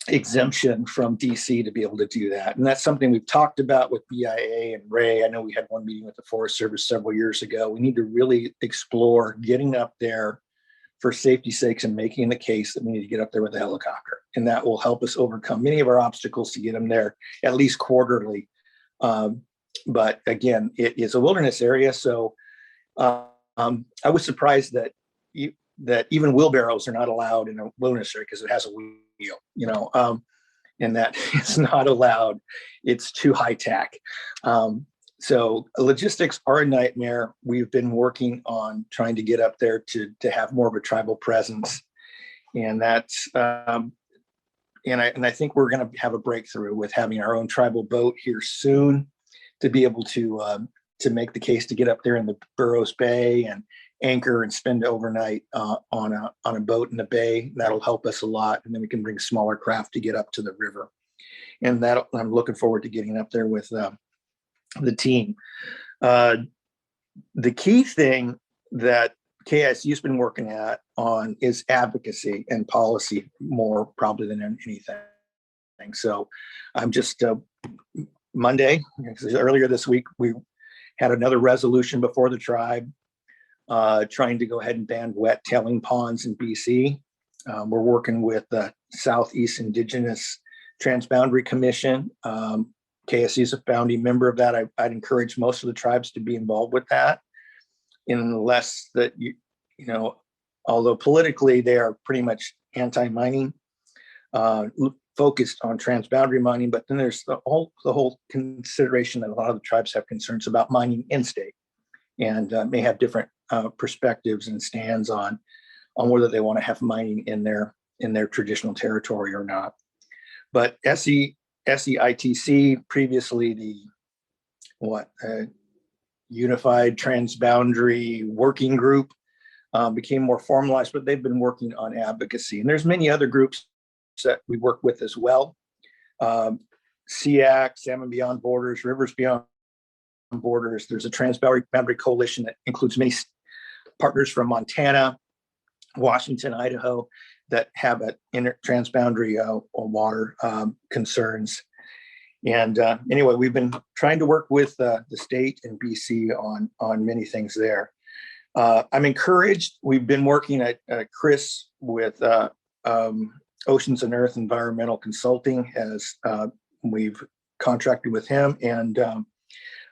exemption from DC to be able to do that. And that's something we've talked about with BIA and Ray. I know we had one meeting with the Forest Service several years ago. We need to really explore getting up there for safety's sakes and making the case that we need to get up there with a helicopter. And that will help us overcome many of our obstacles to get them there at least quarterly. But again, it is a wilderness area. So I was surprised that even wheelbarrows are not allowed in a wilderness area because it has a wheel, and that is not allowed. It's too high tech. So logistics are a nightmare. We've been working on trying to get up there to have more of a tribal presence. And that's, and I think we're going to have a breakthrough with having our own tribal boat here soon to be able to make the case to get up there in the Burroughs Bay and anchor and spend overnight on a boat in the bay. That'll help us a lot. And then we can bring smaller craft to get up to the river. And I'm looking forward to getting up there with the team. The key thing that KIC's been working on is advocacy and policy more probably than anything. So I'm just Monday, earlier this week, we had another resolution before the tribe trying to go ahead and ban wet tailing ponds in BC. We're working with the Southeast Indigenous Transboundary Commission. KSC is a founding member of that. I'd encourage most of the tribes to be involved with that, unless that although politically they are pretty much anti-mining, focused on transboundary mining. But then there's the whole consideration that a lot of the tribes have concerns about mining in state, and may have different perspectives and stands on on whether they want to have mining in their traditional territory or not. But SEITC, previously the Unified Transboundary Working Group, became more formalized, but they've been working on advocacy. And there's many other groups that we work with as well. SEAC, Salmon Beyond Borders, Rivers Beyond Borders. There's a Transboundary Coalition that includes many partners from Montana, Washington, Idaho, that have transboundary water concerns. And anyway, we've been trying to work with the state and BC on many things there. I'm encouraged. We've been working at Chris with Oceans and Earth Environmental Consulting, as we've contracted with him. And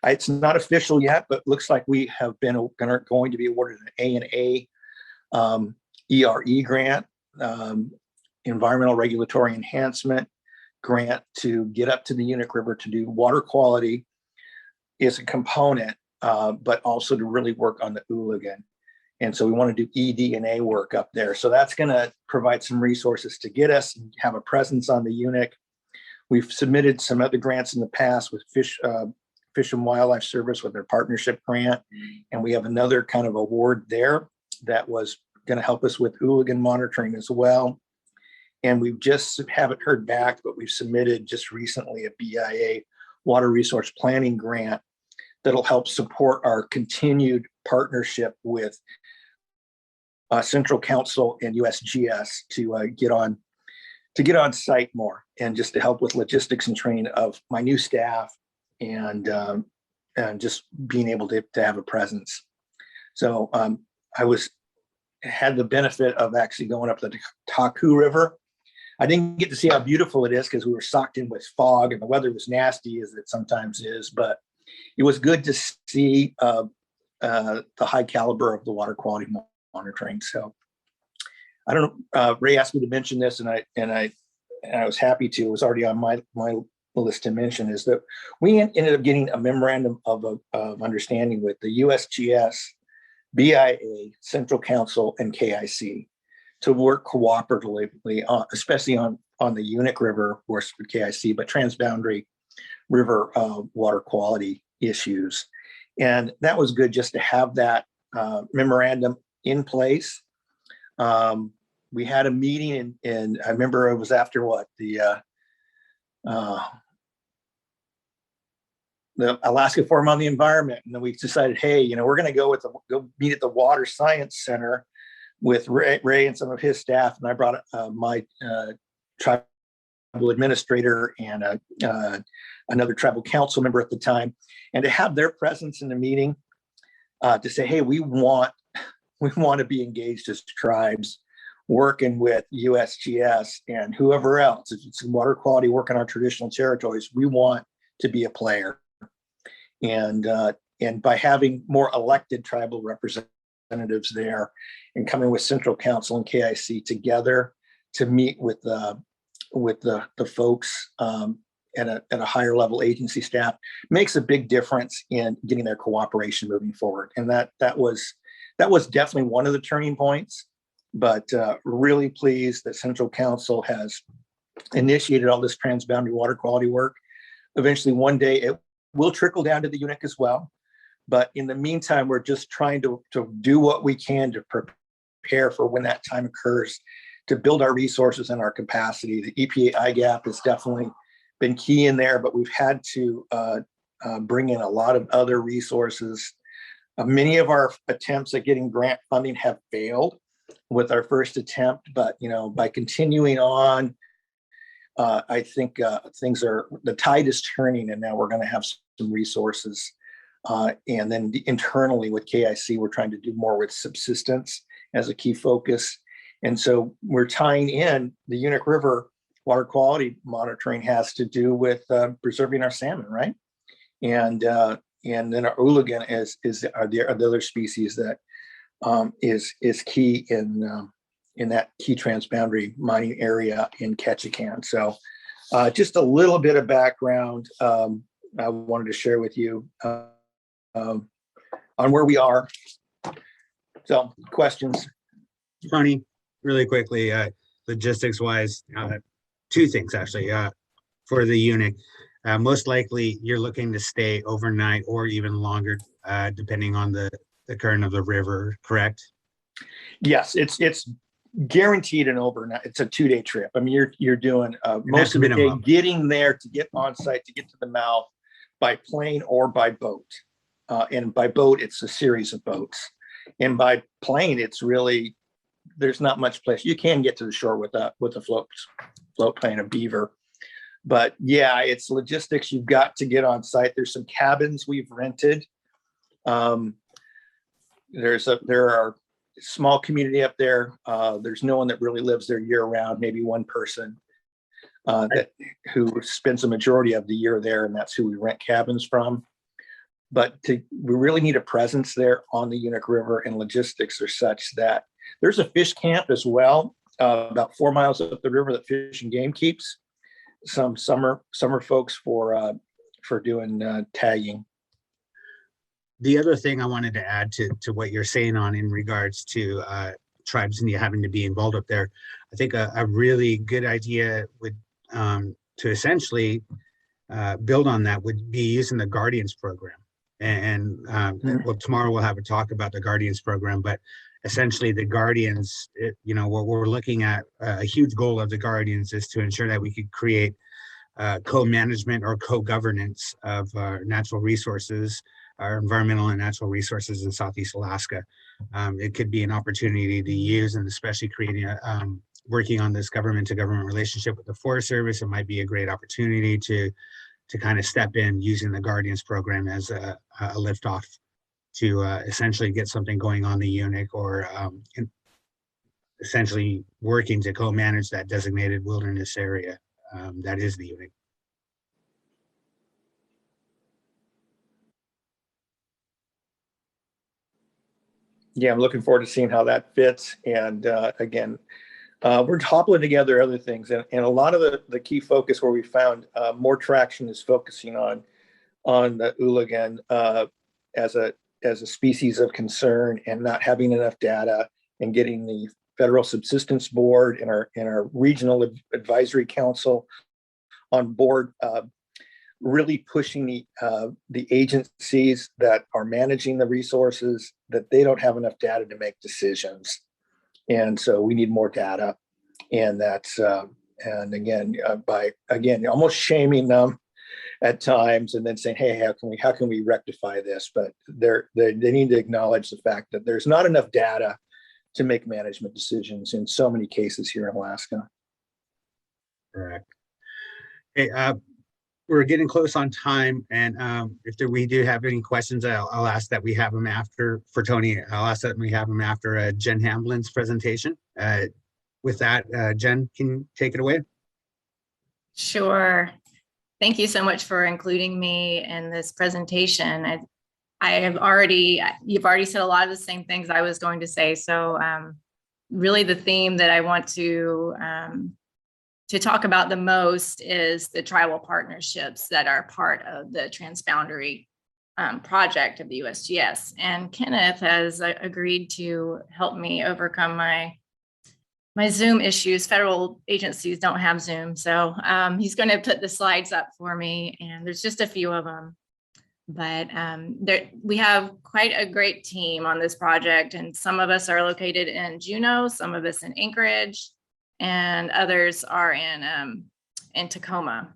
it's not official yet, but looks like we have been going to be awarded an A&A ERE grant, Environmental Regulatory Enhancement grant, to get up to the Unic River to do water quality is a component, but also to really work on the Ooligan. And so we want to do ED&A work up there. So that's going to provide some resources to get us and have a presence on the Unic. We've submitted some other grants in the past with Fish and Wildlife Service with their partnership grant. And we have another kind of award there that was going to help us with Ooligan monitoring as well. And we just haven't heard back, but we've submitted just recently a BIA water resource planning grant that'll help support our continued partnership with Central Council and USGS to get on site more, and just to help with logistics and training of my new staff, and just being able to have a presence. So I had the benefit of actually going up the Taku River. I didn't get to see how beautiful it is because we were socked in with fog and the weather was nasty, as it sometimes is, but it was good to see the high caliber of the water quality monitoring. So I don't know, Ray asked me to mention this, and I was happy to. It was already on my list to mention, is that we ended up getting a memorandum of understanding with the USGS, BIA, Central Council, and KIC to work cooperatively, especially on the Unic River, of course, with KIC, but transboundary river water quality issues. And that was good just to have that memorandum in place. We had a meeting, and I remember it was after the Alaska Forum on the Environment, and then we decided, hey, we're going to go meet at the Water Science Center with Ray and some of his staff, and I brought my tribal administrator and another tribal council member at the time, and to have their presence in the meeting to say, hey, we want to be engaged as tribes, working with USGS and whoever else. If it's water quality work in our traditional territories, we want to be a player. And by having more elected tribal representatives there, and coming with Central Council and KIC together to meet with the folks at a higher level agency staff, makes a big difference in getting their cooperation moving forward. And that was definitely one of the turning points. But really pleased that Central Council has initiated all this transboundary water quality work. Eventually, one day, it will trickle down to the Unic as well. But in the meantime, we're just trying to do what we can to prepare for when that time occurs, to build our resources and our capacity. The EPA IGAP has definitely been key in there, but we've had to bring in a lot of other resources. Many of our attempts at getting grant funding have failed with our first attempt, but by continuing on, I think the tide is turning, and now we're going to have some resources. And then internally with KIC, we're trying to do more with subsistence as a key focus. And so we're tying in the Unic River water quality monitoring has to do with preserving our salmon, right? And then our Ooligan are the other species that is key in that key transboundary mining area in Ketchikan. So just a little bit of background I wanted to share with you on where we are. So questions? Tony, really quickly, logistics wise, two things actually, for the unit. Most likely you're looking to stay overnight or even longer, depending on the current of the river, correct? Yes, it's guaranteed an overnight. It's a 2-day trip. I mean, you're doing most of the day minimum. getting there to get on site, to get to the mouth by plane or by boat. And by boat, it's a series of boats. And by plane, it's really, there's not much place. You can get to the shore with a float plane, a beaver. But yeah, it's logistics. You've got to get on site. There's some cabins we've rented. There are small community up there. There's no one that really lives there year round, maybe one person who spends a majority of the year there, and that's who we rent cabins from. But we really need a presence there on the Unic River, and logistics are such that there's a fish camp as well, about 4 miles up the river that Fish and Game keeps. Some summer folks for doing tagging. The other thing I wanted to add to what you're saying on in regards to tribes and you having to be involved up there, I think a really good idea would to essentially build on that would be using the Guardians program. And well, tomorrow we'll have a talk about the Guardians program, but essentially the Guardians, what we're looking at, a huge goal of the Guardians is to ensure that we could create co-management or co-governance of our natural resources, our environmental and natural resources in Southeast Alaska. It could be an opportunity to use, and especially creating working on this government to government relationship with the Forest Service. It might be a great opportunity to kind of step in using the Guardians program as a liftoff to essentially get something going on the Unic, or essentially working to co-manage that designated wilderness area that is the Unic. Yeah, I'm looking forward to seeing how that fits. And again, we're toppling together other things, and a lot of the key focus where we found more traction is focusing on the Ooligan as a species of concern, and not having enough data, and getting the Federal Subsistence Board and our Regional Advisory Council on board, really pushing the agencies that are managing the resources, that they don't have enough data to make decisions. And so we need more data. And that's, and again, almost shaming them at times, and then saying, hey, how can we rectify this? But they need to acknowledge the fact that there's not enough data to make management decisions in so many cases here in Alaska. Correct. Hey, we're getting close on time, and if we do have any questions, I'll ask that we have them after, for Tony, I'll ask that we have them after Jen Hamblin's presentation. With that, Jen, can you take it away? Sure. Thank you so much for including me in this presentation. you've already said a lot of the same things I was going to say. So really the theme that I want to talk about the most is the tribal partnerships that are part of the transboundary project of the USGS. And Kenneth has agreed to help me overcome my Zoom issues. Federal agencies don't have Zoom. So he's going to put the slides up for me, and there's just a few of them. But we have quite a great team on this project, and some of us are located in Juneau, some of us in Anchorage, and others are in Tacoma.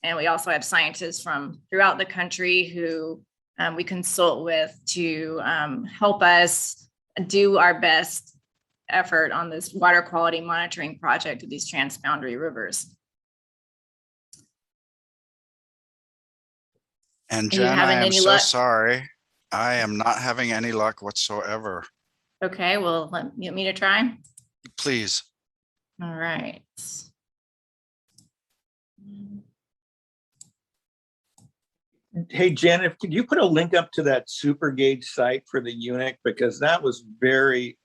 And we also have scientists from throughout the country who we consult with to help us do our best effort on this water quality monitoring project of these transboundary rivers. And Jen, I am so sorry. I am not having any luck whatsoever. Okay, well, you want me to try? Please. All right. Hey, Jen, could you put a link up to that super gauge site for the Unic? Because that was very,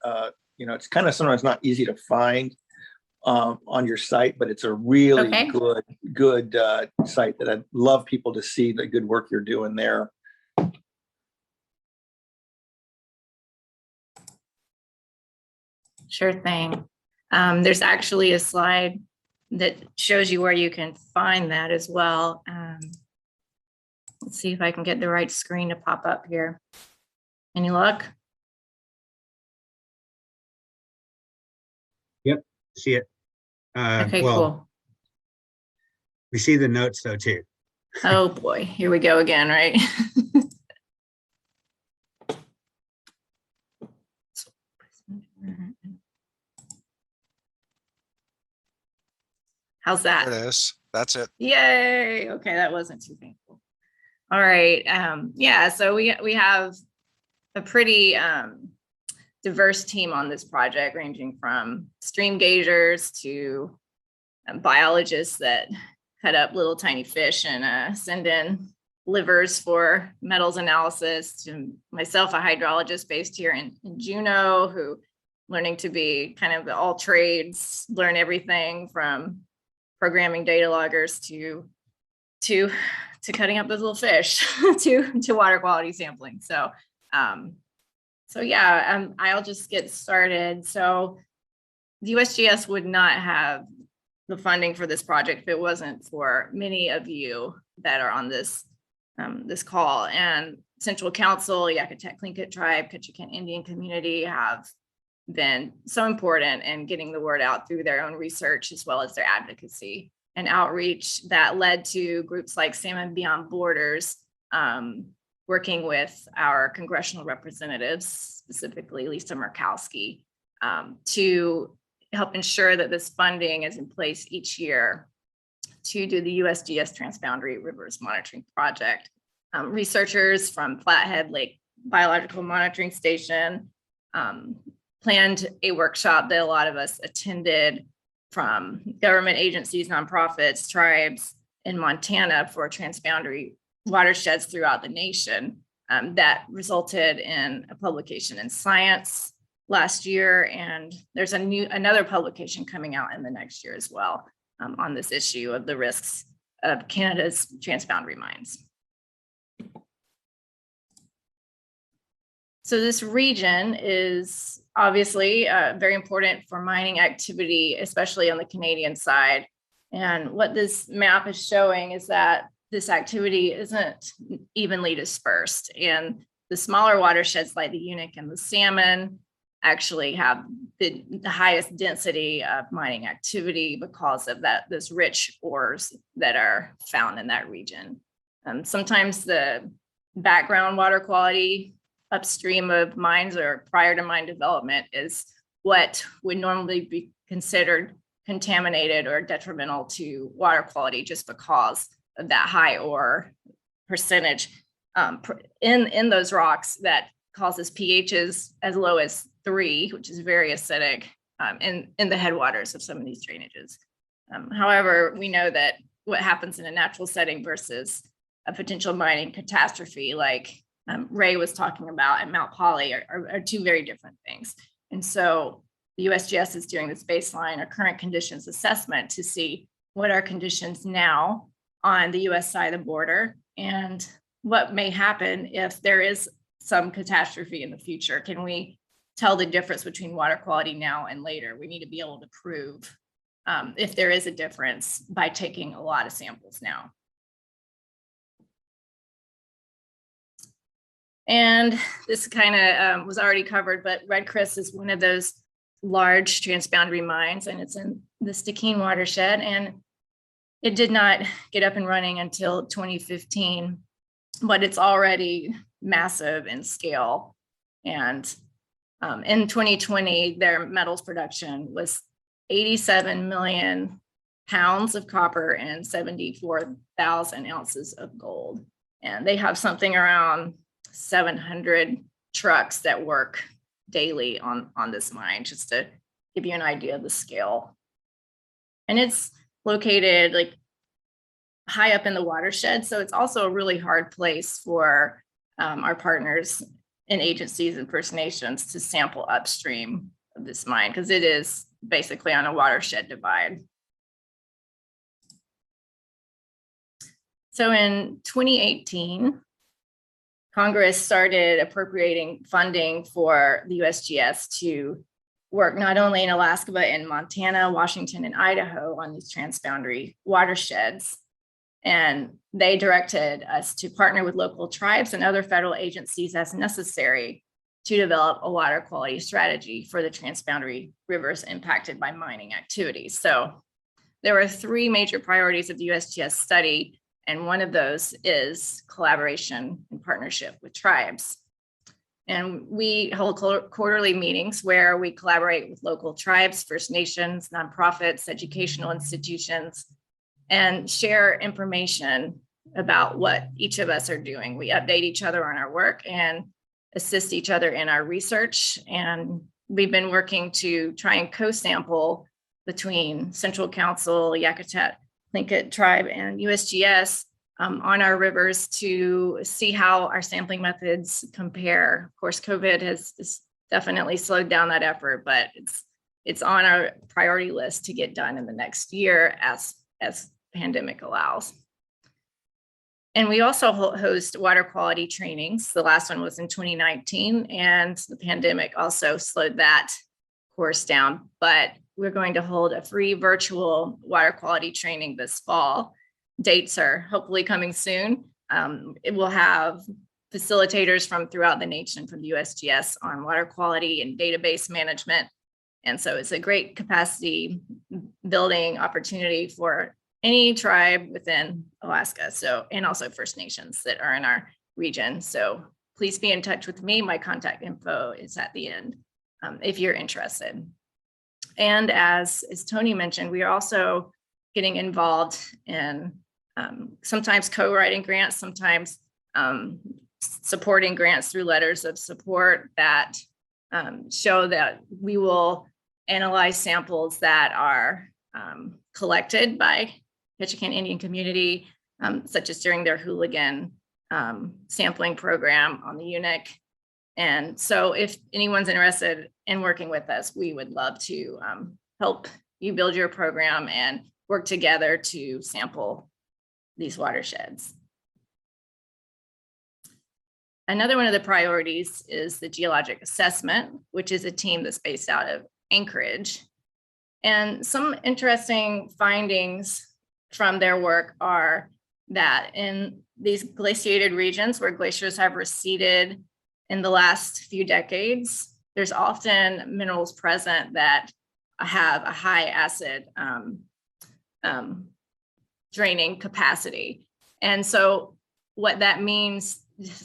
it's kind of sometimes not easy to find on your site, but it's a really good site that I'd love people to see the good work you're doing there. Sure thing. There's actually a slide that shows you where you can find that as well. Let's see if I can get the right screen to pop up here. Any luck? Yep, see it. Okay, Well, cool. we see the notes though too. Oh boy, here we go again, right? How's that? There it is. That's it. Yay. Okay, that wasn't too painful. All right. Yeah, so we have a pretty diverse team on this project, ranging from stream gaugers to biologists that cut up little tiny fish and send in livers for metals analysis, to myself, a hydrologist based here in Juneau, who learning to be kind of all trades, learn everything from programming data loggers to cutting up those little fish to water quality sampling. So yeah, I'll just get started. So the USGS would not have the funding for this project if it wasn't for many of you that are on this this call. And Central Council, Yakutat Tlingit Tribe, Ketchikan Indian community have been so important in getting the word out through their own research, as well as their advocacy and outreach that led to groups like Salmon Beyond Borders, working with our congressional representatives, specifically Lisa Murkowski, to help ensure that this funding is in place each year to do the USGS Transboundary Rivers Monitoring Project. Researchers from Flathead Lake Biological Monitoring Station planned a workshop that a lot of us attended, from government agencies, nonprofits, tribes in Montana for transboundary watersheds throughout the nation. That resulted in a publication in Science last year, and there's another publication coming out in the next year as well, on this issue of the risks of Canada's transboundary mines. So this region is obviously very important for mining activity, especially on the Canadian side. And what this map is showing is that this activity isn't evenly dispersed. And the smaller watersheds like the Unic and the Salmon actually have the highest density of mining activity because of those rich ores that are found in that region. Sometimes the background water quality upstream of mines or prior to mine development is what would normally be considered contaminated or detrimental to water quality, just because of that high ore percentage in those rocks that causes pHs as low as 3, which is very acidic in the headwaters of some of these drainages. However, we know that what happens in a natural setting versus a potential mining catastrophe, like Ray was talking about at Mount Polly, are two very different things. And so the USGS is doing this baseline or current conditions assessment to see what are conditions now on the US side of the border and what may happen if there is some catastrophe in the future. Can we tell the difference between water quality now and later? We need to be able to prove if there is a difference by taking a lot of samples now. And this kind of was already covered, but Red Chris is one of those large transboundary mines, and it's in the Stikine watershed, and it did not get up and running until 2015, but it's already massive in scale. And in 2020, their metals production was 87 million pounds of copper and 74,000 ounces of gold. And they have something around 700 trucks that work daily on this mine, just to give you an idea of the scale. And it's located like high up in the watershed, so it's also a really hard place for our partners and agencies and First Nations to sample upstream of this mine, because it is basically on a watershed divide. So in 2018, Congress started appropriating funding for the USGS to work not only in Alaska, but in Montana, Washington, and Idaho on these transboundary watersheds. And they directed us to partner with local tribes and other federal agencies as necessary to develop a water quality strategy for the transboundary rivers impacted by mining activities. So there were 3 major priorities of the USGS study, and one of those is collaboration and partnership with tribes. And we hold quarterly meetings where we collaborate with local tribes, First Nations, nonprofits, educational institutions, and share information about what each of us are doing. We update each other on our work and assist each other in our research. And we've been working to try and co-sample between Central Council, Yakutat, Tlingit Tribe, and USGS on our rivers to see how our sampling methods compare. Of course, COVID has definitely slowed down that effort, but it's on our priority list to get done in the next year as pandemic allows. And we also host water quality trainings. The last one was in 2019, and the pandemic also slowed that course down. But we're going to hold a free virtual water quality training this fall. Dates are hopefully coming soon. It will have facilitators from throughout the nation from the USGS on water quality and database management. And so it's a great capacity building opportunity for any tribe within Alaska, and also First Nations that are in our region. So please be in touch with me. My contact info is at the end if you're interested. And as Tony mentioned, we are also getting involved in sometimes co-writing grants, sometimes supporting grants through letters of support that show that we will analyze samples that are collected by Ketchikan Indian community, such as during their hooligan sampling program on the Unit. And so if anyone's interested in working with us, we would love to help you build your program and work together to sample these watersheds. Another one of the priorities is the geologic assessment, which is a team that's based out of Anchorage. And some interesting findings from their work are that in these glaciated regions where glaciers have receded in the last few decades, there's often minerals present that have a high acid draining capacity. And so what that means,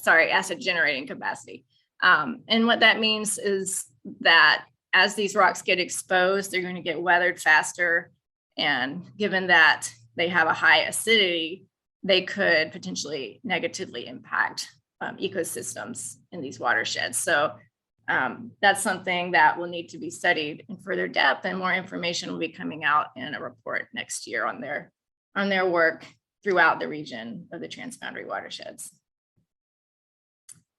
acid generating capacity. And what that means is that as these rocks get exposed, they're going to get weathered faster. And given that they have a high acidity, they could potentially negatively impact ecosystems in these watersheds. So that's something that will need to be studied in further depth, and more information will be coming out in a report next year on their work throughout the region of the transboundary watersheds.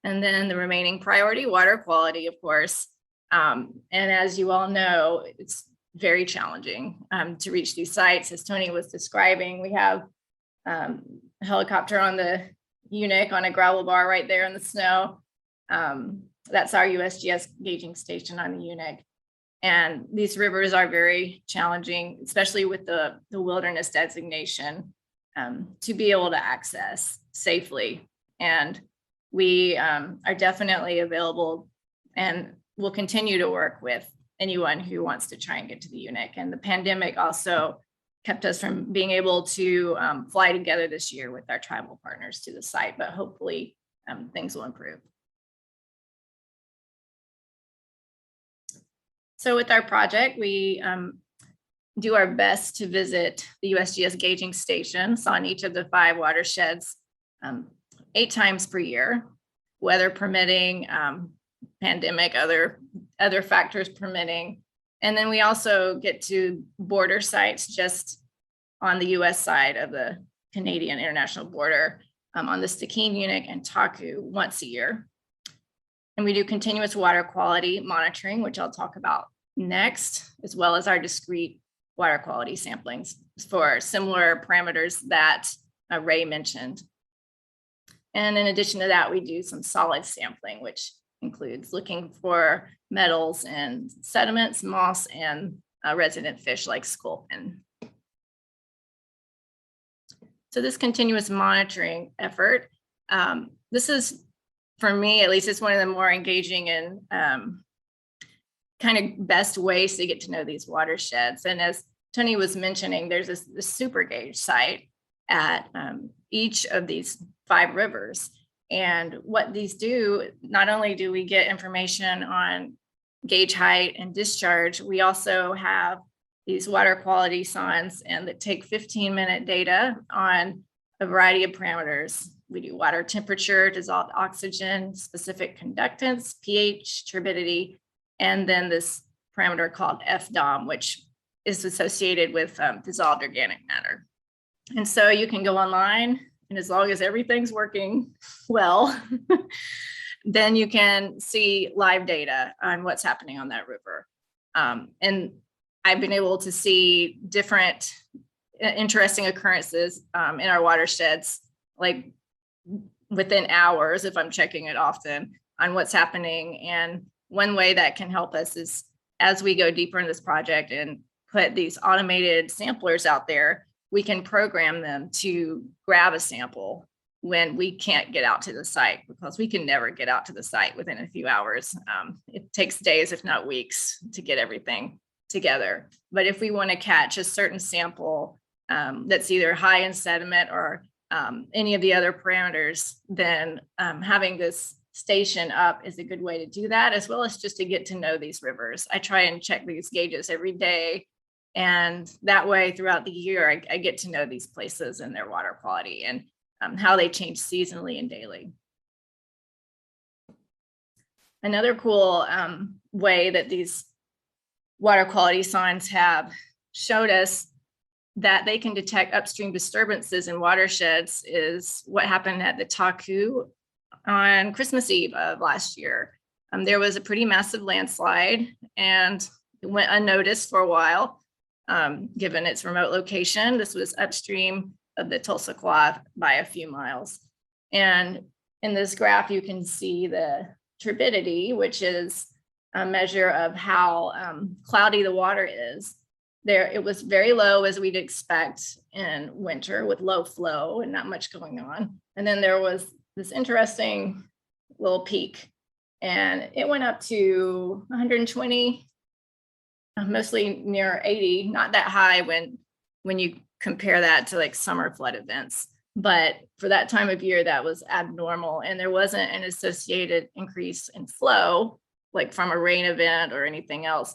And then the remaining priority, water quality, of course. And as you all know, it's very challenging to reach these sites. As Tony was describing, we have a helicopter on the Unit on a gravel bar right there in the snow. That's our USGS gauging station on the Unit. And these rivers are very challenging, especially with the wilderness designation, to be able to access safely. And we are definitely available and will continue to work with anyone who wants to try and get to the Unit. And the pandemic also kept us from being able to fly together this year with our tribal partners to the site, but hopefully things will improve. So with our project, we do our best to visit the USGS gauging stations on each of the 5 watersheds 8 times per year, weather permitting, pandemic, other factors permitting. And then we also get to border sites just on the US side of the Canadian international border on the Stikine Unit and Taku once a year. And we do continuous water quality monitoring, which I'll talk about next, as well as our discrete water quality samplings for similar parameters that Ray mentioned. And in addition to that, we do some solid sampling, which includes looking for metals and sediments, moss, and resident fish like sculpin. So this continuous monitoring effort, this is, for me at least, it's one of the more engaging and kind of best ways to get to know these watersheds. And as Tony was mentioning, there's this super gauge site at each of these 5 rivers. And what these do, not only do we get information on gauge height and discharge, we also have these water quality signs and that take 15-minute data on a variety of parameters. We do water temperature, dissolved oxygen, specific conductance, pH, turbidity, and then this parameter called FDOM, which is associated with dissolved organic matter. And so you can go online, and as long as everything's working well, then you can see live data on what's happening on that river. And I've been able to see different interesting occurrences in our watersheds, like within hours, if I'm checking it often, on what's happening. And one way that can help us is as we go deeper in this project and put these automated samplers out there, we can program them to grab a sample when we can't get out to the site, because we can never get out to the site within a few hours. It takes days, if not weeks, to get everything together. But if we want to catch a certain sample that's either high in sediment or any of the other parameters, then having this station up is a good way to do that, as well as just to get to know these rivers. I try and check these gauges every day. And that way throughout the year, I get to know these places and their water quality and how they change seasonally and daily. Another cool way that these water quality signs have showed us that they can detect upstream disturbances in watersheds is what happened at the Taku on Christmas Eve of last year. There was a pretty massive landslide, and it went unnoticed for a while. Given its remote location. This was upstream of the Tulsa by a few miles. And in this graph, you can see the turbidity, which is a measure of how cloudy the water is. It was very low, as we'd expect in winter, with low flow and not much going on. And then there was this interesting little peak, and it went up to 120, mostly near 80, not that high when you compare that to like summer flood events. But for that time of year, that was abnormal. And there wasn't an associated increase in flow, like from a rain event or anything else.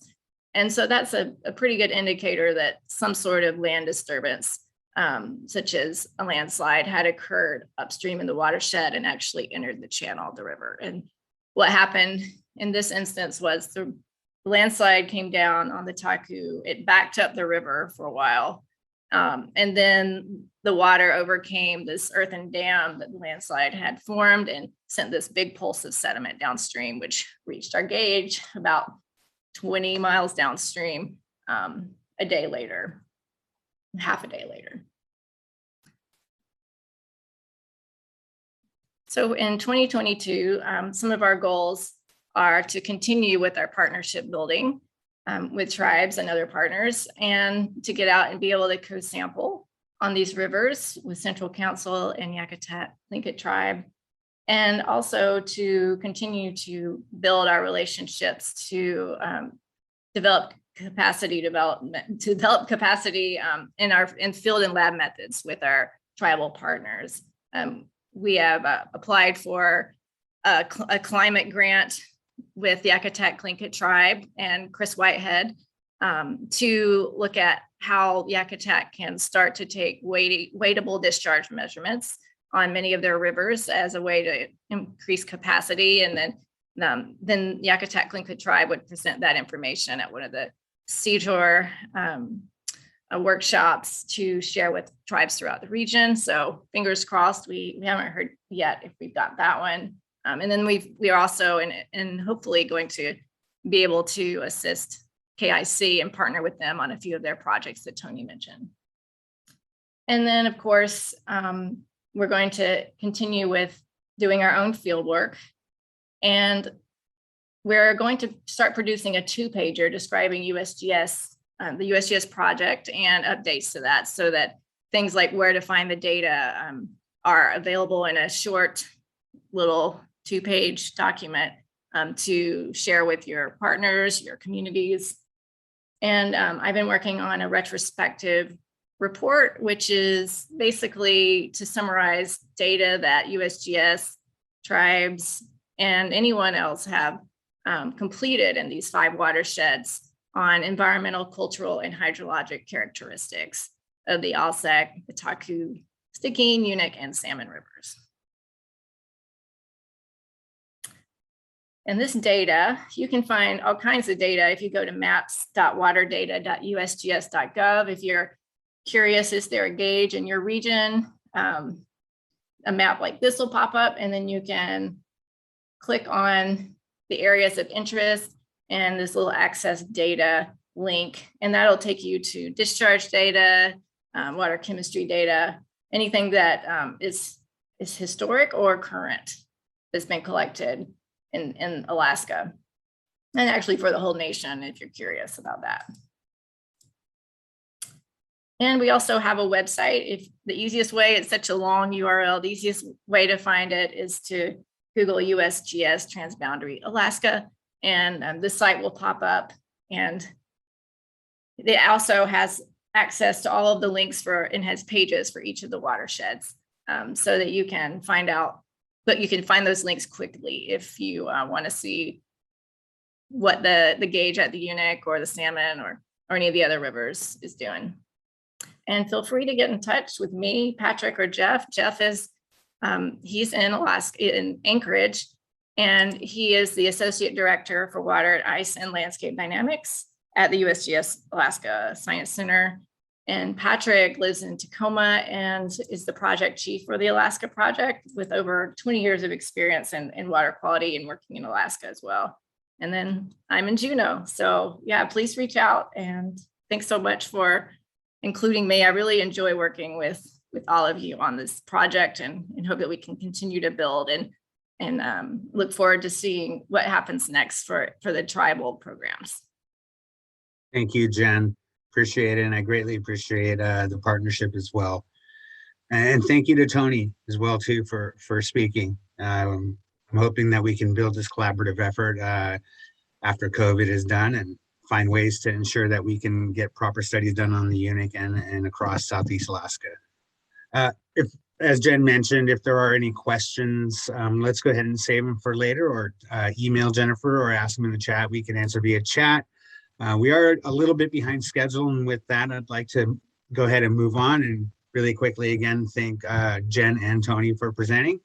And so that's a pretty good indicator that some sort of land disturbance, such as a landslide, had occurred upstream in the watershed and actually entered the channel of the river. And what happened in this instance was the landslide came down on the Taku. It backed up the river for a while. And then the water overcame this earthen dam that the landslide had formed and sent this big pulse of sediment downstream, which reached our gauge about 20 miles downstream a day later, half a day later. So in 2022, some of our goals are to continue with our partnership building with tribes and other partners, and to get out and be able to co-sample on these rivers with Central Council and Yakutat Tlingit tribe, and also to continue to build our relationships to develop capacity in field and lab methods with our tribal partners. We have applied for a climate grant with the Yakutat Tlingit tribe and Chris Whitehead to look at how Yakutat can start to take weightable discharge measurements on many of their rivers as a way to increase capacity. And then Yakutat Tlingit tribe would present that information at one of the CTOR workshops to share with tribes throughout the region. So fingers crossed, we haven't heard yet if we've got that one. And then we are also and hopefully going to be able to assist KIC and partner with them on a few of their projects that Tony mentioned. And then of course, we're going to continue with doing our own field work. And we're going to start producing a 2-pager describing USGS, the USGS project and updates to that, so that things like where to find the data are available in a short little 2-page document to share with your partners, your communities. And I've been working on a retrospective report, which is basically to summarize data that USGS, tribes, and anyone else have completed in these 5 watersheds on environmental, cultural, and hydrologic characteristics of the Alsek, the Taku, Stickeen, Unic, and Salmon rivers. And this data, you can find all kinds of data if you go to maps.waterdata.usgs.gov. If you're curious, is there a gauge in your region? A map like this will pop up, and then you can click on the areas of interest and this little access data link, and that'll take you to discharge data, water chemistry data, anything that is historic or current that's been collected in Alaska, and actually for the whole nation, if you're curious about that. And we also have a website. If the easiest way, it's such a long URL, the easiest way to find it is to Google USGS Transboundary Alaska, and this site will pop up. And it also has access to all of the links for, and has pages for each of the watersheds, so that you can find out, but you can find those links quickly if you want to see what the gauge at the Unic or the Salmon or any of the other rivers is doing. And feel free to get in touch with me, Patrick, or Jeff. Jeff is, he's in Alaska, in Anchorage, and he is the Associate Director for Water, Ice, and Landscape Dynamics at the USGS Alaska Science Center. And Patrick lives in Tacoma and is the project chief for the Alaska project, with over 20 years of experience in water quality and working in Alaska as well. And then I'm in Juneau. So yeah, please reach out, and thanks so much for including me. I really enjoy working with all of you on this project, and hope that we can continue to build and look forward to seeing what happens next for the tribal programs. Thank you, Jen. Appreciate it. And I greatly appreciate the partnership as well. And thank you to Tony as well too for speaking. I'm hoping that we can build this collaborative effort after COVID is done, and find ways to ensure that we can get proper studies done on the Unic and across Southeast Alaska. If, as Jen mentioned, if there are any questions, let's go ahead and save them for later, or email Jennifer or ask them in the chat. We can answer via chat. We are a little bit behind schedule, and with that, I'd like to go ahead and move on, and really quickly again thank Jen and Tony for presenting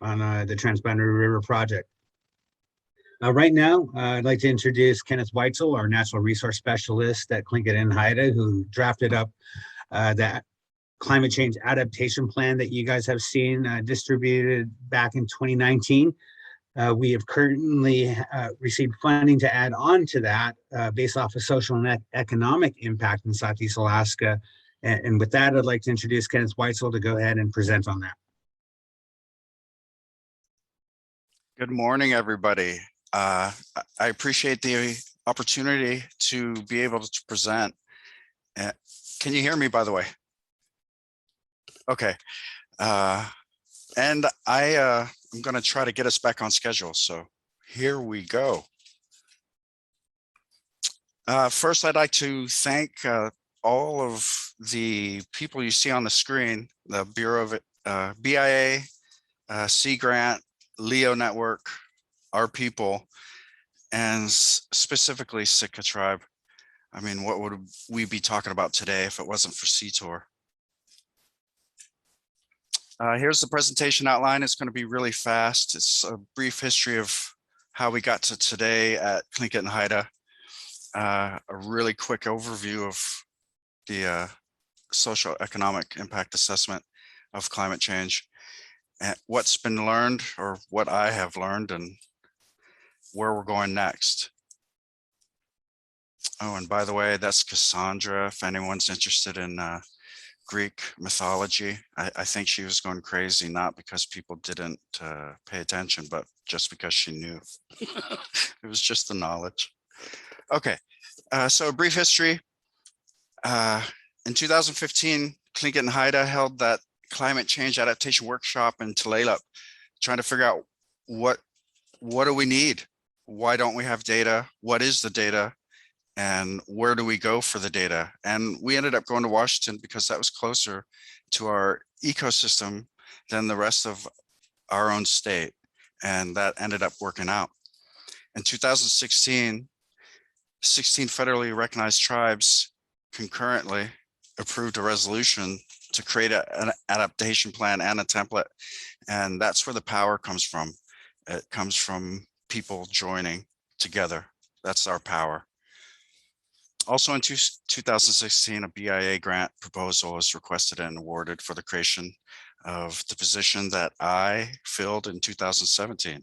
on the Transboundary River project. Right now, I'd like to introduce Kenneth Weitzel, our Natural Resource Specialist at Tlingit and Haida, who drafted up that climate change adaptation plan that you guys have seen distributed back in 2019. We have currently received funding to add on to that based off of social and economic impact in Southeast Alaska. And with that, I'd like to introduce Kenneth Weitzel to go ahead and present on that. Good morning, everybody. I appreciate the opportunity to be able to present. Can you hear me, by the way? Okay. And I'm going to try to get us back on schedule. So here we go. First, I'd like to thank all of the people you see on the screen, the Bureau of BIA, Sea Grant, Leo Network, our people, and specifically Sitka Tribe. I mean, what would we be talking about today if it wasn't for CTOR? Here's the presentation outline. It's going to be really fast. It's a brief history of how we got to today at Tlingit and Haida. A really quick overview of the socio-economic impact assessment of climate change, and what's been learned, or what I have learned, and where we're going next. Oh, and by the way, that's Cassandra, if anyone's interested in Greek mythology. I think she was going crazy, not because people didn't pay attention, but just because she knew. It was just the knowledge. Okay, so a brief history. In 2015, Tlingit and Haida held that climate change adaptation workshop in Tulalip, trying to figure out what do we need? Why don't we have data? What is the data? And where do we go for the data? And we ended up going to Washington because that was closer to our ecosystem than the rest of our own state. And that ended up working out. In 2016, 16 federally recognized tribes concurrently approved a resolution to create an adaptation plan and a template. And that's where the power comes from. It comes from people joining together. That's our power. Also in 2016, a BIA grant proposal was requested and awarded for the creation of the position that I filled in 2017.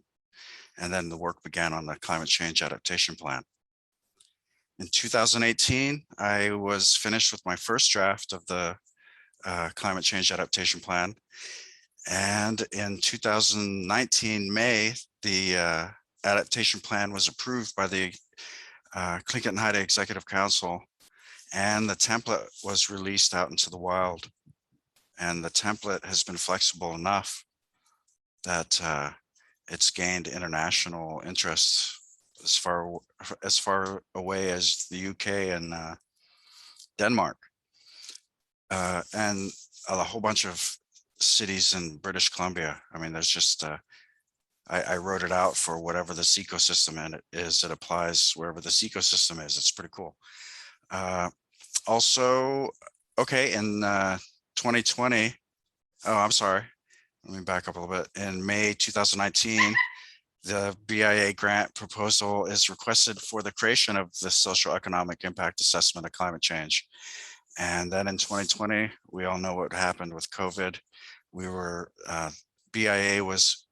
And then the work began on the climate change adaptation plan. In 2018, I was finished with my first draft of the climate change adaptation plan. And in 2019, May, the adaptation plan was approved by the Tlingit and Haida Executive Council, and the template was released out into the wild. And the template has been flexible enough that it's gained international interest as far away as the UK and Denmark, and a whole bunch of cities in British Columbia. I mean, there's just I wrote it out for whatever this ecosystem is. It applies wherever this ecosystem is. It's pretty cool. Also, okay, in 2020, oh, I'm sorry. Let me back up a little bit. In May 2019, the BIA grant proposal is requested for the creation of the social economic impact assessment of climate change. And then in 2020, we all know what happened with COVID. We were, BIA was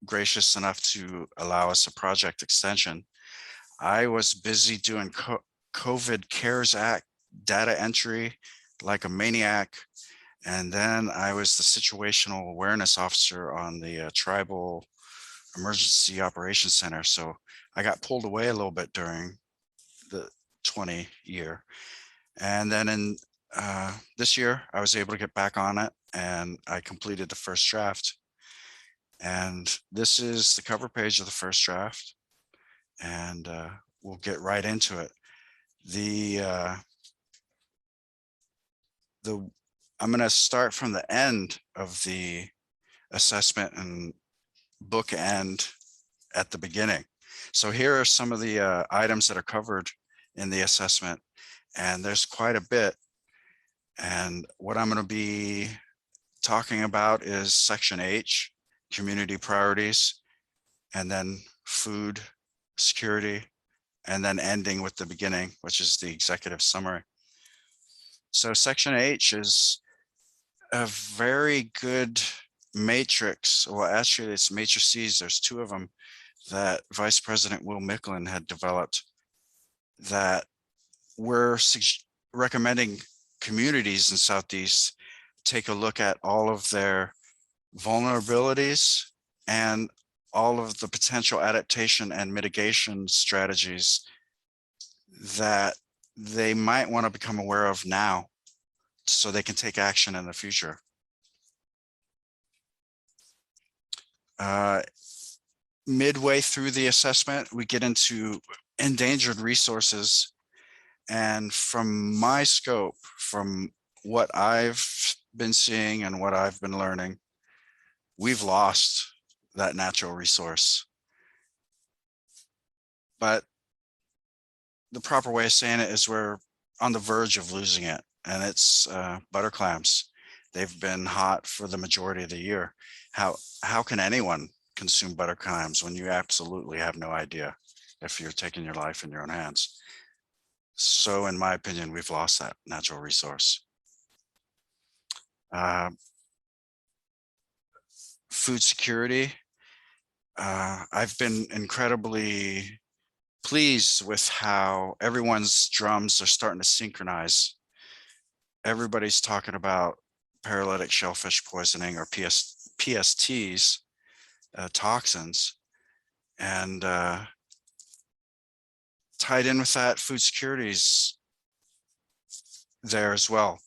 gracious enough to allow us a project extension. I was busy doing COVID CARES Act data entry like a maniac. And then I was the situational awareness officer on the Tribal Emergency Operations Center. So I got pulled away a little bit during the 20 year. And then in this year, I was able to get back on it and I completed the first draft. And this is the cover page of the first draft. And we'll get right into it. I'm going to start from the end of the assessment and bookend at the beginning. So here are some of the items that are covered in the assessment, and there's quite a bit. And what I'm going to be talking about is section H, community priorities, and then food security, and then ending with the beginning, which is the executive summary. So section H is a very good matrix. Well, actually it's matrices. There's two of them that Vice President Will Micklin had developed that we're recommending communities in Southeast take a look at all of their vulnerabilities and all of the potential adaptation and mitigation strategies that they might want to become aware of now so they can take action in the future. Midway through the assessment, we get into endangered resources. And from my scope, from what I've been seeing and what I've been learning, we've lost that natural resource. But the proper way of saying it is we're on the verge of losing it. And it's butter clams. They've been hot for the majority of the year. How can anyone consume butter clams when you absolutely have no idea if you're taking your life in your own hands? So in my opinion, we've lost that natural resource. Food security. I've been incredibly pleased with how everyone's drums are starting to synchronize. everybody's talking about paralytic shellfish poisoning or PSTs, toxins, and tied in with that, food security's there as well.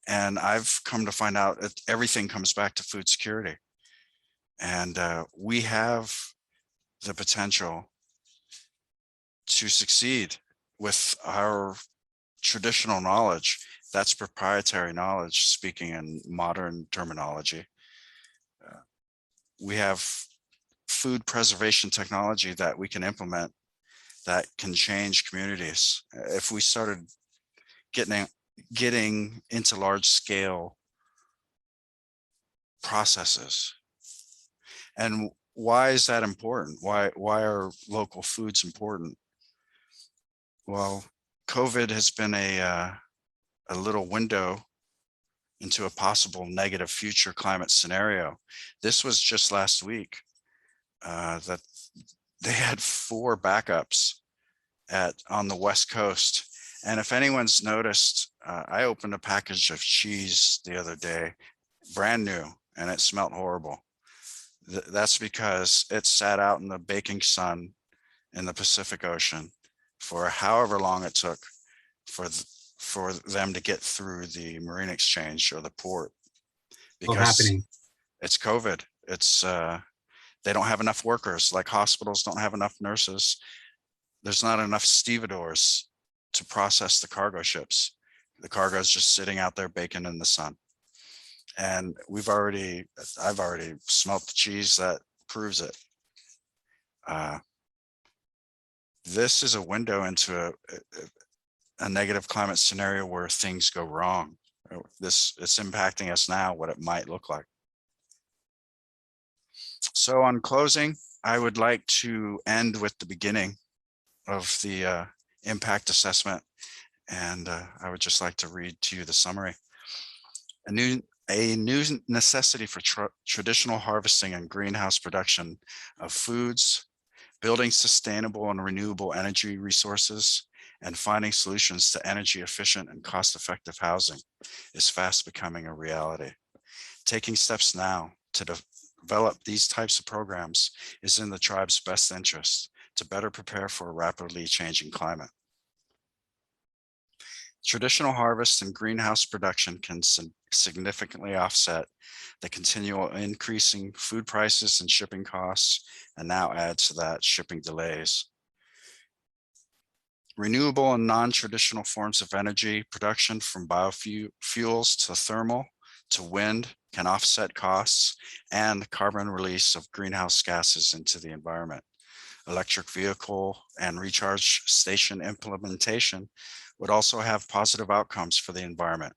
And I've come to find out that everything comes back to food security. And we have the potential to succeed with our traditional knowledge. That's proprietary knowledge, speaking in modern terminology. We have food preservation technology that we can implement that can change communities. If we started getting into large scale processes. And why is that important? Why are local foods important? Well, COVID has been a little window into a possible negative future climate scenario. This was just last week that they had 4 backups on the West Coast. And if anyone's noticed, I opened a package of cheese the other day, brand new, and it smelled horrible. That's because it sat out in the baking sun in the Pacific Ocean for however long it took for them to get through the marine exchange or the port. Because it's COVID. It's they don't have enough workers, like hospitals don't have enough nurses. There's not enough stevedores to process the cargo ships. The cargo is just sitting out there baking in the sun. And I've already smelt the cheese that proves it. This is a window into a negative climate scenario where things go wrong. It's impacting us now, what it might look like. So on closing, I would like to end with the beginning of the impact assessment. And I would just like to read to you the summary. A new necessity for traditional harvesting and greenhouse production of foods, building sustainable and renewable energy resources, and finding solutions to energy efficient and cost-effective housing is fast becoming a reality. Taking steps now to develop these types of programs is in the tribe's best interest to better prepare for a rapidly changing climate. Traditional harvest and greenhouse production can significantly offset the continual increasing food prices and shipping costs, and now add to that shipping delays. Renewable and non-traditional forms of energy production, from biofuels to thermal to wind, can offset costs and carbon release of greenhouse gases into the environment. Electric vehicle and recharge station implementation would also have positive outcomes for the environment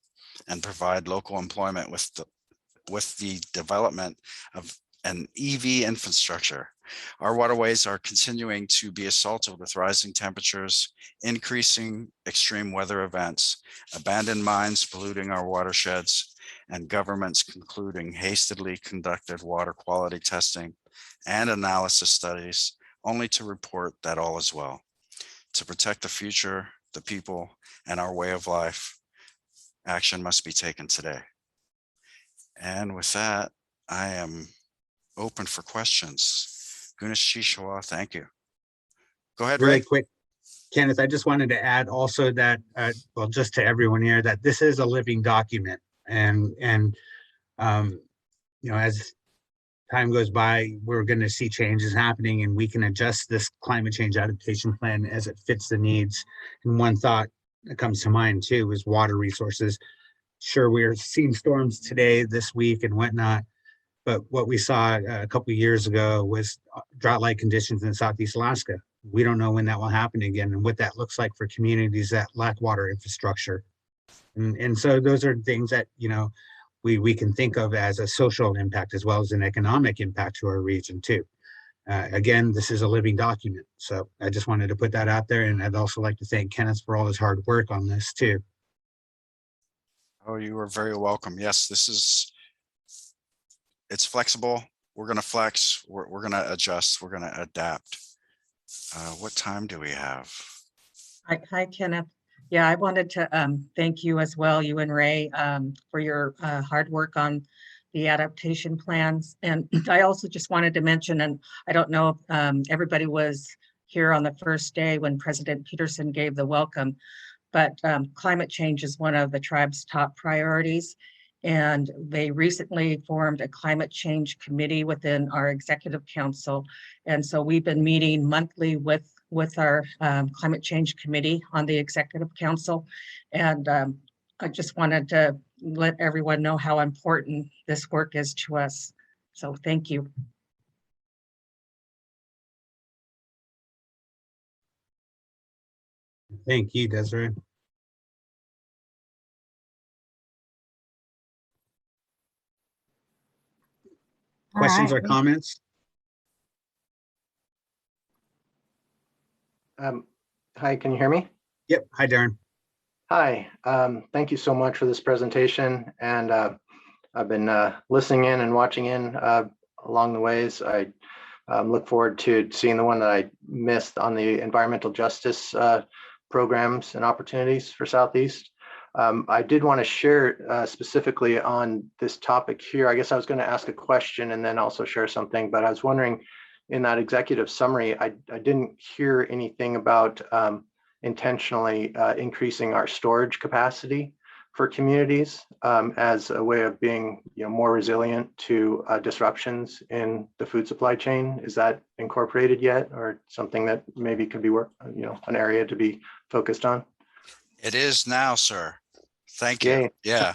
and provide local employment with the development of an EV infrastructure. Our waterways are continuing to be assaulted with rising temperatures, increasing extreme weather events, abandoned mines polluting our watersheds, and governments concluding hastily conducted water quality testing and analysis studies only to report that all is well. To protect the future, the people, and our way of life, action must be taken today. And with that, I am open for questions. Gunalchéesh, Háw'aa, thank you. Go ahead, Really Ray. quick, Kenneth, I just wanted to add also that, well, just to everyone here, that this is a living document. And you know, as time goes by, we're going to see changes happening, and we can adjust this climate change adaptation plan as it fits the needs. And one thought that comes to mind too is water resources. Sure, we're seeing storms today, this week and whatnot, but what we saw a couple of years ago was drought-like conditions in Southeast Alaska. We don't know when that will happen again and what that looks like for communities that lack water infrastructure. And so those are things that, you know, we can think of as a social impact as well as an economic impact to our region too. Again, this is a living document. So I just wanted to put that out there. And I'd also like to thank Kenneth for all his hard work on this too. Oh, you are very welcome. Yes, it's flexible. We're going to flex. We're going to adjust. We're going to adapt. What time do we have? Hi, Kenneth. Yeah, I wanted to thank you as well, you and Ray, for your hard work on the adaptation plans. And I also just wanted to mention, and I don't know if everybody was here on the first day when President Peterson gave the welcome, but climate change is one of the tribe's top priorities. And they recently formed a climate change committee within our executive council. And so we've been meeting monthly with our climate change committee on the executive council. And I just wanted to let everyone know how important this work is to us. So thank you. Thank you, Desiree. Questions or comments? Hi, can you hear me? Yep. Hi, Darren. Hi, thank you so much for this presentation. And I've been listening in and watching in along the ways. I look forward to seeing the one that I missed on the environmental justice programs and opportunities for Southeast. I did want to share specifically on this topic here. I guess I was going to ask a question and then also share something, but I was wondering in that executive summary, I didn't hear anything about intentionally increasing our storage capacity for communities as a way of being more resilient to disruptions in the food supply chain. Is that incorporated yet, or something that maybe could be an area to be focused on? It is now, sir. Thank you. Yay. Yeah.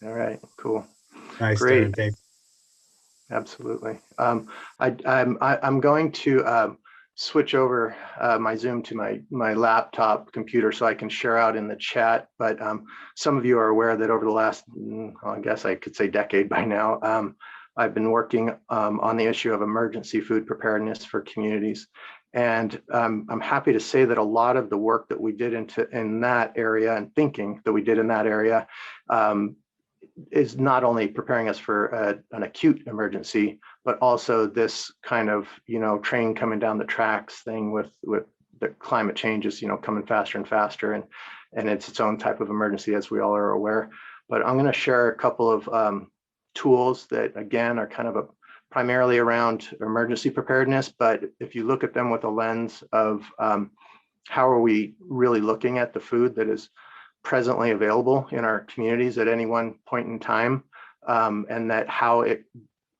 All right, cool. Nice, Great. Dave. Absolutely. I'm going to switch over my Zoom to my laptop computer so I can share out in the chat. But some of you are aware that over the last, I guess I could say decade by now, I've been working on the issue of emergency food preparedness for communities. And I'm happy to say that a lot of the work that we did in that area and thinking that we did in that area is not only preparing us for an acute emergency, but also this kind of, train coming down the tracks thing with the climate changes, coming faster and faster. And it's its own type of emergency, as we all are aware. But I'm going to share a couple of tools that, again, are kind of primarily around emergency preparedness. But if you look at them with a lens of how are we really looking at the food that is presently available in our communities at any one point in time, and that how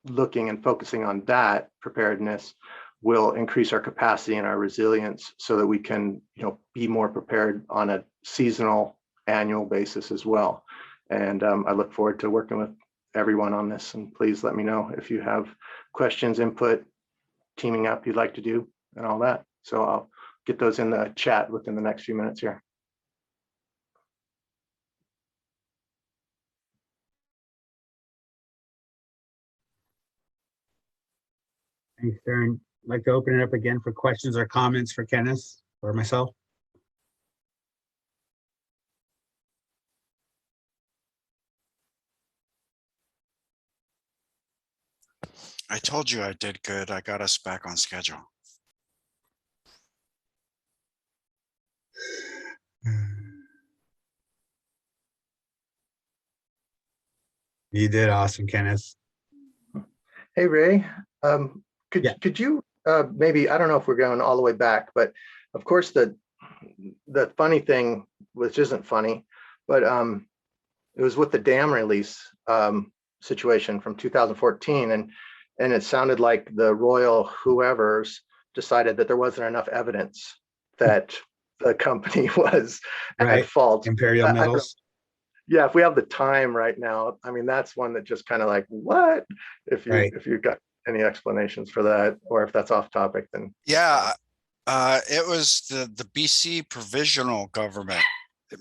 looking and focusing on that preparedness will increase our capacity and our resilience so that we can be more prepared on a seasonal annual basis as well. And I look forward to working with everyone on this, and please let me know if you have questions, input, teaming up you'd like to do and all that. So I'll get those in the chat within the next few minutes here. Thanks, Darren. I'd like to open it up again for questions or comments for Kenneth or myself. I told you I did good. I got us back on schedule. You did awesome, Kenneth. Hey, Ray, could you maybe, I don't know if we're going all the way back, but of course the funny thing, which isn't funny, but it was with the dam release situation from 2014, and it sounded like the royal whoever's decided that there wasn't enough evidence that the company was at fault. Imperial Metals. Yeah, if we have the time right now, I mean, that's one that just kind of like, what? If you've got any explanations for that, or if that's off topic, then. Yeah, it was the BC provisional government,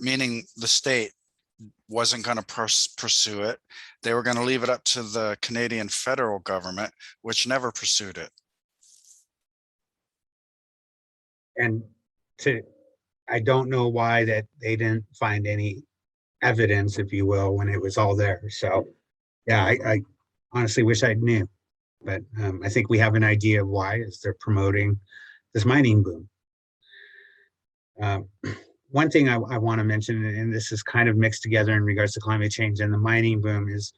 meaning the state, wasn't going to pursue it. They were going to leave it up to the Canadian federal government, which never pursued it. And I don't know why that they didn't find any evidence, if you will, when it was all there. So yeah, I honestly wish I knew, but I think we have an idea of why, is they're promoting this mining boom. one thing I want to mention, and this is kind of mixed together in regards to climate change and the mining boom, is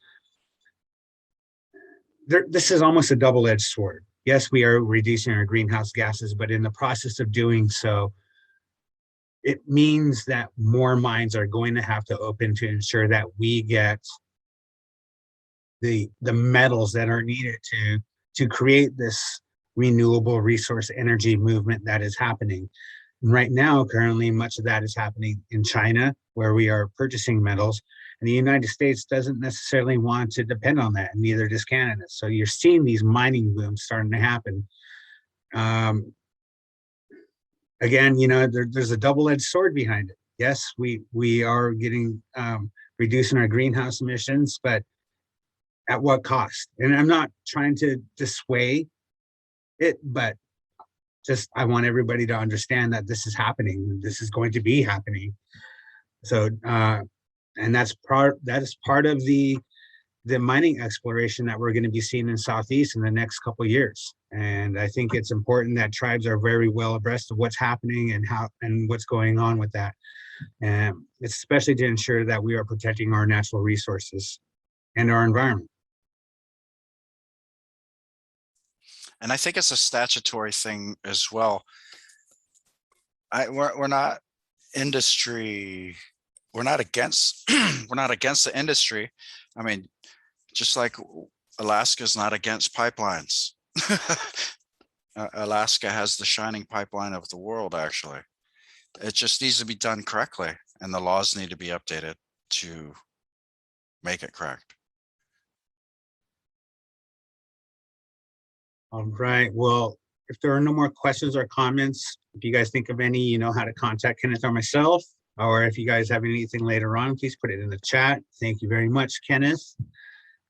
this is almost a double-edged sword. Yes, we are reducing our greenhouse gases, but in the process of doing so, it means that more mines are going to have to open to ensure that we get the metals that are needed to create this renewable resource energy movement that is happening. And right now, currently, much of that is happening in China, where we are purchasing metals, and the United States doesn't necessarily want to depend on that, and neither does Canada. So you're seeing these mining booms starting to happen. Again, you know, there's a double-edged sword behind it. Yes, we are getting reducing our greenhouse emissions, but at what cost? And I'm not trying to dissuade it, but just I want everybody to understand that this is happening. This is going to be happening. So, and that is part of the mining exploration that we're going to be seeing in Southeast in the next couple of years. And I think it's important that tribes are very well abreast of what's happening and what's going on with that. And it's especially to ensure that we are protecting our natural resources and our environment. And I think it's a statutory thing as well. We're not industry. We're not against. We're not against the industry. I mean, just like Alaska's not against pipelines. Alaska has the shining pipeline of the world. Actually, it just needs to be done correctly, and the laws need to be updated to make it correct. All right, well, if there are no more questions or comments, if you guys think of any, you know how to contact Kenneth or myself, or if you guys have anything later on, please put it in the chat. Thank you very much, Kenneth.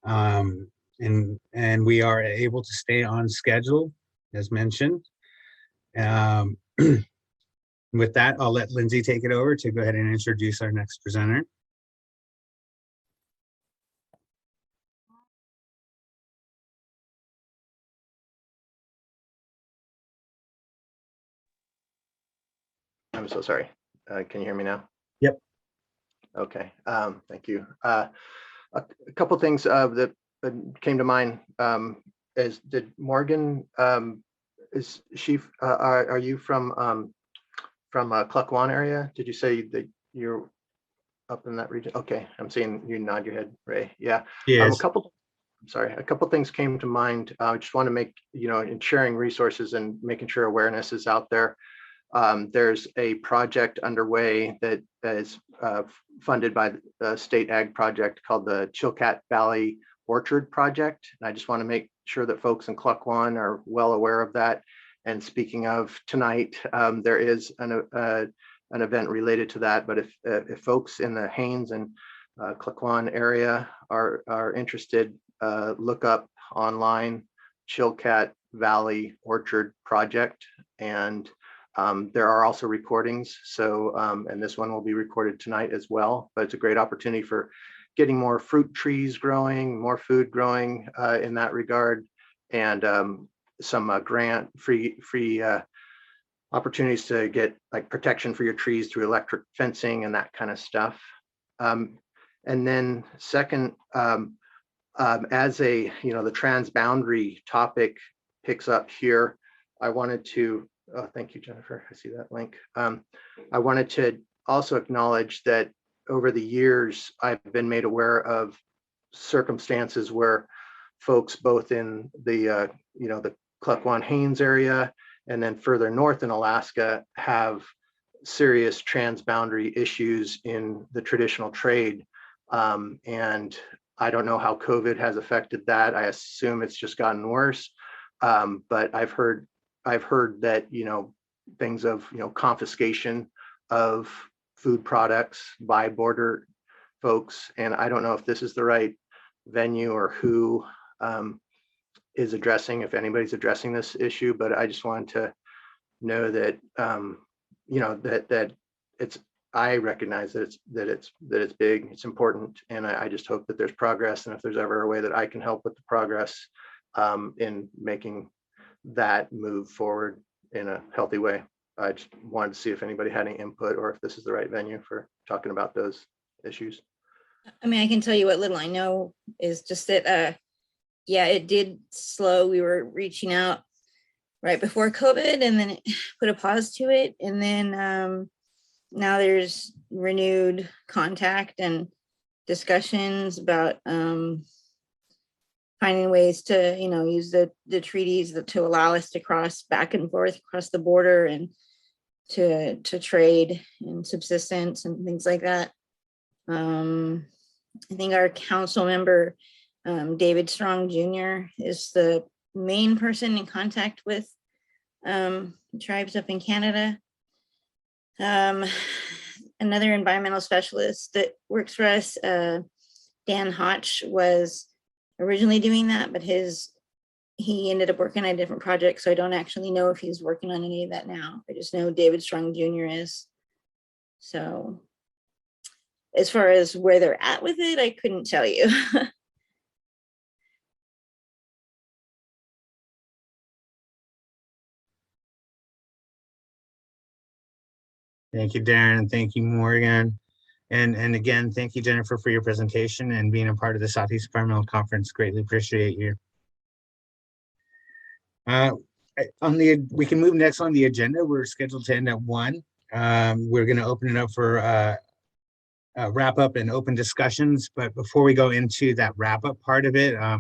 And we are able to stay on schedule, as mentioned. With that, I'll let Lindsay take it over to go ahead and introduce our next presenter. I'm so sorry. Can you hear me now? Yep. Okay. Thank you. A couple things that came to mind is, did Morgan, is she, are you from Cluckwan area? Did you say that you're up in that region? Okay, I'm seeing you nod your head, Ray. Yeah. Yes. A couple things came to mind. I just want to make, you know, in sharing resources and making sure awareness is out there. There's a project underway that is funded by the State Ag Project called the Chilkat Valley Orchard Project. And I just want to make sure that folks in Cluckwan are well aware of that. And speaking of tonight, there is an event related to that. But if folks in the Haines and Cluckwan area are interested, look up online Chilkat Valley Orchard Project, and there are also recordings. So, and this one will be recorded tonight as well, but it's a great opportunity for getting more fruit trees growing, more food growing in that regard, and some grant free opportunities to get like protection for your trees through electric fencing and that kind of stuff. And then second, as a, you know, the transboundary topic picks up here, I wanted to, oh, thank you, Jennifer. I see that link. I wanted to also acknowledge that over the years, I've been made aware of circumstances where folks both in the, you know, the Cluckwan Haines area and then further north in Alaska have serious transboundary issues in the traditional trade. And I don't know how COVID has affected that. I assume it's just gotten worse. But I've heard that, you know, things of, you know, confiscation of food products by border folks. And I don't know if this is the right venue or who is addressing, if anybody's addressing this issue, but I just wanted to know that, you know, that it's, I recognize that it's big, it's important. And I just hope that there's progress. And if there's ever a way that I can help with the progress in making that move forward in a healthy way, I just wanted to see if anybody had any input or if this is the right venue for talking about those issues. I mean, I can tell you what little I know is just that, yeah, it did slow. We were reaching out right before COVID and then it put a pause to it. And then now there's renewed contact and discussions about finding ways to, use the treaties to allow us to cross back and forth across the border and to trade and subsistence and things like that. I think our council member, David Strong Jr. is the main person in contact with tribes up in Canada. Another environmental specialist that works for us, Dan Hotch, was originally doing that, but he ended up working on a different project. So I don't actually know if he's working on any of that now. I just know David Strong Jr. is. So as far as where they're at with it, I couldn't tell you. Thank you, Darren, and thank you, Morgan. And again, thank you, Jennifer, for your presentation and being a part of the Southeast Environmental Conference. Greatly appreciate you. We can move next on the agenda. We're scheduled to end at 1. We're going to open it up for wrap up and open discussions. But before we go into that wrap up part of it, I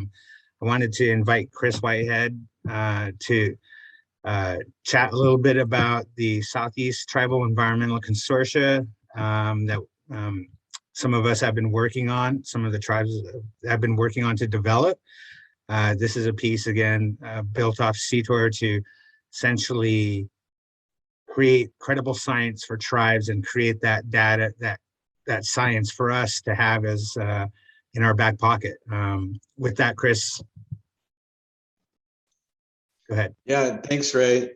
wanted to invite Chris Whitehead to chat a little bit about the Southeast Tribal Environmental Consortia that some of us have been working on, some of the tribes have been working on to develop. This is a piece, again, built off CTOR to essentially create credible science for tribes and create that data, that science for us to have as in our back pocket. With that, Chris, go ahead. Yeah, thanks, Ray.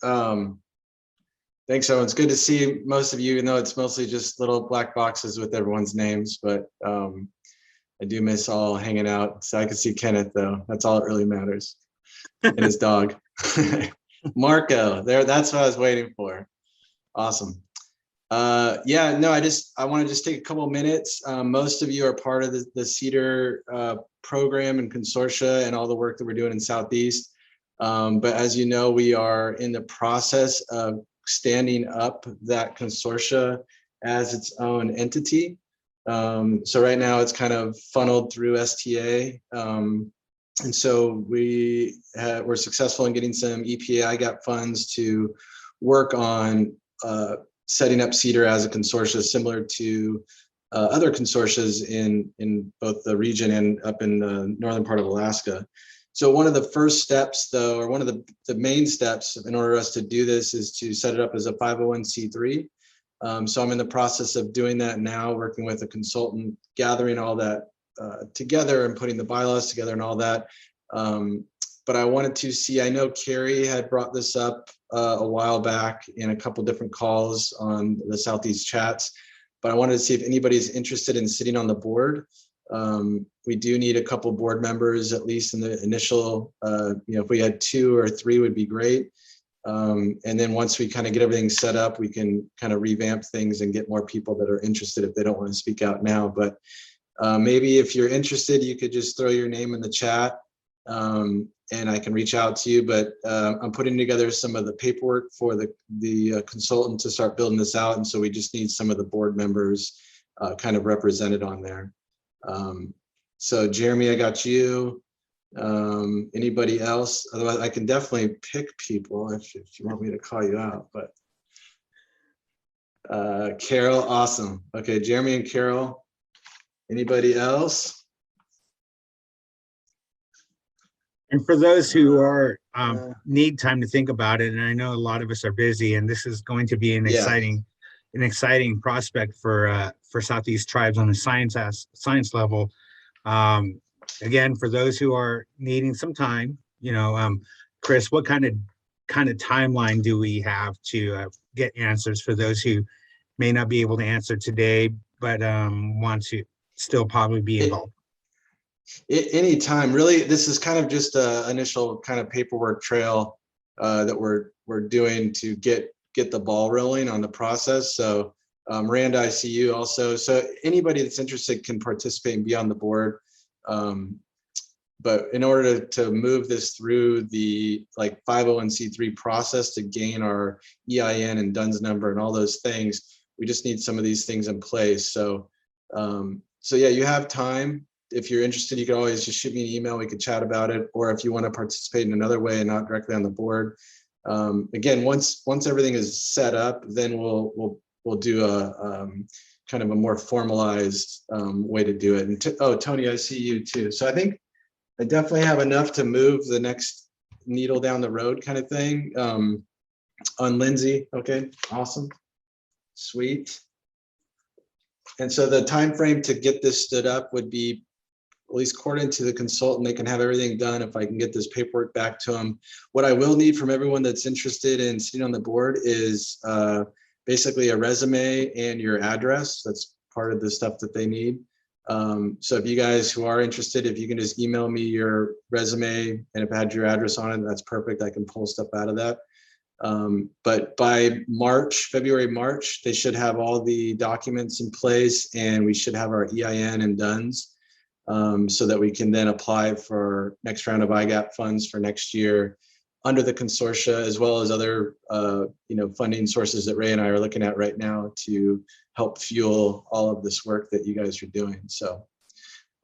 Thanks, everyone. It's good to see most of you, even though it's mostly just little black boxes with everyone's names, but I do miss all hanging out. So I can see Kenneth, though. That's all that really matters. And his dog. Marco, that's what I was waiting for. Awesome. Yeah, no, I want to just take a couple of minutes. Most of you are part of the CEDAR program and consortia and all the work that we're doing in Southeast. But as you know, we are in the process of standing up that consortia as its own entity. So right now it's kind of funneled through STA. And so we're successful in getting some EPA IGAP funds to work on setting up CEDAR as a consortia similar to other consortias in both the region and up in the northern part of Alaska. So one of the first steps, though, or one of the main steps in order for us to do this is to set it up as a 501c3. So I'm in the process of doing that now, working with a consultant, gathering all that together and putting the bylaws together and all that. But I wanted to see, I know Carrie had brought this up a while back in a couple different calls on the Southeast chats, but I wanted to see if anybody's interested in sitting on the board. We do need a couple board members, at least in the initial, if we had 2 or 3 would be great. And then once we kind of get everything set up, we can kind of revamp things and get more people that are interested if they don't want to speak out now. But maybe if you're interested, you could just throw your name in the chat and I can reach out to you. But I'm putting together some of the paperwork for the consultant to start building this out. And so we just need some of the board members kind of represented on there. So Jeremy, I got you. Anybody else? Otherwise, I can definitely pick people if you want me to call you out. But Carol, awesome. Okay, Jeremy and Carol. Anybody else? And for those who are need time to think about it, and I know a lot of us are busy, and this is going to be an exciting prospect for Southeast tribes on the science level. Again, for those who are needing some time, Chris, what kind of timeline do we have to get answers for those who may not be able to answer today, but want to still probably be involved? Anytime, really. This is kind of just an initial kind of paperwork trail that we're doing to get get the ball rolling on the process. So Miranda, I see you also. So anybody that's interested can participate and be on the board. But in order to move this through the like 501c3 process to gain our EIN and DUNS number and all those things, we just need some of these things in place. So, so yeah, you have time. If you're interested, you can always just shoot me an email. We could chat about it. Or if you want to participate in another way and not directly on the board, again, once everything is set up, then we'll do a kind of a more formalized way to do it. And oh, Tony, I see you too. So I think I definitely have enough to move the next needle down the road kind of thing. On Lindsay, okay, awesome, sweet. And so the time frame to get this stood up would be, at least according to the consultant, they can have everything done if I can get this paperwork back to them. What I will need from everyone that's interested in sitting on the board is basically a resume and your address. That's part of the stuff that they need. So if you guys who are interested, if you can just email me your resume, and if it had your address on it, that's perfect. I can pull stuff out of that. But by February, March, they should have all the documents in place, and we should have our EIN and DUNS, so that we can then apply for next round of IGAP funds for next year under the consortia, as well as other funding sources that Ray and I are looking at right now to help fuel all of this work that you guys are doing. So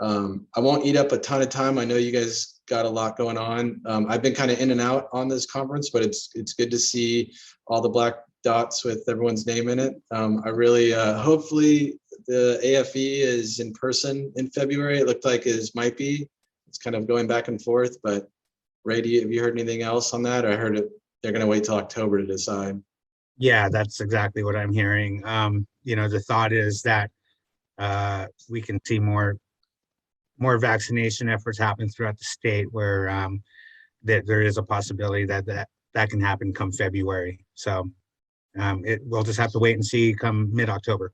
I won't eat up a ton of time. I know you guys got a lot going on. I've been kind of in and out on this conference, but it's good to see all the black dots with everyone's name in it. I really, hopefully the AFE is in person in February. It looked like it might be. It's kind of going back and forth, but Ray, have you heard anything else on that? I heard they're going to wait till October to decide. Yeah, that's exactly what I'm hearing. The thought is that we can see more vaccination efforts happen throughout the state, where that there is a possibility that can happen come February. So we'll just have to wait and see come mid-October.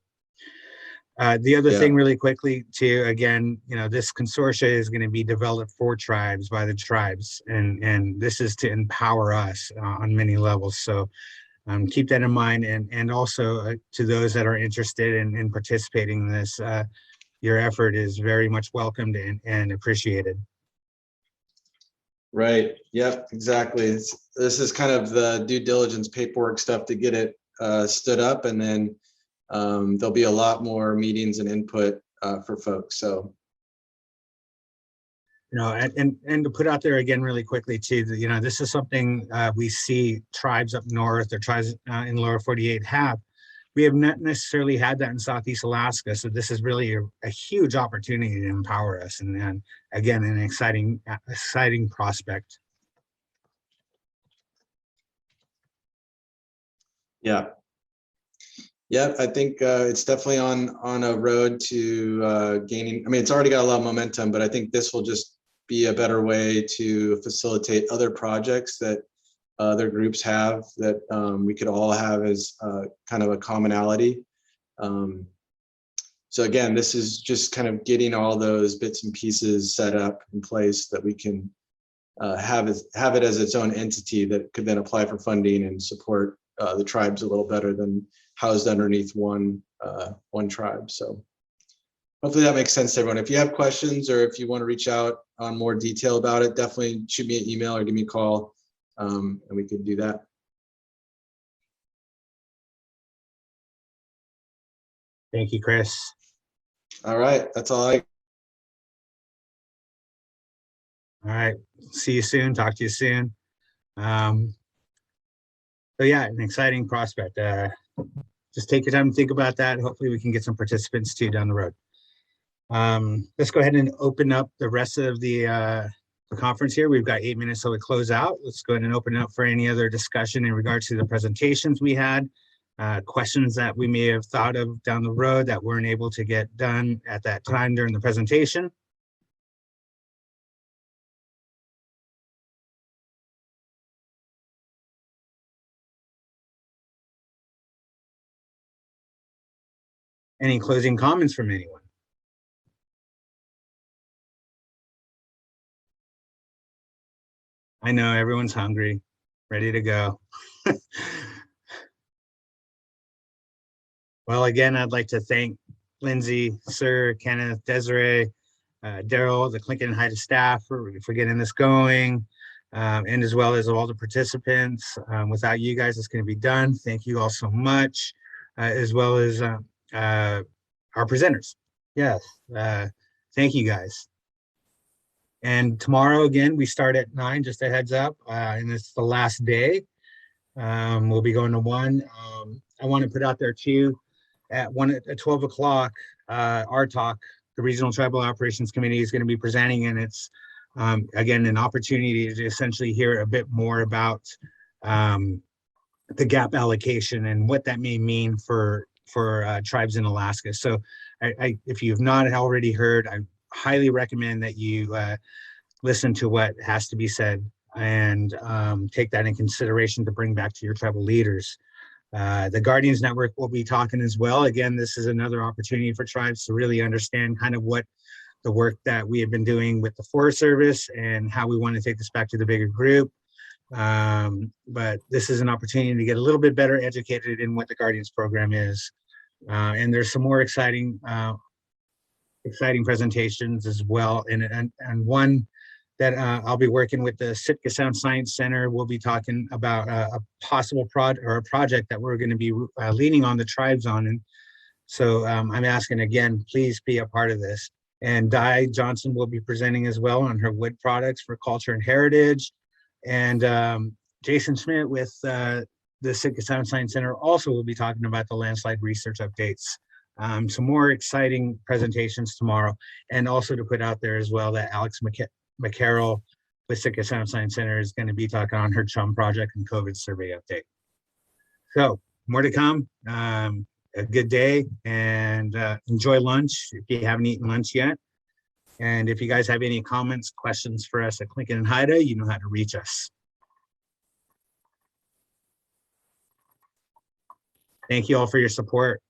The other thing really quickly too, again, this consortia is going to be developed for tribes by the tribes, and this is to empower us on many levels. So keep that in mind, and also to those that are interested in participating in this, your effort is very much welcomed and appreciated. Right. Yep, exactly. This is kind of the due diligence paperwork stuff to get it stood up, and then there'll be a lot more meetings and input for folks. So, and to put out there again really quickly too, this is something we see tribes up north or tribes in the lower 48 have. We have not necessarily had that in Southeast Alaska. So this is really a huge opportunity to empower us, and again, an exciting prospect. Yeah. Yeah, I think it's definitely on a road to gaining. I mean, it's already got a lot of momentum, but I think this will just be a better way to facilitate other projects that other groups have, that we could all have as kind of a commonality. So again, this is just kind of getting all those bits and pieces set up in place that we can have it as its own entity that could then apply for funding and support the tribes a little better than housed underneath one tribe. So hopefully that makes sense to everyone. If you have questions, or if you want to reach out on more detail about it, definitely shoot me an email or give me a call, and we can do that. Thank you, Chris. All right, that's all I. All right, see you soon. Talk to you soon. So yeah, an exciting prospect. Just take your time to think about that. Hopefully we can get some participants too down the road. Let's go ahead and open up the rest of the conference here. We've got 8 minutes till we close out. Let's go ahead and open it up for any other discussion in regards to the presentations we had, questions that we may have thought of down the road that weren't able to get done at that time during the presentation. Any closing comments from anyone? I know everyone's hungry, ready to go. Well, again, I'd like to thank Lindsay, Sir, Kenneth, Desiree, Daryl, the Clinton and Haida staff for getting this going, and as well as all the participants. Without you guys, it's going to be done. Thank you all so much, as well as our presenters. Yes, thank you guys. And tomorrow, again, we start at 9, just a heads up, and it's the last day. We'll be going to 1. I want to put out there too, at 12 o'clock, our talk, the Regional Tribal Operations Committee is going to be presenting, and it's, again, an opportunity to essentially hear a bit more about the gap allocation and what that may mean for tribes in Alaska. So if you've not already heard, I highly recommend that you listen to what has to be said and take that in consideration to bring back to your tribal leaders. The Guardians Network will be talking as well. Again, this is another opportunity for tribes to really understand kind of what the work that we have been doing with the Forest Service and how we want to take this back to the bigger group. But this is an opportunity to get a little bit better educated in what the Guardians program is. And there's some more exciting presentations as well. And one that I'll be working with the Sitka Sound Science Center. We'll be talking about a possible project that we're going to be leaning on the tribes on. And so I'm asking again, please be a part of this. And Di Johnson will be presenting as well on her wood products for culture and heritage. And Jason Schmidt with the Sitka Sound Science Center also will be talking about the landslide research updates. Some more exciting presentations tomorrow. And also to put out there as well that Alex McCarroll with Sitka Sound Science Center is going to be talking on her CHUM project and COVID survey update. So more to come. A good day, and enjoy lunch if you haven't eaten lunch yet. And if you guys have any comments, questions for us at Clinton and Haida, you know how to reach us. Thank you all for your support.